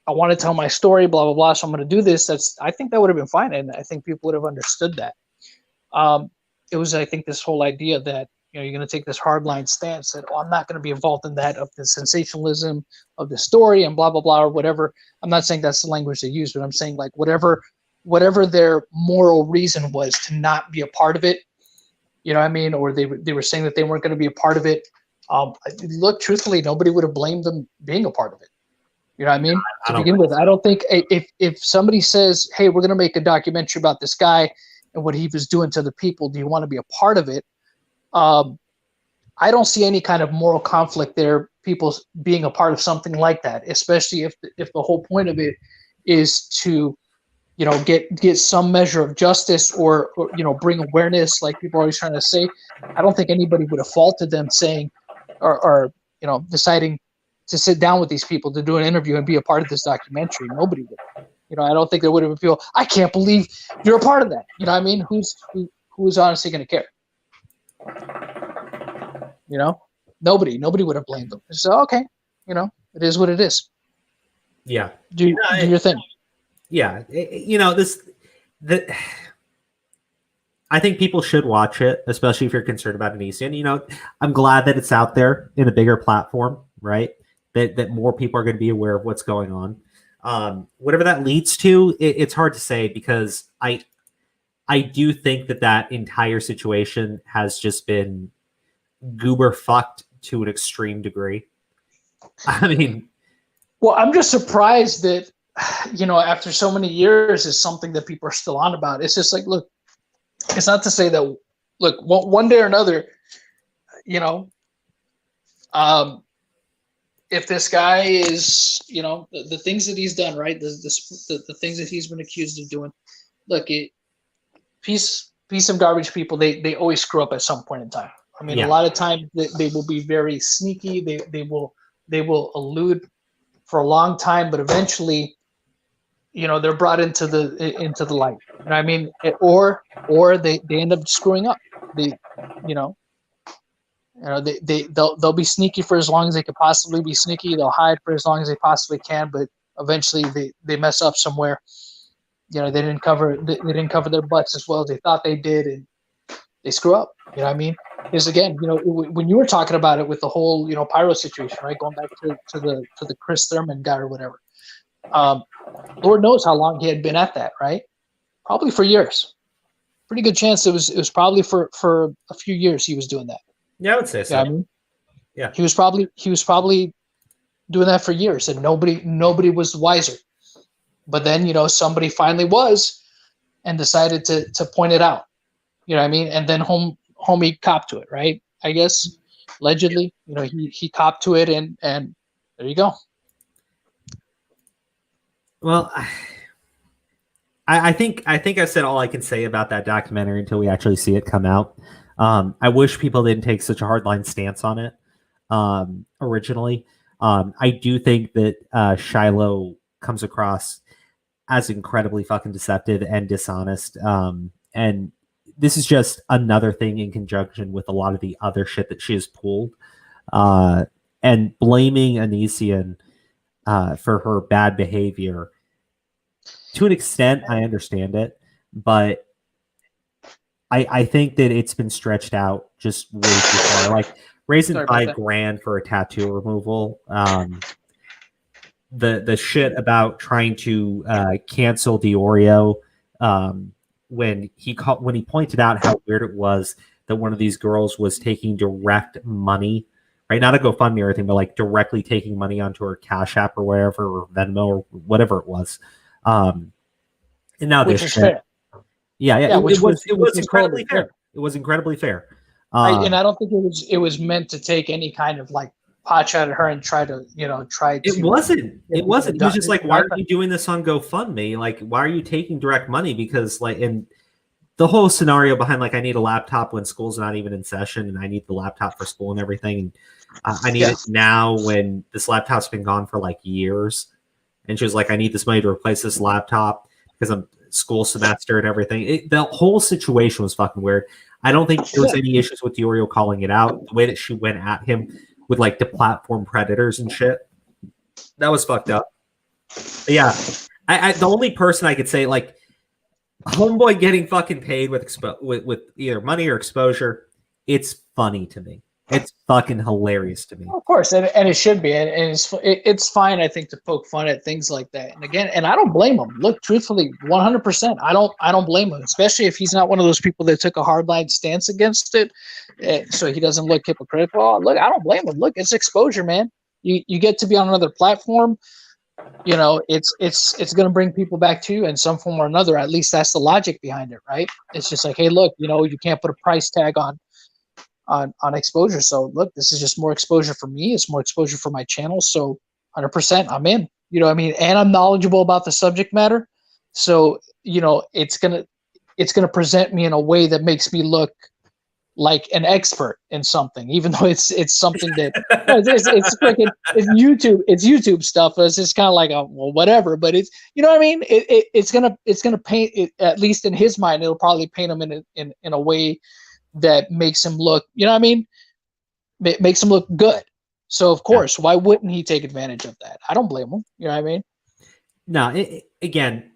I want to tell my story, blah blah blah, so I'm going to do this." I think that would have been fine, and I think people would have understood that. It was, I think, this whole idea that you're going to take this hardline stance that, I'm not going to be involved in that, of the sensationalism of the story and blah blah blah or whatever. I'm not saying that's the language they use, but I'm saying like whatever their moral reason was to not be a part of it. You know what I mean? Or they were saying that they weren't going to be a part of it. Look, truthfully, nobody would have blamed them being a part of it. You know what I mean? To begin with, I don't think if somebody says, "Hey, we're going to make a documentary about this guy and what he was doing to the people, do you want to be a part of it?" I don't see any kind of moral conflict there, people being a part of something like that, especially if the whole point of it is to, get some measure of justice or bring awareness, like people are always trying to say. I don't think anybody would have faulted them saying or deciding to sit down with these people to do an interview and be a part of this documentary. Nobody would. I don't think there would have been people, "I can't believe you're a part of that." You know what I mean? Who's honestly going to care? Nobody would have blamed them. So, okay, it is what it is. Yeah. Do your thing. Yeah. I think people should watch it, especially if you're concerned about Onision. I'm glad that it's out there in a bigger platform, right? That more people are going to be aware of what's going on. Whatever that leads to, it's hard to say, because I do think that entire situation has just been goober fucked to an extreme degree. I mean, well, I'm just surprised that after so many years is something that people are still on about. It's just like, look, it's not to say that, look, one day or another, if this guy is, the things that he's done, right, the things that he's been accused of doing, look, piece of garbage people, they always screw up at some point in time. I mean, a lot of times they will be very sneaky. They will elude for a long time, but eventually, they're brought into the light. You know what I mean? Or they end up screwing up. They'll be sneaky for as long as they could possibly be sneaky. They'll hide for as long as they possibly can, but eventually they mess up somewhere. They didn't cover their butts as well as they thought they did, and they screw up. You know what I mean? Because again, when you were talking about it with the whole Pyro situation, right? Going back to the Chris Thurman guy or whatever. Lord knows how long he had been at that, right? Probably for years. Pretty good chance it was probably for a few years he was doing that. Yeah, I would say so. You know what I mean? Yeah. He was probably doing that for years, and nobody was wiser. But then, somebody finally was and decided to point it out. You know what I mean? And then homie copped to it, right? I guess allegedly, he copped to it, and there you go. Well, I think I said all I can say about that documentary until we actually see it come out. I wish people didn't take such a hardline stance on it originally. I do think that Shiloh comes across as incredibly fucking deceptive and dishonest. And this is just another thing in conjunction with a lot of the other shit that she has pulled. And blaming Onision for her bad behavior, to an extent, I understand it, but I think that it's been stretched out just way too far. Like raising $5,000 for a tattoo removal. The shit about trying to cancel Diorio when he pointed out how weird it was that one of these girls was taking direct money, right? Not a GoFundMe or anything, but like directly taking money onto her Cash App or wherever, or Venmo or whatever it was. And now this shit. Fair. Yeah, it was incredibly fair. It was incredibly fair. And I don't think it was meant to take any kind of like pot shot at her and try to. It wasn't. It wasn't. It was just like, why are you doing this on GoFundMe? Like, why are you taking direct money? Because like, in the whole scenario behind like, I need a laptop when school's not even in session, and I need the laptop for school and everything, and I need it now when this laptop's been gone for like years. And she was like, I need this money to replace this laptop because I'm school semester and everything. The whole situation was fucking weird. I don't think there was any issues with Diorio calling it out. The way that she went at him with like the platform predators and shit, that was fucked up. But yeah, I the only person I could say like Homeboy getting fucking paid with either money or exposure, it's funny to me. It's fucking hilarious to me. Of course, and it should be, and it's fine, I think, to poke fun at things like that. And again, and I don't blame him. Look, truthfully, 100%, I don't blame him, especially if he's not one of those people that took a hardline stance against it, so he doesn't look hypocritical. Look, I don't blame him. Look, it's exposure, man. You get to be on another platform. It's going to bring people back to you in some form or another. At least that's the logic behind it, right? It's just like, hey, look, you can't put a price tag on exposure. So look, this is just more exposure for me. It's more exposure for my channel. So 100% I'm in, and I'm knowledgeable about the subject matter. So, it's going to present me in a way that makes me look like an expert in something, even though it's something that it's YouTube stuff. It's just kind of like whatever, but it's, it's going to paint it, at least in his mind, it'll probably paint him in a way that makes him look, makes him look good. So of course, why wouldn't he take advantage of that? I don't blame him. You know what I mean? No, again,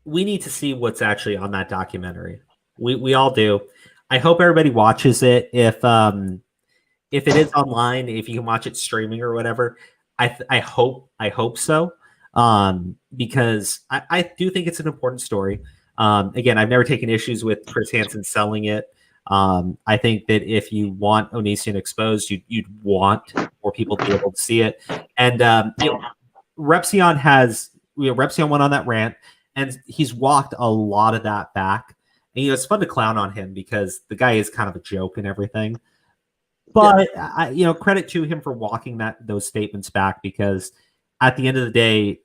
we need to see what's actually on that documentary. We all do. I hope everybody watches it. If it is online, if you can watch it streaming or whatever, I hope so. Because I do think it's an important story. Again, I've never taken issues with Chris Hansen selling it. I think that if you want Onision exposed, you'd want more people to be able to see it. And Repsion went on that rant, and he's walked a lot of that back. And it's fun to clown on him because the guy is kind of a joke and everything. But credit to him for walking those statements back, because at the end of the day,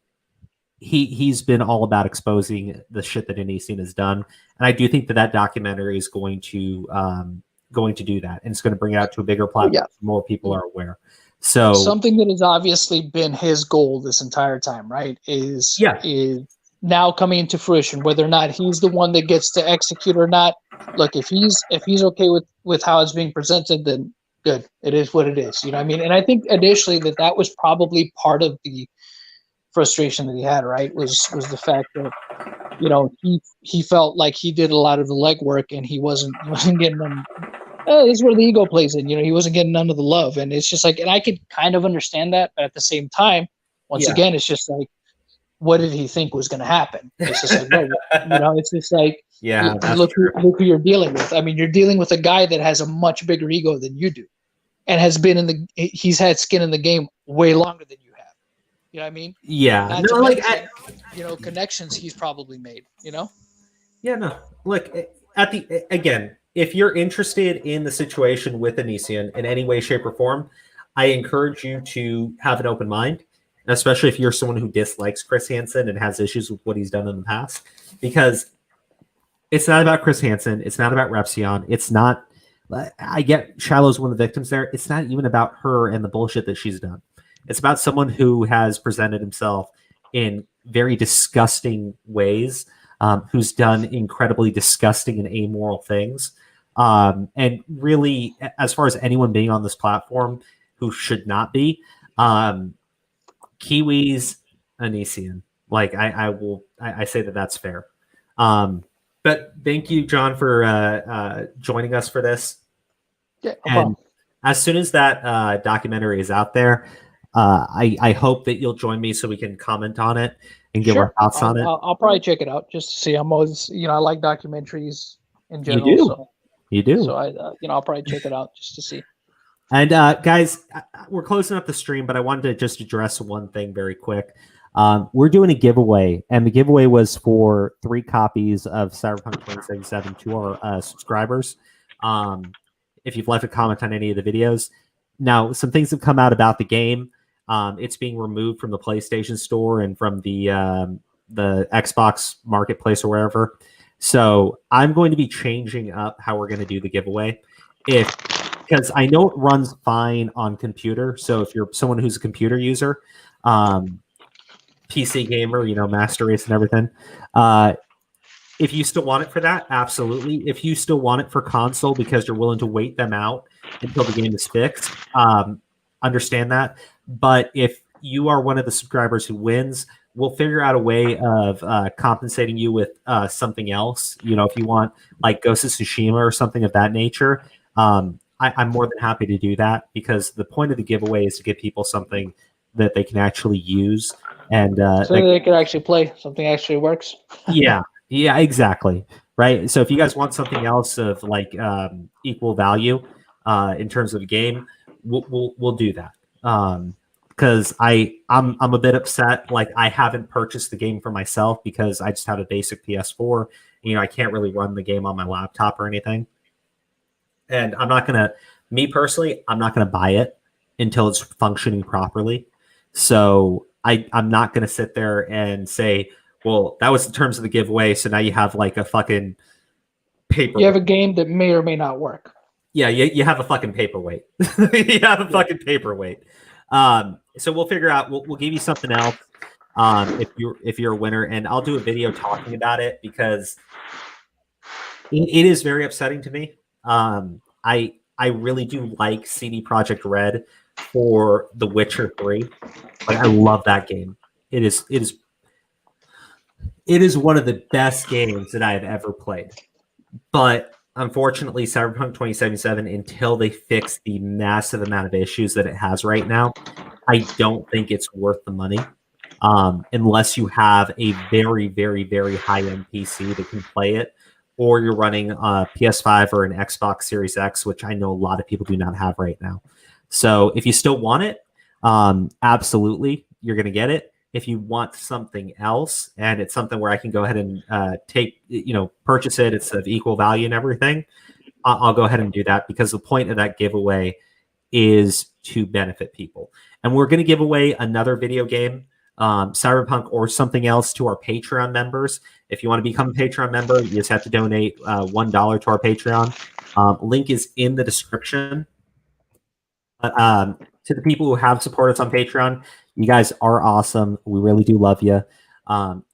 he's been all about exposing the shit that Onision has done, and I do think that documentary is going to do that, and it's going to bring it out to a bigger platform. So more people are aware. So something that has obviously been his goal this entire time, right? Is now coming into fruition. Whether or not he's the one that gets to execute or not, look, if he's okay with how it's being presented, then good. It is what it is. You know what I mean? And I think initially that was probably part of the frustration that he had, right? Was the fact that he felt like he did a lot of the legwork and he wasn't getting them. This is where the ego plays in. He wasn't getting none of the love, and it's just like, and I could kind of understand that, but at the same time, once again, it's just like, what did he think was going to happen? It's just like, no, it's just like, look who you're dealing with. I mean, you're dealing with a guy that has a much bigger ego than you do, and has been he's had skin in the game way longer than you have. You know what I mean? Yeah. Not to mention, connections he's probably made. Yeah. No. Look, again, if you're interested in the situation with Onision in any way, shape, or form, I encourage you to have an open mind, especially if you're someone who dislikes Chris Hansen and has issues with what he's done in the past, because it's not about Chris Hansen. It's not about Repsion. It's not. I get Shiloh's one of the victims there. It's not even about her and the bullshit that she's done. It's about someone who has presented himself in very disgusting ways, who's done incredibly disgusting and amoral things. And really, as far as anyone being on this platform who should not be, Kiwis, Onision. Like I say that that's fair. But thank you, John, for joining us for this. Yeah, no And problem. as soon as that documentary is out there, I hope that you'll join me so we can comment on it and give our thoughts on it. I'll probably check it out just to see. I'm always, I like documentaries in general. You do. So, You do. so I'll probably check it out just to see. And guys, we're closing up the stream, but I wanted to just address one thing very quick. We're doing a giveaway, and the giveaway was for 3 copies of Cyberpunk 2077 to our subscribers. If you've left a comment on any of the videos. Now, some things have come out about the game. It's being removed from the PlayStation Store and from the Xbox Marketplace or wherever. So I'm going to be changing up how we're going to do the giveaway. Because I know it runs fine on computer. So if you're someone who's a computer user, PC gamer, Master Race and everything, if you still want it for that, absolutely. If you still want it for console because you're willing to wait them out until the game is fixed, understand that. But if you are one of the subscribers who wins, we'll figure out a way of compensating you with something else. If you want like Ghost of Tsushima or something of that nature, I'm more than happy to do that, because the point of the giveaway is to give people something that they can actually use. And So they can actually play, something actually works. yeah, exactly. Right. So if you guys want something else of like equal value in terms of the game, we'll do that. Because I'm a bit upset. Like, I haven't purchased the game for myself because I just have a basic PS4. I can't really run the game on my laptop or anything. And I'm not gonna buy it until it's functioning properly. So I'm not gonna sit there and say, well, that was the terms of the giveaway, so now you have like a fucking paper. You have a game that may or may not work. Yeah, you have a fucking paperweight. You have a fucking paperweight. So we'll figure out. We'll give you something else if you're a winner, and I'll do a video talking about it, because it is very upsetting to me. I really do like CD Projekt Red for The Witcher 3. Like, I love that game. It is one of the best games that I have ever played. But unfortunately, Cyberpunk 2077, until they fix the massive amount of issues that it has right now, I don't think it's worth the money. Unless you have a very, very, very high-end PC that can play it, or you're running a PS5 or an Xbox Series X, which I know a lot of people do not have right now. So if you still want it, absolutely, you're going to get it. If you want something else, and it's something where I can go ahead and purchase it, it's of equal value and everything, I'll go ahead and do that, because the point of that giveaway is to benefit people. And we're going to give away another video game, Cyberpunk or something else, to our Patreon members. If you want to become a Patreon member, you just have to donate $1 to our Patreon. Link is in the description. To the people who have supported us on Patreon, you guys are awesome. We really do love you.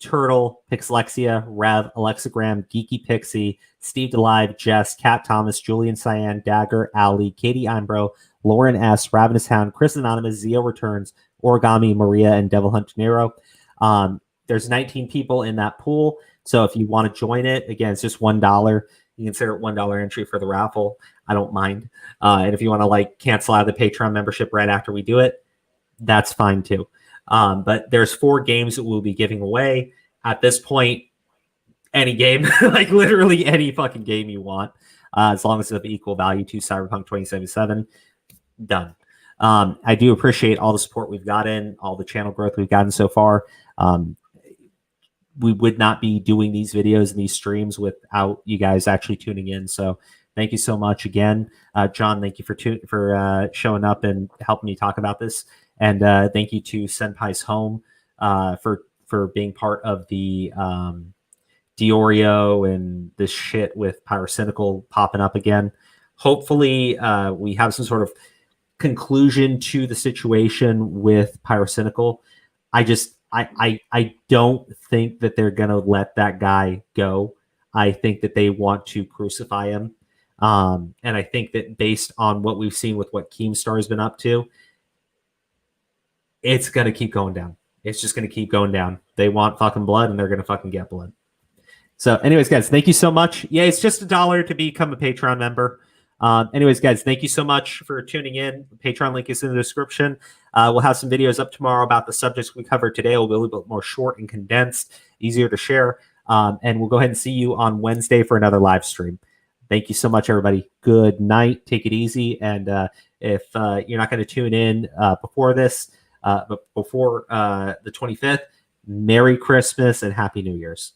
Turtle, Pixlexia, Rev, Alexagram, Geeky Pixie, Steve DeLive, Jess, Cat Thomas, Julian Cyan, Dagger, Ali, Katie Imbro, Lauren S., Ravenous Hound, Chris Anonymous, Zio Returns, Origami, Maria, and Devil Hunt De Niro. There's 19 people in that pool. So if you want to join it, again, it's just $1. You consider it $1 entry for the raffle. I don't mind. And if you want to cancel out of the Patreon membership right after we do it, that's fine too. But there's 4 games that we'll be giving away. At this point, any game, literally any fucking game you want, as long as it's of equal value to Cyberpunk 2077, done. I do appreciate all the support we've gotten, all the channel growth we've gotten so far. We would not be doing these videos and these streams without you guys actually tuning in. So thank you so much again. John, thank you for showing up and helping me talk about this. And thank you to Senpai's Home for being part of the Diorio and this shit with Pyrocynical popping up again. Hopefully we have some sort of conclusion to the situation with Pyrocynical. I don't think that they're gonna let that guy go. I think that they want to crucify him. And I think that based on what we've seen with what Keemstar has been up to, it's gonna keep going down. It's just gonna keep going down. They want fucking blood, and they're gonna fucking get blood. So, anyways, guys, thank you so much. Yeah, it's just $1 to become a Patreon member. Anyways, guys, thank you so much for tuning in. The Patreon link is in the description. We'll have some videos up tomorrow about the subjects we covered today. It'll be a little bit more short and condensed, easier to share. And we'll go ahead and see you on Wednesday for another live stream. Thank you so much, everybody. Good night. Take it easy. And if you're not going to tune in before this, but before the 25th, Merry Christmas and Happy New Year's.